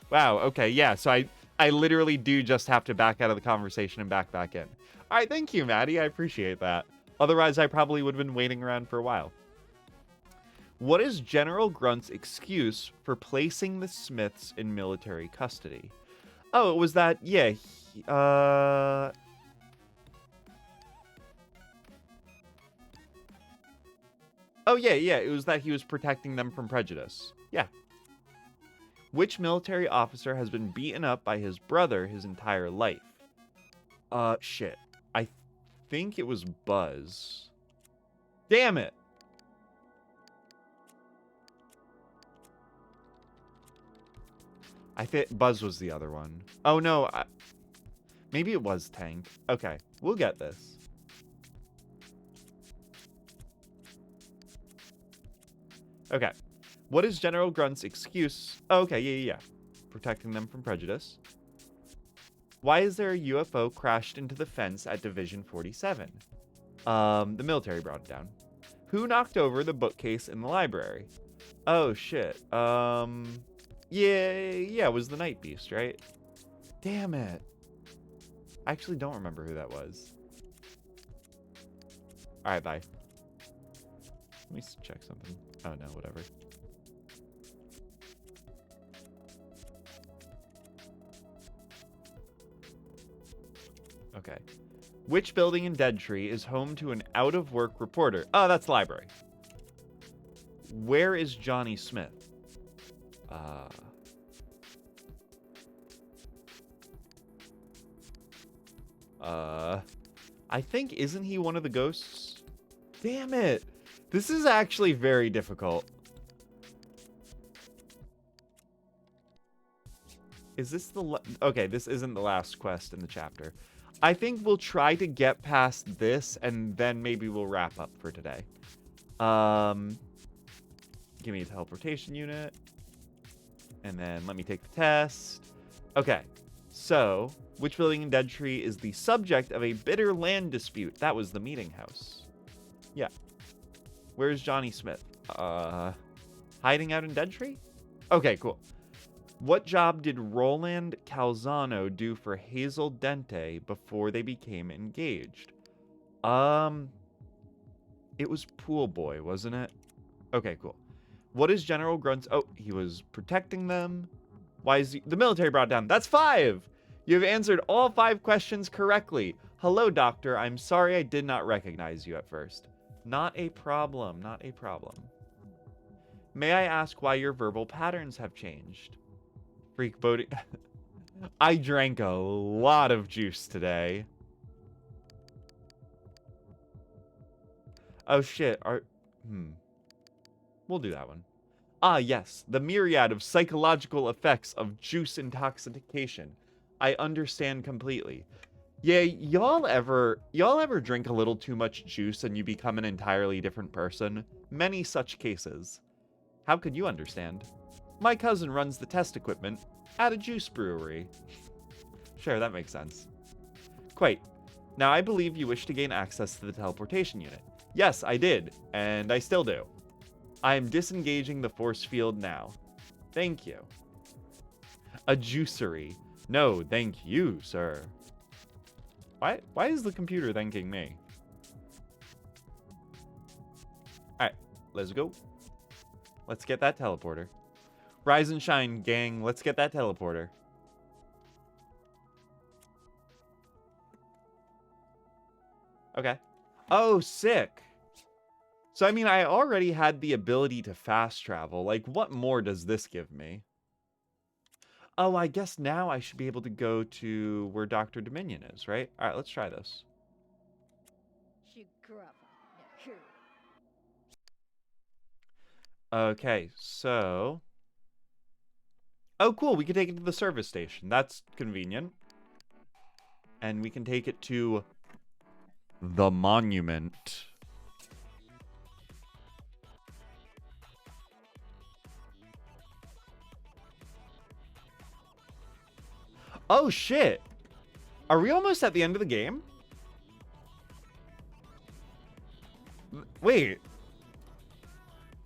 A: Wow, okay, yeah, so I literally do just have to back out of the conversation and back in. Alright, thank you, Maddie. I appreciate that. Otherwise, I probably would have been waiting around for a while. What is General Grunt's excuse for placing the Smiths in military custody? Oh, it was that, yeah, Oh, yeah, it was that he was protecting them from prejudice. Yeah. Which military officer has been beaten up by his brother his entire life? Shit. I think it was Buzz. Damn it! I think Buzz was the other one. Oh, no. Maybe it was Tank. Okay, we'll get this. Okay. What is General Grunt's excuse? Oh, okay, yeah. Protecting them from prejudice. Why is there a UFO crashed into the fence at Division 47? The military brought it down. Who knocked over the bookcase in the library? Oh, shit. Yeah, it was the Night Beast, right? Damn it. I actually don't remember who that was. Alright, bye. Let me check something. Oh, no, whatever. Okay. Which building in Dead Tree is home to an out-of-work reporter? Oh, that's the library. Where is Johnny Smith? I think, isn't he one of the ghosts? Damn it! This is actually very difficult. Is this the... Okay, this isn't the last quest in the chapter. I think we'll try to get past this, and then maybe we'll wrap up for today. Give me a teleportation unit. And then let me take the test. Okay, so which building in Dead Tree is the subject of a bitter land dispute? That was the meeting house. Yeah. Where's Johnny Smith? Hiding out in Dead Tree? Okay, cool. What job did Roland Calzano do for Hazel Dente before they became engaged? It was pool boy, wasn't it? Okay, cool. What is General Grunt's... Oh, he was protecting them. Why is the military brought down? That's 5! You have answered all 5 questions correctly. Hello, Doctor. I'm sorry I did not recognize you at first. Not a problem. Not a problem. May I ask why your verbal patterns have changed? Freak boating. I drank a lot of juice today. Oh, shit. We'll do that one. Ah, yes. The myriad of psychological effects of juice intoxication. I understand completely. Yeah, y'all ever drink a little too much juice and you become an entirely different person? Many such cases. How could you understand? My cousin runs the test equipment at a juice brewery. Sure, that makes sense. Quite. Now, I believe you wish to gain access to the teleportation unit. Yes, I did, and I still do. I am disengaging the force field now. Thank you. A juicery. No, thank you, sir. Why is the computer thanking me? Alright, let's go. Let's get that teleporter. Rise and shine, gang. Let's get that teleporter. Okay. Oh, sick. So, I mean, I already had the ability to fast travel. Like, what more does this give me? Oh, I guess now I should be able to go to where Dr. Dominion is, right? All right, let's try this. Okay, so... Oh, cool. We can take it to the service station. That's convenient. And we can take it to the monument. Oh, shit. Are we almost at the end of the game? Wait.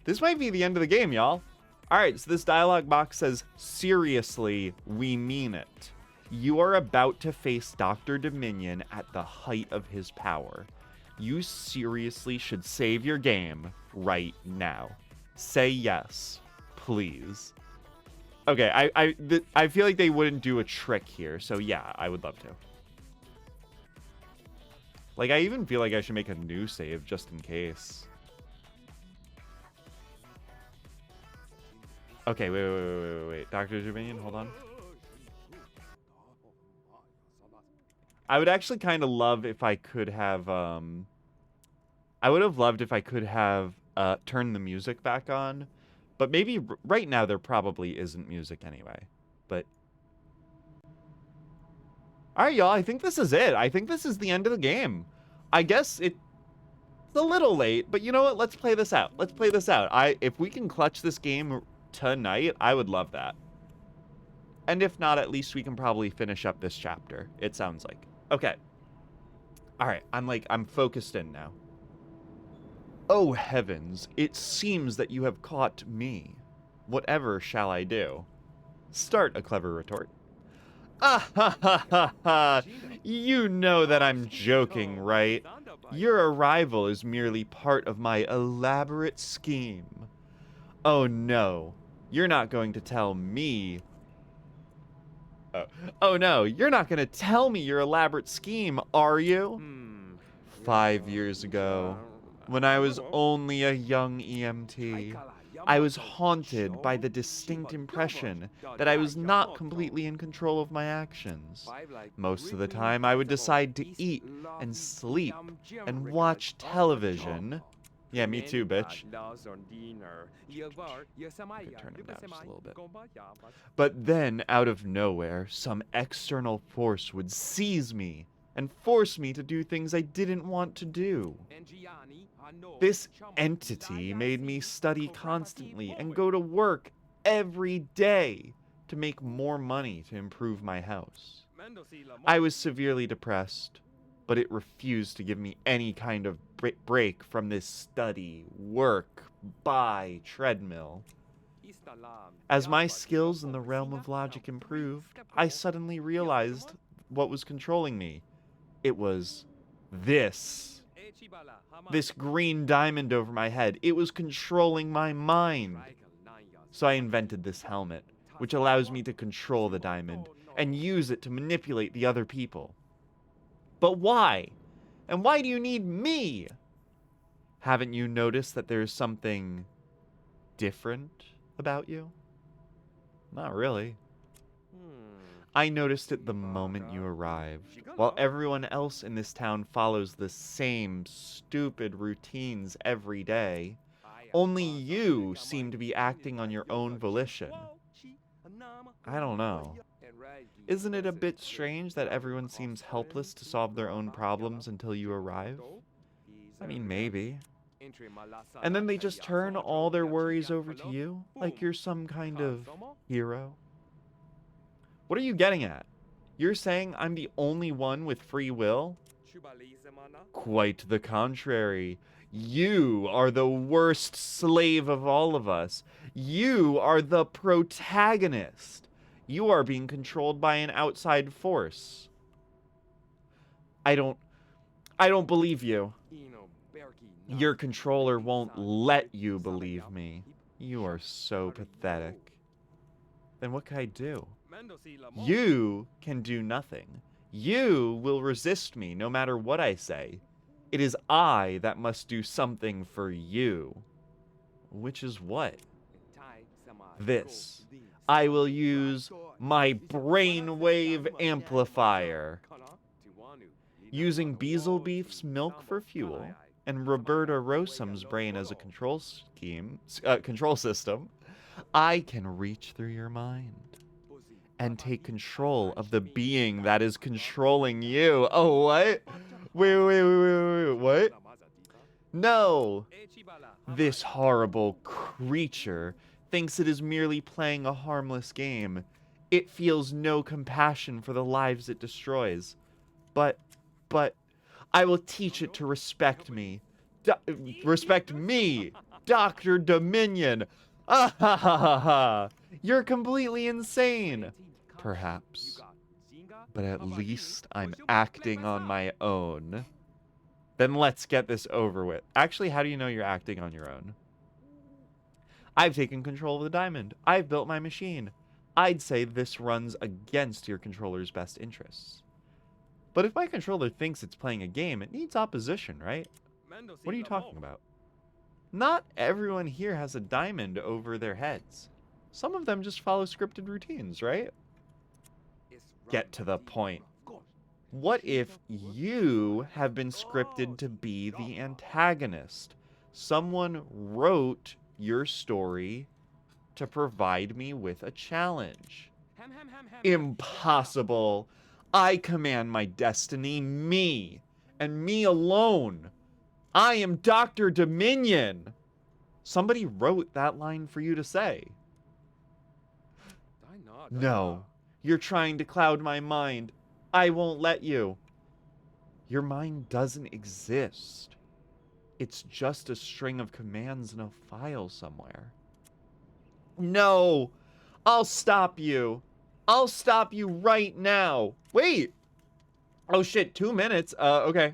A: This might be the end of the game, y'all. All right, so this dialogue box says, seriously, we mean it. You are about to face Dr. Dominion at the height of his power. You seriously should save your game right now. Say yes, please. Okay, I feel like they wouldn't do a trick here, so yeah, I would love to. Like, I even feel like I should make a new save just in case. Okay, wait. Dr. Dominion, hold on. I would actually kind of love if I could have, I would have loved if I could have, turned the music back on. But maybe right now there probably isn't music anyway. But... Alright, y'all, I think this is it. I think this is the end of the game. I guess it's a little late, but you know what? Let's play this out. Let's play this out. If we can clutch this game tonight, I would love that. And if not, at least we can probably finish up this chapter, it sounds like. Okay. Alright, I'm focused in now. Oh heavens, it seems that you have caught me. Whatever shall I do? Start a clever retort. Ah ha ha ha ha! You know that I'm joking, right? Your arrival is merely part of my elaborate scheme. Oh no, you're not going to tell me... Oh no, you're not going to tell me your elaborate scheme, are you? 5 years ago, when I was only a young EMT, I was haunted by the distinct impression that I was not completely in control of my actions. Most of the time, I would decide to eat and sleep and watch television. Yeah, me too, bitch. Turn it down just a little bit. But then, out of nowhere, some external force would seize me and force me to do things I didn't want to do. This entity made me study constantly and go to work every day to make more money to improve my house. I was severely depressed, but it refused to give me any kind of break from this study, work, buy treadmill. As my skills in the realm of logic improved, I suddenly realized what was controlling me. It was this green diamond over my head. It was controlling my mind. So I invented this helmet, which allows me to control the diamond and use it to manipulate the other people. But why? And why do you need me? Haven't you noticed that there's something different about you? Not really. I noticed it the moment you arrived. While everyone else in this town follows the same stupid routines every day, only you seem to be acting on your own volition. I don't know. Isn't it a bit strange that everyone seems helpless to solve their own problems until you arrive? I mean, maybe. And then they just turn all their worries over to you, like you're some kind of hero. What are you getting at? You're saying I'm the only one with free will? Quite the contrary. You are the worst slave of all of us. You are the protagonist. You are being controlled by an outside force. I don't believe you. Your controller won't let you believe me. You are so pathetic. Then what can I do? You can do nothing. You will resist me no matter what I say. It is I that must do something for you. Which is what? This. I will use my brainwave amplifier. Using Beelzebuf's milk for fuel and Roberta Rosum's brain as a control system, I can reach through your mind and take control of the being that is controlling you. Oh, what? Wait, what? No! This horrible creature thinks it is merely playing a harmless game. It feels no compassion for the lives it destroys. But, I will teach it to respect me. Respect me! Dr. Dominion! Ah ha ha ha ha! You're completely insane! Perhaps. But at least I'm acting on my own. Then let's get this over with. Actually, how do you know you're acting on your own? I've taken control of the diamond. I've built my machine. I'd say this runs against your controller's best interests. But if my controller thinks it's playing a game, it needs opposition, right? What are you talking about? Not everyone here has a diamond over their heads. Some of them just follow scripted routines, right? Get to the point. What if you have been scripted to be the antagonist? Someone wrote your story to provide me with a challenge. Impossible. I command my destiny, me, and me alone. I am Dr. Dominion. Somebody wrote that line for you to say. No, you're trying to cloud my mind. I won't let you. Your mind doesn't exist. It's just a string of commands in a file somewhere. No, I'll stop you. I'll stop you right now. Wait. Oh shit, 2 minutes. Okay.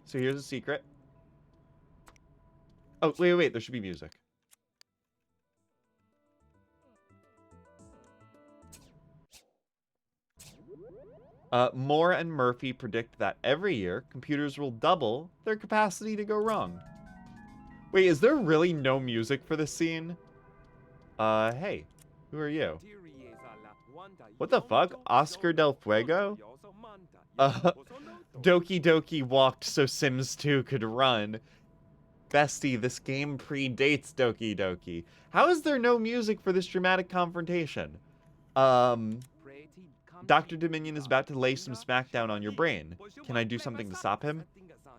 A: So here's a secret. Oh, wait. There should be music. Moore and Murphy predict that every year, computers will double their capacity to go wrong. Wait, is there really no music for this scene? Hey, who are you? What the fuck? Oscar Del Fuego? Doki Doki walked so Sims 2 could run. Bestie, this game predates Doki Doki. How is there no music for this dramatic confrontation? Dr. Dominion is about to lay some smackdown on your brain. Can I do something to stop him?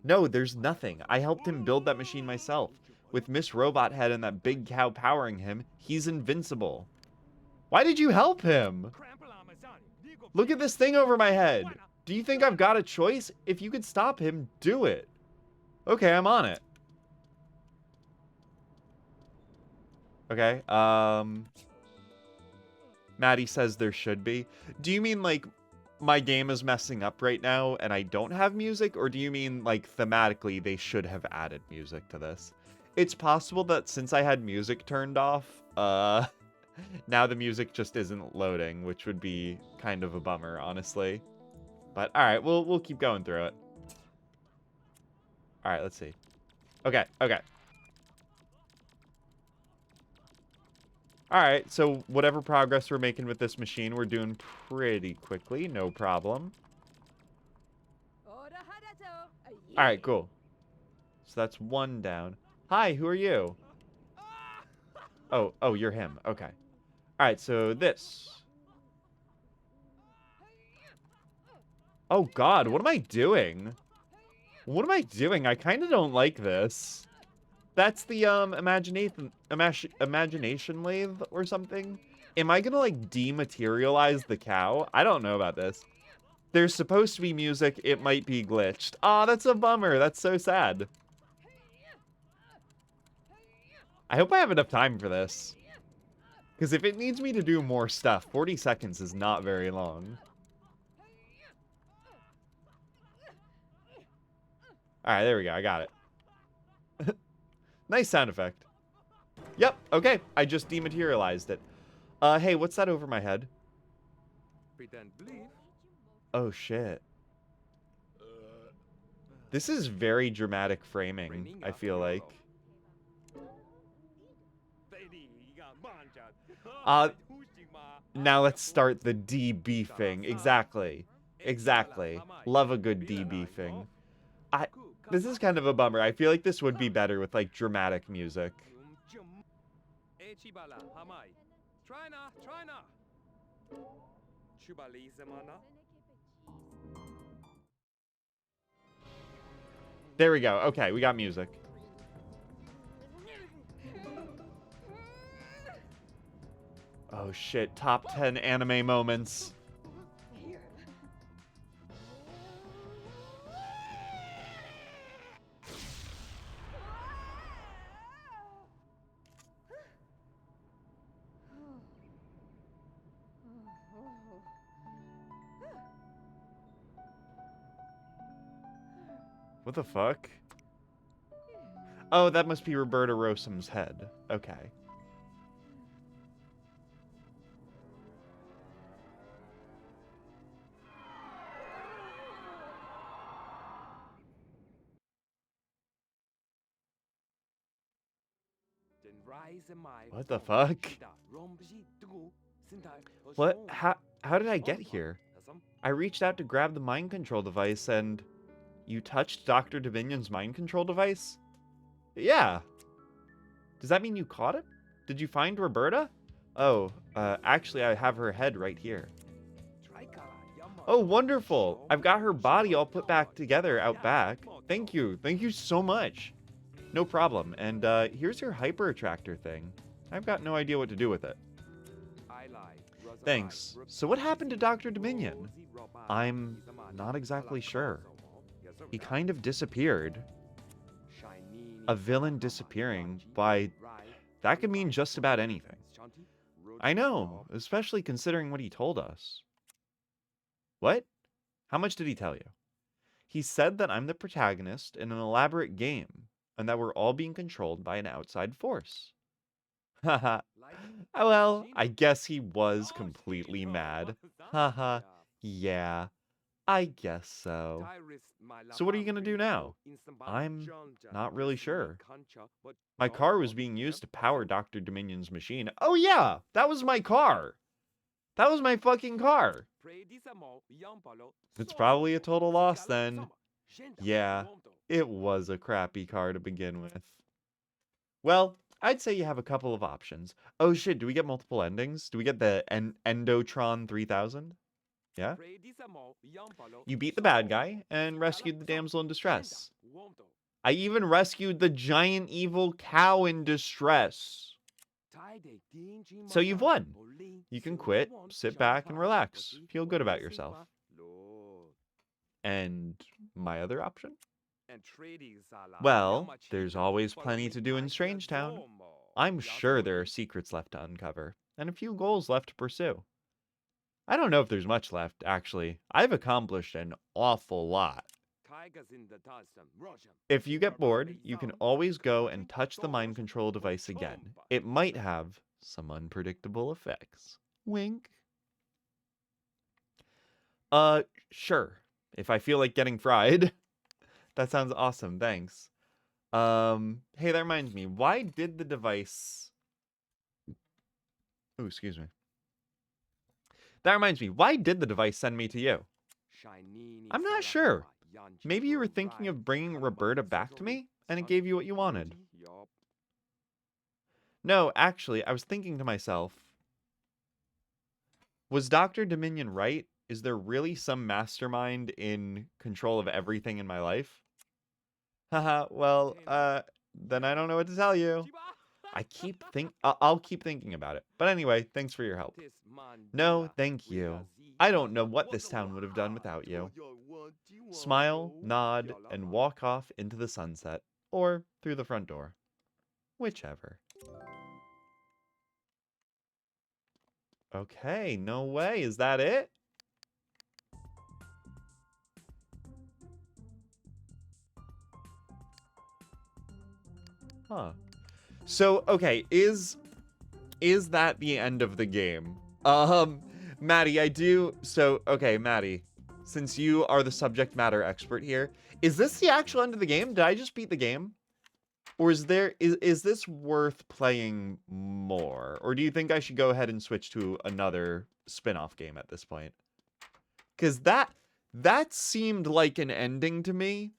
A: No, there's nothing. I helped him build that machine myself. With Miss Robot Head and that big cow powering him, he's invincible. Why did you help him? Look at this thing over my head. Do you think I've got a choice? If you could stop him, do it. Okay, I'm on it. Okay, Maddie says there should be. Do you mean, like, my game is messing up right now and I don't have music? Or do you mean, like, thematically they should have added music to this? It's possible that since I had music turned off, now the music just isn't loading, which would be kind of a bummer, honestly. But, alright, we'll keep going through it. Alright, let's see. Okay, okay. Alright, so whatever progress we're making with this machine, we're doing pretty quickly. No problem. Alright, cool. So that's one down. Hi, who are you? Oh, you're him. Okay. Alright, so this. Oh god, what am I doing? What am I doing? I kind of don't like this. That's the, imagination lathe or something? Am I gonna, like, dematerialize the cow? I don't know about this. There's supposed to be music. It might be glitched. Aw, that's a bummer. That's so sad. I hope I have enough time for this. Because if it needs me to do more stuff, 40 seconds is not very long. Alright, there we go. I got it. Nice sound effect. Yep, okay. I just dematerialized it. Hey, what's that over my head? Oh, shit. This is very dramatic framing, I feel like. Now let's start the de-beefing. Exactly. Exactly. Love a good de-beefing. This is kind of a bummer. I feel like this would be better with, like, dramatic music. There we go. Okay, we got music. Oh shit, top 10 anime moments. What the fuck? Oh, that must be Roberta Rosum's head. Okay. What the fuck? What? How did I get here? I reached out to grab the mind control device and... You touched Dr. Dominion's mind control device? Yeah. Does that mean you caught it? Did you find Roberta? Oh, actually I have her head right here. Oh, wonderful. I've got her body all put back together out back. Thank you. Thank you so much. No problem. And here's your hyper attractor thing. I've got no idea what to do with it. Thanks. So what happened to Dr. Dominion? I'm not exactly sure. He kind of disappeared. A villain disappearing, why, that could mean just about anything. I know, especially considering what he told us. What? How much did he tell you? He said that I'm the protagonist in an elaborate game, and that we're all being controlled by an outside force. Haha. Well, I guess he was completely mad. Haha. Yeah. I guess so. So what are you going to do now? I'm not really sure. My car was being used to power Dr. Dominion's machine. Oh yeah, that was my car. That was my fucking car. It's probably a total loss then. Yeah, it was a crappy car to begin with. Well, I'd say you have a couple of options. Oh shit, do we get multiple endings? Do we get the Endotron 3000? Yeah? You beat the bad guy and rescued the damsel in distress. I even rescued the giant evil cow in distress. So you've won. You can quit, sit back, and relax. Feel good about yourself. And my other option? Well, there's always plenty to do in Strangetown. I'm sure there are secrets left to uncover, and a few goals left to pursue. I don't know if there's much left, actually. I've accomplished an awful lot. If you get bored, you can always go and touch the mind control device again. It might have some unpredictable effects. Wink. Sure. If I feel like getting fried. That sounds awesome, thanks. Hey, that reminds me. Why did the device... Ooh, excuse me. That reminds me. Why did the device send me to you? I'm not sure. Maybe you were thinking of bringing Roberta back to me, and it gave you what you wanted. No, actually, I was thinking to myself, was Dr. Dominion right? Is there really some mastermind in control of everything in my life? Haha, well, then I don't know what to tell you. I'll keep thinking about it. But anyway, thanks for your help. No, thank you. I don't know what this town would have done without you. Smile, nod, and walk off into the sunset. Or through the front door. Whichever. Okay, no way. Is that it? Huh. So, okay, is that the end of the game? Maddie, okay, Maddie, since you are the subject matter expert here, is this the actual end of the game? Did I just beat the game? Or is this worth playing more? Or do you think I should go ahead and switch to another spin-off game at this point? Because that seemed like an ending to me.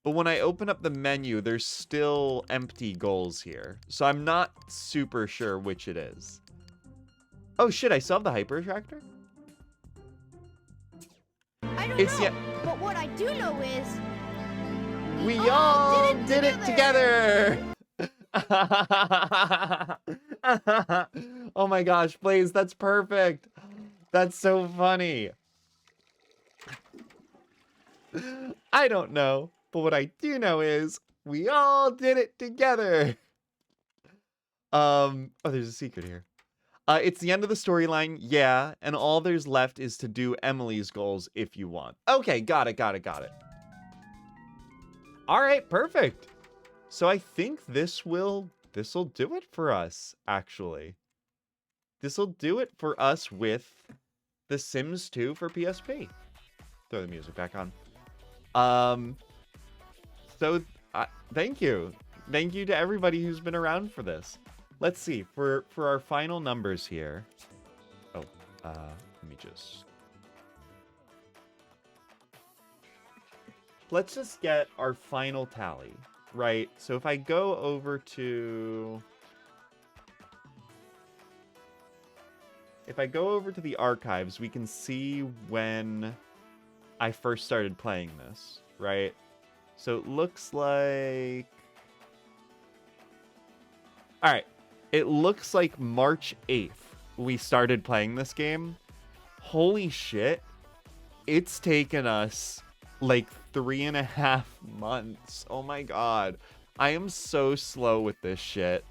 A: But when I open up the menu, there's still empty goals here. So I'm not super sure which it is. Oh shit, I still have the hyper attractor?
D: I don't know, but what I do know is...
A: We all did it together! Oh my gosh, Blaze, that's perfect. That's so funny. I don't know. But what I do know is we all did it together. Oh, there's a secret here. It's the end of the storyline, yeah, and all there's left is to do Emily's goals if you want. Okay, got it. All right, perfect. So I think this'll do it for us, actually. This'll do it for us with The Sims 2 for PSP. Throw the music back on. So, thank you. Thank you to everybody who's been around for this. Let's see, for our final numbers here. Oh, let me just... Let's just get our final tally, right? So if I go over to... If I go over to the archives, we can see when I first started playing this, right? So it looks like... Alright. It looks like March 8th we started playing this game. Holy shit. It's taken us like 3.5 months. Oh my god. I am so slow with this shit.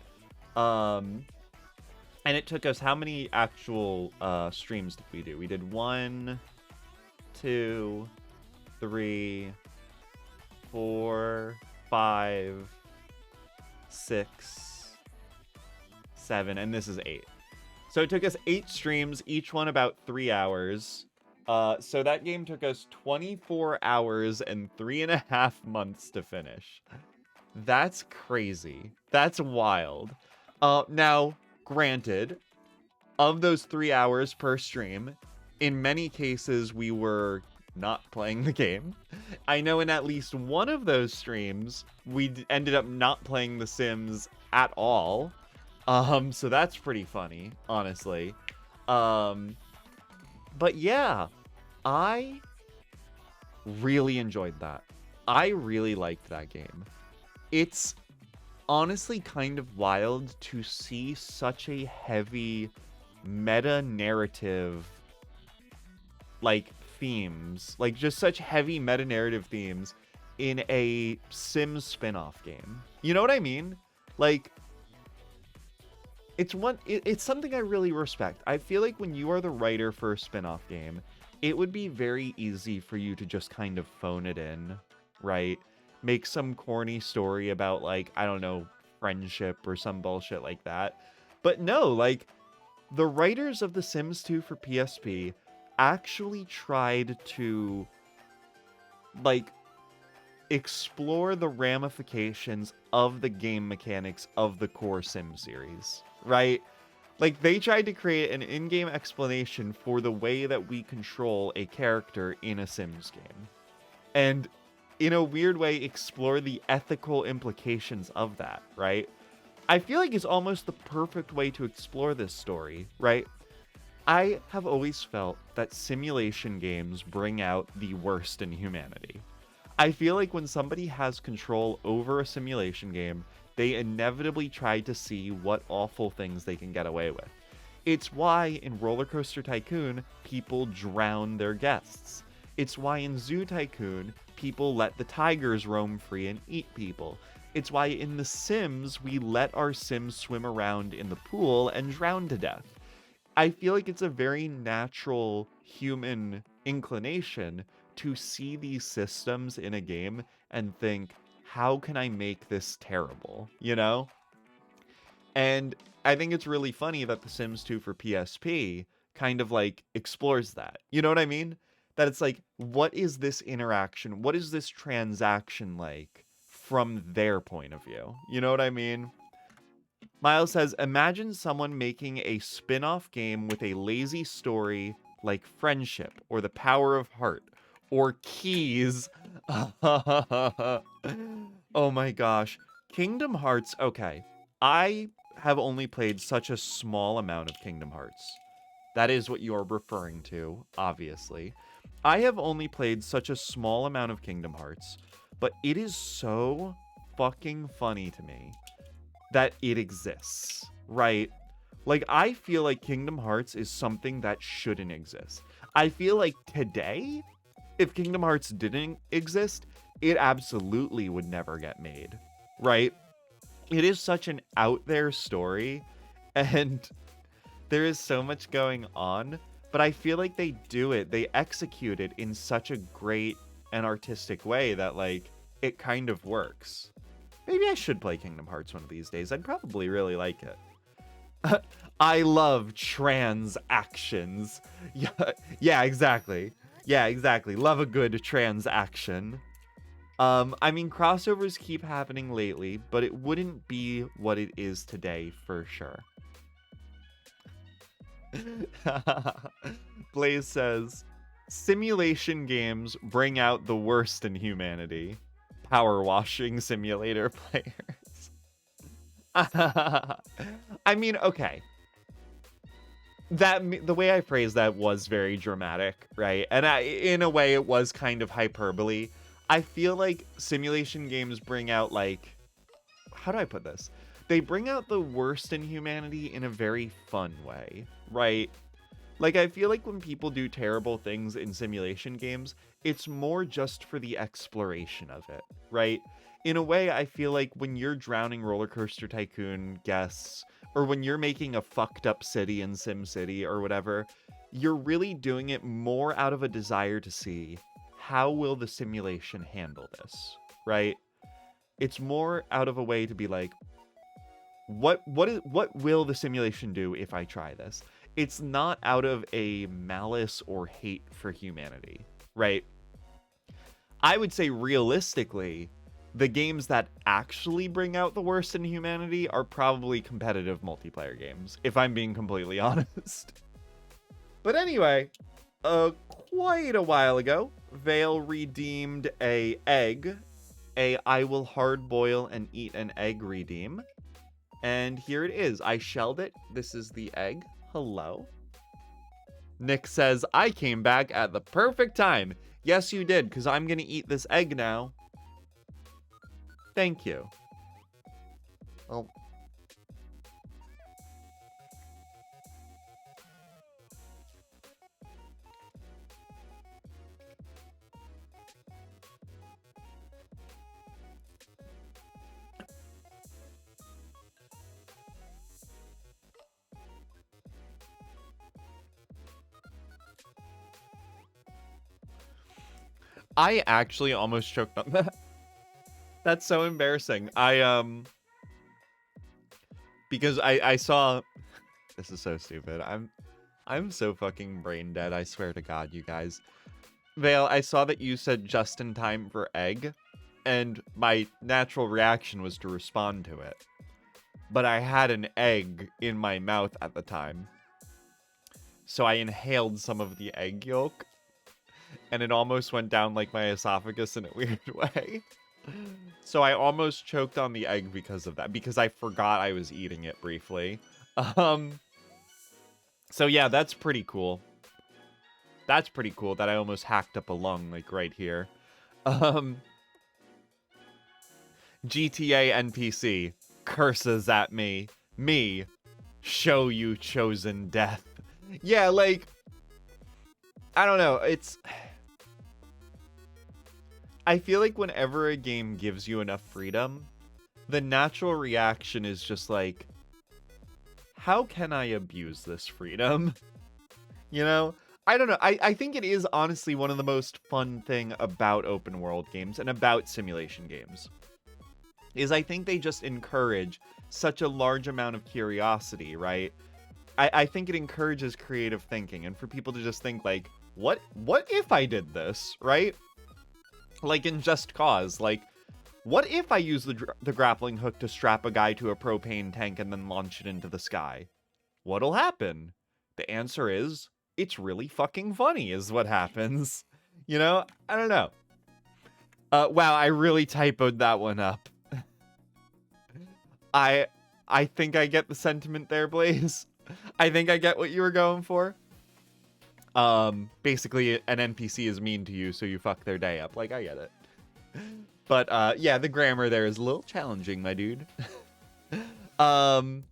A: And it took us... How many actual streams did we do? We did 1, 2, 3... 4, 5, 6, 7, and this is 8. So it took us 8 streams, each one about 3 hours. So that game took us 24 hours and 3.5 months to finish. That's crazy. That's wild. Now, granted, of those 3 hours per stream, in many cases we were not playing the game. I know in at least one of those streams, we ended up not playing The Sims at all. So that's pretty funny, honestly. But yeah, I really enjoyed that. I really liked that game. It's honestly kind of wild to see such a heavy meta narrative like themes, like just such heavy meta narrative themes in a Sims spin-off game. You know what I mean? Like, it's something I really respect. I feel like when you are the writer for a spin-off game, it would be very easy for you to just kind of phone it in, right? Make some corny story about, like, I don't know, friendship or some bullshit like that. But no, like, the writers of The Sims 2 for PSP actually tried to, like, explore the ramifications of the game mechanics of the core Sim series, right? Like, they tried to create an in-game explanation for the way that we control a character in a Sims game. And in a weird way, explore the ethical implications of that, right? I feel like it's almost the perfect way to explore this story, right? I have always felt that simulation games bring out the worst in humanity. I feel like when somebody has control over a simulation game, they inevitably try to see what awful things they can get away with. It's why in Roller Coaster Tycoon, people drown their guests. It's why in Zoo Tycoon, people let the tigers roam free and eat people. It's why in The Sims, we let our Sims swim around in the pool and drown to death. I feel like it's a very natural human inclination to see these systems in a game and think, how can I make this terrible, you know? And I think it's really funny that The Sims 2 for PSP kind of like explores that. You know what I mean? That it's like, what is this interaction? What is this transaction like from their point of view? You know what I mean? Miles says, imagine someone making a spin-off game with a lazy story like Friendship or The Power of Heart or Keys. Oh my gosh. Kingdom Hearts, okay. I have only played such a small amount of Kingdom Hearts. That is what you're referring to, obviously. I have only played such a small amount of Kingdom Hearts, but it is so fucking funny to me that it exists, right? Like, I feel like Kingdom Hearts is something that shouldn't exist. I feel like today, if Kingdom Hearts didn't exist, it absolutely would never get made, right? It is such an out there story, and there is so much going on, but I feel like they execute it in such a great and artistic way that, like, it kind of works. Maybe I should play Kingdom Hearts one of these days. I'd probably really like it. I love transactions. Yeah, exactly. Yeah, exactly. Love a good transaction. I mean, crossovers keep happening lately, but it wouldn't be what it is today for sure. Blaze says, simulation games bring out the worst in humanity. Power washing simulator players. I mean, okay. The way I phrased that was very dramatic, right? And in a way, it was kind of hyperbole. I feel like simulation games bring out, like, how do I put this? They bring out the worst in humanity in a very fun way, right? Like, I feel like when people do terrible things in simulation games, it's more just for the exploration of it, right? In a way, I feel like when you're drowning Roller Coaster Tycoon guests, or when you're making a fucked up city in SimCity or whatever, you're really doing it more out of a desire to see, how will the simulation handle this, right? It's more out of a way to be like, what will the simulation do if I try this? It's not out of a malice or hate for humanity, right? I would say realistically, the games that actually bring out the worst in humanity are probably competitive multiplayer games, if I'm being completely honest. But anyway, quite a while ago, Vale redeemed a I will hard boil and eat an egg redeem. And here it is. I shelled it. This is the egg. Hello. Nick says, I came back at the perfect time. Yes, you did, because I'm going to eat this egg now. Thank you. Oh. I actually almost choked on that. That's so embarrassing. Because I saw, this is so stupid. I'm so fucking brain dead. I swear to God, you guys. Vale, I saw that you said just in time for egg, and my natural reaction was to respond to it. But I had an egg in my mouth at the time. So I inhaled some of the egg yolk, and it almost went down like my esophagus in a weird way. So I almost choked on the egg because of that, because I forgot I was eating it briefly. So yeah, that's pretty cool. That's pretty cool that I almost hacked up a lung, like, right here. GTA NPC curses at me. Me, show you chosen death. Yeah, like, I don't know, it's... I feel like whenever a game gives you enough freedom, the natural reaction is just like, how can I abuse this freedom? You know? I don't know. I think it is honestly one of the most fun thing about open world games and about simulation games. Is I think they just encourage such a large amount of curiosity, right? I think it encourages creative thinking, and for people to just think like, what if I did this, right? Like in Just Cause, like, what if I use the grappling hook to strap a guy to a propane tank and then launch it into the sky? What'll happen? The answer is, it's really fucking funny is what happens. You know? I don't know. Wow, I really typoed that one up. I think I get the sentiment there, Blaze. I think I get what you were going for. Basically an NPC is mean to you, so you fuck their day up. Like, I get it. But, yeah, the grammar there is a little challenging, my dude. But,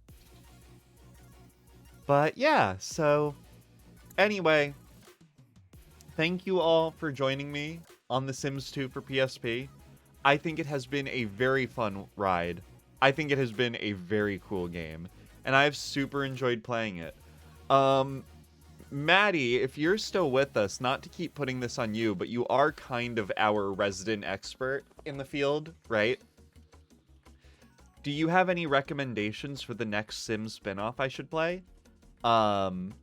A: yeah, so... Anyway, thank you all for joining me on The Sims 2 for PSP. I think it has been a very fun ride. I think it has been a very cool game. And I've super enjoyed playing it. Maddie, if you're still with us, not to keep putting this on you, but you are kind of our resident expert in the field, right? Do you have any recommendations for the next Sims spinoff I should play? Some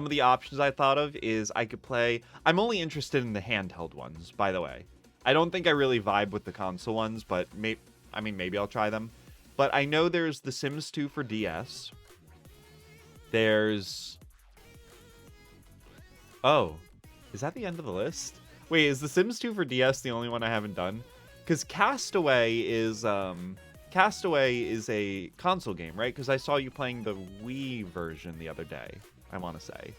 A: of the options I thought of is I could play... I'm only interested in the handheld ones, by the way. I don't think I really vibe with the console ones, but maybe I'll try them. But I know there's The Sims 2 for DS. There's... Oh, is that the end of the list? Wait, is The Sims 2 for DS the only one I haven't done? Because Castaway is a console game, right? Because I saw you playing the Wii version the other day, I want to say.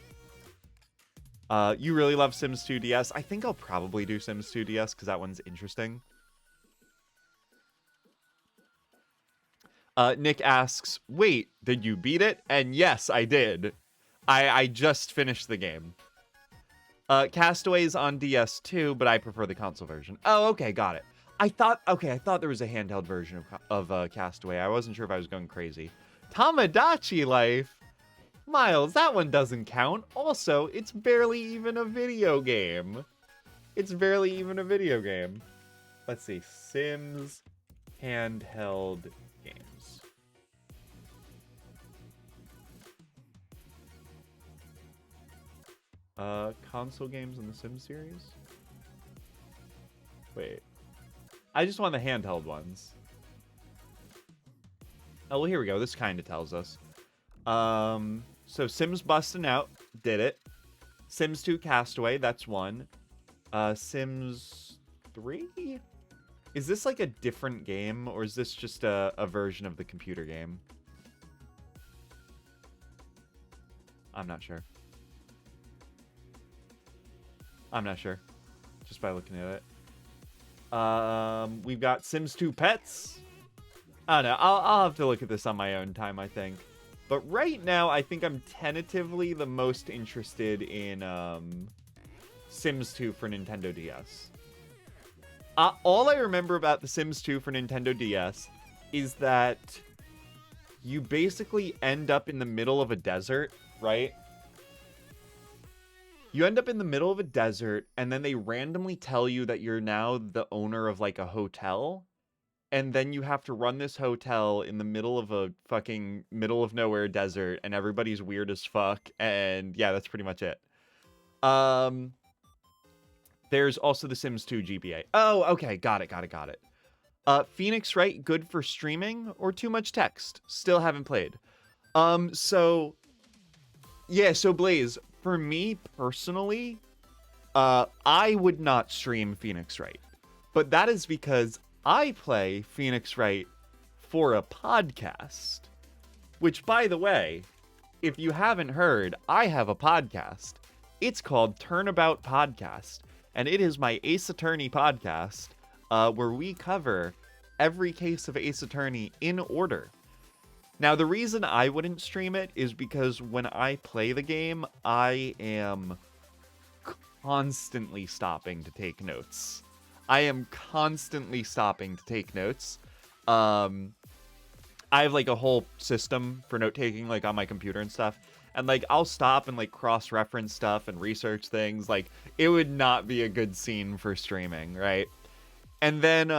A: You really love Sims 2 DS? I think I'll probably do Sims 2 DS because that one's interesting. Nick asks, wait, did you beat it? And yes, I did. I just finished the game. Castaway's on DS too, but I prefer the console version. Oh, okay, got it. I thought there was a handheld version of Castaway. I wasn't sure if I was going crazy. Tamagotchi Life? Miles, that one doesn't count. Also, it's barely even a video game. It's barely even a video game. Let's see. Sims handheld games. Console games in the Sims series? Wait. I just want the handheld ones. Oh, well, here we go. This kind of tells us. So Sims Bustin' Out, did it. Sims 2 Castaway, that's one. Sims 3? Is this like a different game, or is this just a version of the computer game? I'm not sure. I'm not sure. Just by looking at it. We've got Sims 2 Pets. I don't know. I'll have to look at this on my own time, I think. But right now, I think I'm tentatively the most interested in Sims 2 for Nintendo DS. All I remember about The Sims 2 for Nintendo DS is that you basically end up in the middle of a desert, right? You end up in the middle of a desert, and then they randomly tell you that you're now the owner of, like, a hotel. And then you have to run this hotel in the middle of a fucking middle of nowhere desert, and everybody's weird as fuck. And yeah, that's pretty much it. There's also The Sims 2 GBA. Oh, okay. Got it. Phoenix Wright, good for streaming or too much text? Still haven't played. So Blaze, for me personally, I would not stream Phoenix Wright. But that is because I play Phoenix Wright for a podcast. Which, by the way, if you haven't heard, I have a podcast. It's called Turnabout Podcast. And it is my Ace Attorney podcast, where we cover every case of Ace Attorney in order. Now, the reason I wouldn't stream it is because when I play the game, I am constantly stopping to take notes. I have like a whole system for note taking, like on my computer and stuff. And like I'll stop and like cross-reference stuff and research things. Like it would not be a good scene for streaming, right? And then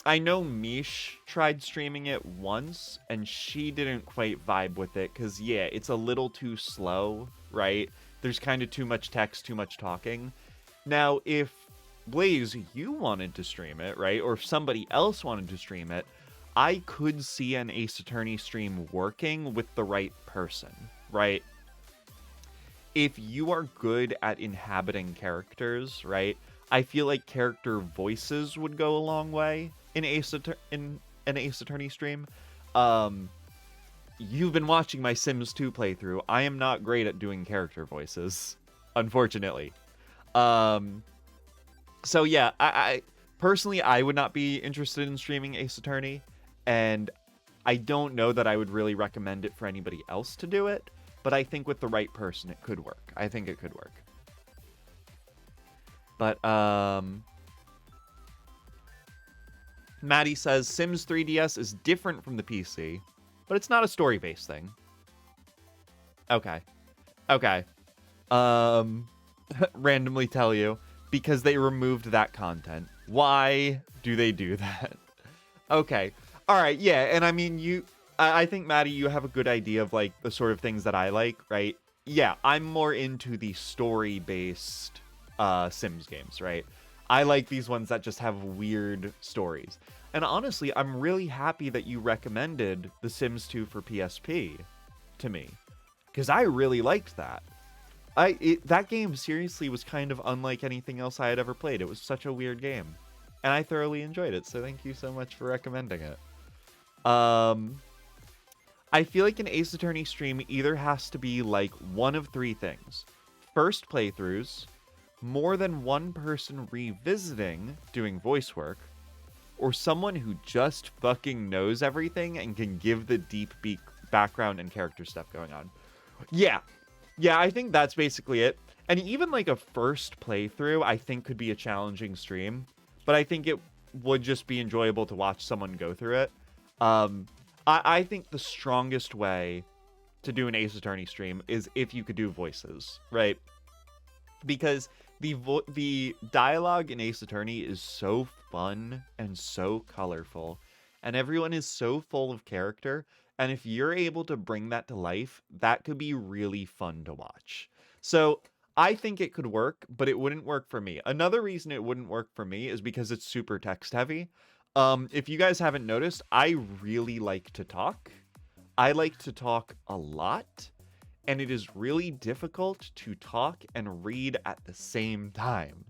A: I know Mish tried streaming it once and she didn't quite vibe with it because yeah, it's a little too slow, right? There's kind of too much text, too much talking. Now, if Blaze, you wanted to stream it, right? Or if somebody else wanted to stream it, I could see an Ace Attorney stream working with the right person, right? If you are good at inhabiting characters, right? I feel like character voices would go a long way in an Ace Attorney stream. You've been watching my Sims 2 playthrough. I am not great at doing character voices, unfortunately. So yeah, I personally, I would not be interested in streaming Ace Attorney. And I don't know that I would really recommend it for anybody else to do it, but I think with the right person, it could work. I think it could work. But, Maddie says, Sims 3DS is different from the PC, but it's not a story-based thing. Okay. Randomly tell you, because they removed that content. Why do they do that? Okay. All right, yeah, and I mean, I think, Maddie, you have a good idea of, like, the sort of things that I like, right? Yeah, I'm more into the story-based Sims games, right? I like these ones that just have weird stories. And honestly, I'm really happy that you recommended The Sims 2 for PSP to me, because I really liked that. That game, seriously, was kind of unlike anything else I had ever played. It was such a weird game. And I thoroughly enjoyed it, so thank you so much for recommending it. I feel like an Ace Attorney stream either has to be like one of three things. First playthroughs, more than one person revisiting doing voice work, or someone who just fucking knows everything and can give the deep background and character stuff going on. Yeah, I think that's basically it. And even like a first playthrough, I think could be a challenging stream. But I think it would just be enjoyable to watch someone go through it. I think the strongest way to do an Ace Attorney stream is if you could do voices, right? Because the dialogue in Ace Attorney is so fun and so colorful. And everyone is so full of character. And if you're able to bring that to life, that could be really fun to watch. So I think it could work, but it wouldn't work for me. Another reason it wouldn't work for me is because it's super text heavy. If you guys haven't noticed, I really like to talk. I like to talk a lot, and it is really difficult to talk and read at the same time.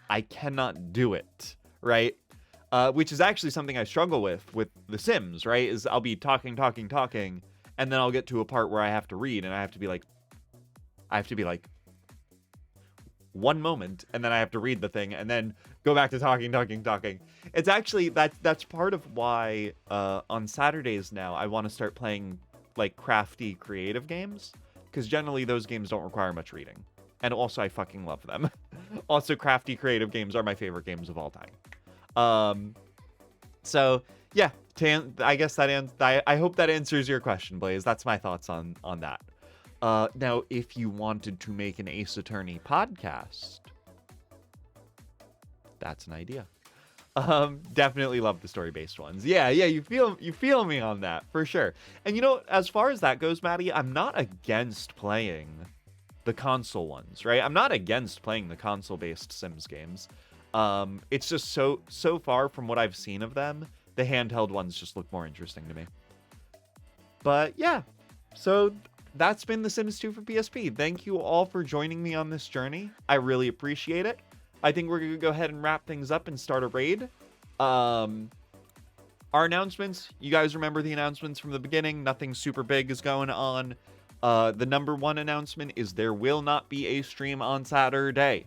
A: I cannot do it, right? Which is actually something I struggle with The Sims, right? Is I'll be talking, and then I'll get to a part where I have to read, and I have to be like, one moment, and then I have to read the thing, and then go back to talking. It's actually, that's part of why on Saturdays now, I want to start playing, like, crafty, creative games, because generally those games don't require much reading. And also, I fucking love them. Also, crafty, creative games are my favorite games of all time. So, yeah, I guess that I hope that answers your question, Blaze. That's my thoughts on that. Now, if you wanted to make an Ace Attorney podcast, that's an idea. Definitely love the story-based ones. Yeah, you feel me on that for sure. And you know, as far as that goes, Maddie, I'm not against playing the console ones, right? I'm not against playing the console-based Sims games. It's just so far from what I've seen of them, the handheld ones just look more interesting to me. But yeah, so that's been The Sims 2 for PSP. Thank you all for joining me on this journey. I really appreciate it. I think we're going to go ahead and wrap things up and start a raid. Our announcements, you guys remember the announcements from the beginning. Nothing super big is going on. The number one announcement is there will not be a stream on Saturday.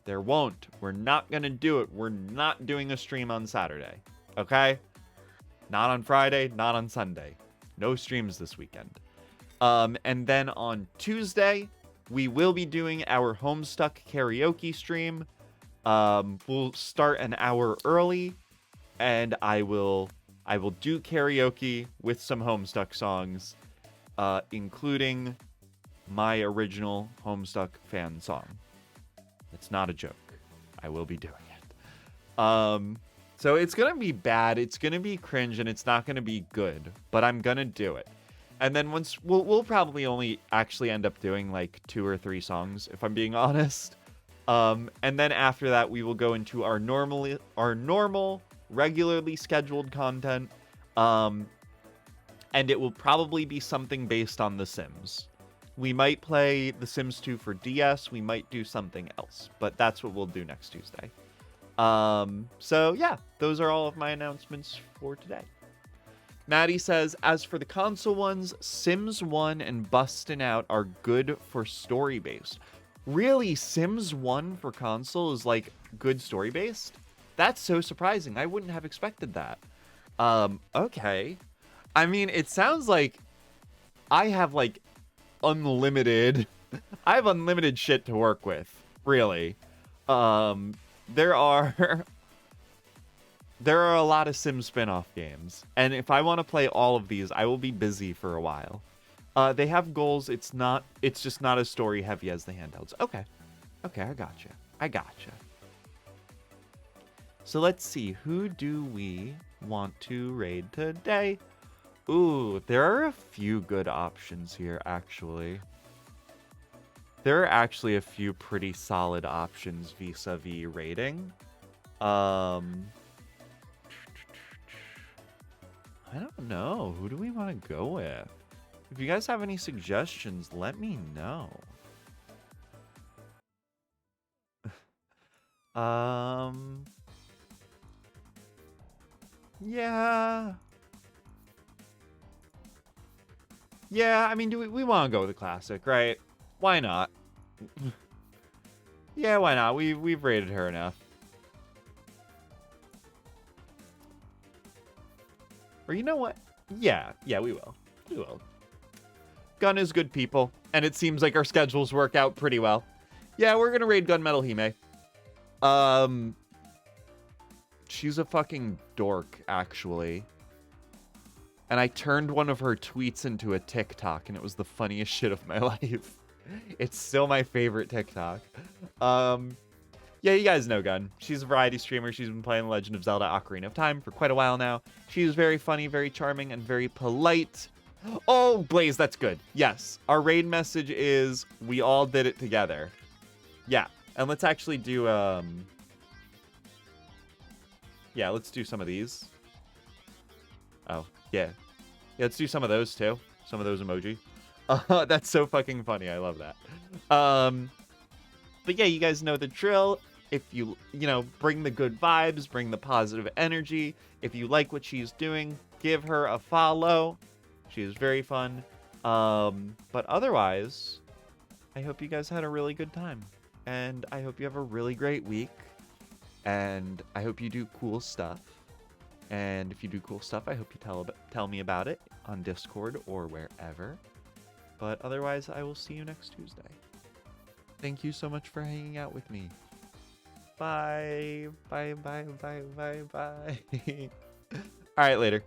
A: There won't. We're not going to do it. We're not doing a stream on Saturday. Okay? Not on Friday, not on Sunday. No streams this weekend. And then on Tuesday, we will be doing our Homestuck karaoke stream. We'll start an hour early, and I will do karaoke with some Homestuck songs, including my original Homestuck fan song. It's not a joke. I will be doing it. So it's gonna be bad, it's gonna be cringe, and it's not gonna be good, but I'm gonna do it. And then once we'll probably only actually end up doing like 2 or 3 songs, if I'm being honest. And then after that, we will go into our normal, regularly scheduled content. And it will probably be something based on The Sims. We might play The Sims 2 for DS. We might do something else, but that's what we'll do next Tuesday. So yeah, those are all of my announcements for today. Maddie says, as for the console ones, Sims 1 and Bustin' Out are good for story-based. Really, Sims 1 for console is like good story-based? That's so surprising. I wouldn't have expected that. Okay. I mean, it sounds like I have like unlimited I have unlimited shit to work with, really. There are a lot of Sims spin-off games, and if I want to play all of these, I will be busy for a while. They have goals. It's just not as story heavy as the handhelds. Okay, I gotcha. So let's see, who do we want to raid today? Ooh, there are a few good options here, actually. There are actually a few pretty solid options vis-a-vis raiding. I don't know. Who do we want to go with? If you guys have any suggestions, let me know. Yeah. Yeah, I mean, we want to go with a classic, right? Why not? Yeah, why not? We've rated her enough. Or you know what? Yeah, we will. We will. Gun is good people, and it seems like our schedules work out pretty well. Yeah, we're gonna raid Gunmetal Hime. She's a fucking dork, actually. And I turned one of her tweets into a TikTok, and it was the funniest shit of my life. It's still my favorite TikTok. Yeah, you guys know Gun. She's a variety streamer. She's been playing The Legend of Zelda Ocarina of Time for quite a while now. She's very funny, very charming, and very polite. Oh, Blaze, that's good. Yes, our raid message is, we all did it together. Yeah, and let's actually do, yeah, let's do some of these. Oh, yeah. Yeah, let's do some of those, too. Some of those emoji. That's so fucking funny. I love that. But yeah, you guys know the drill. If you bring the good vibes, bring the positive energy. If you like what she's doing, give her a follow. She is very fun. But otherwise, I hope you guys had a really good time. And I hope you have a really great week. And I hope you do cool stuff. And if you do cool stuff, I hope you tell me about it on Discord or wherever. But otherwise, I will see you next Tuesday. Thank you so much for hanging out with me. Bye. Bye, bye, bye, bye, bye. All right, later.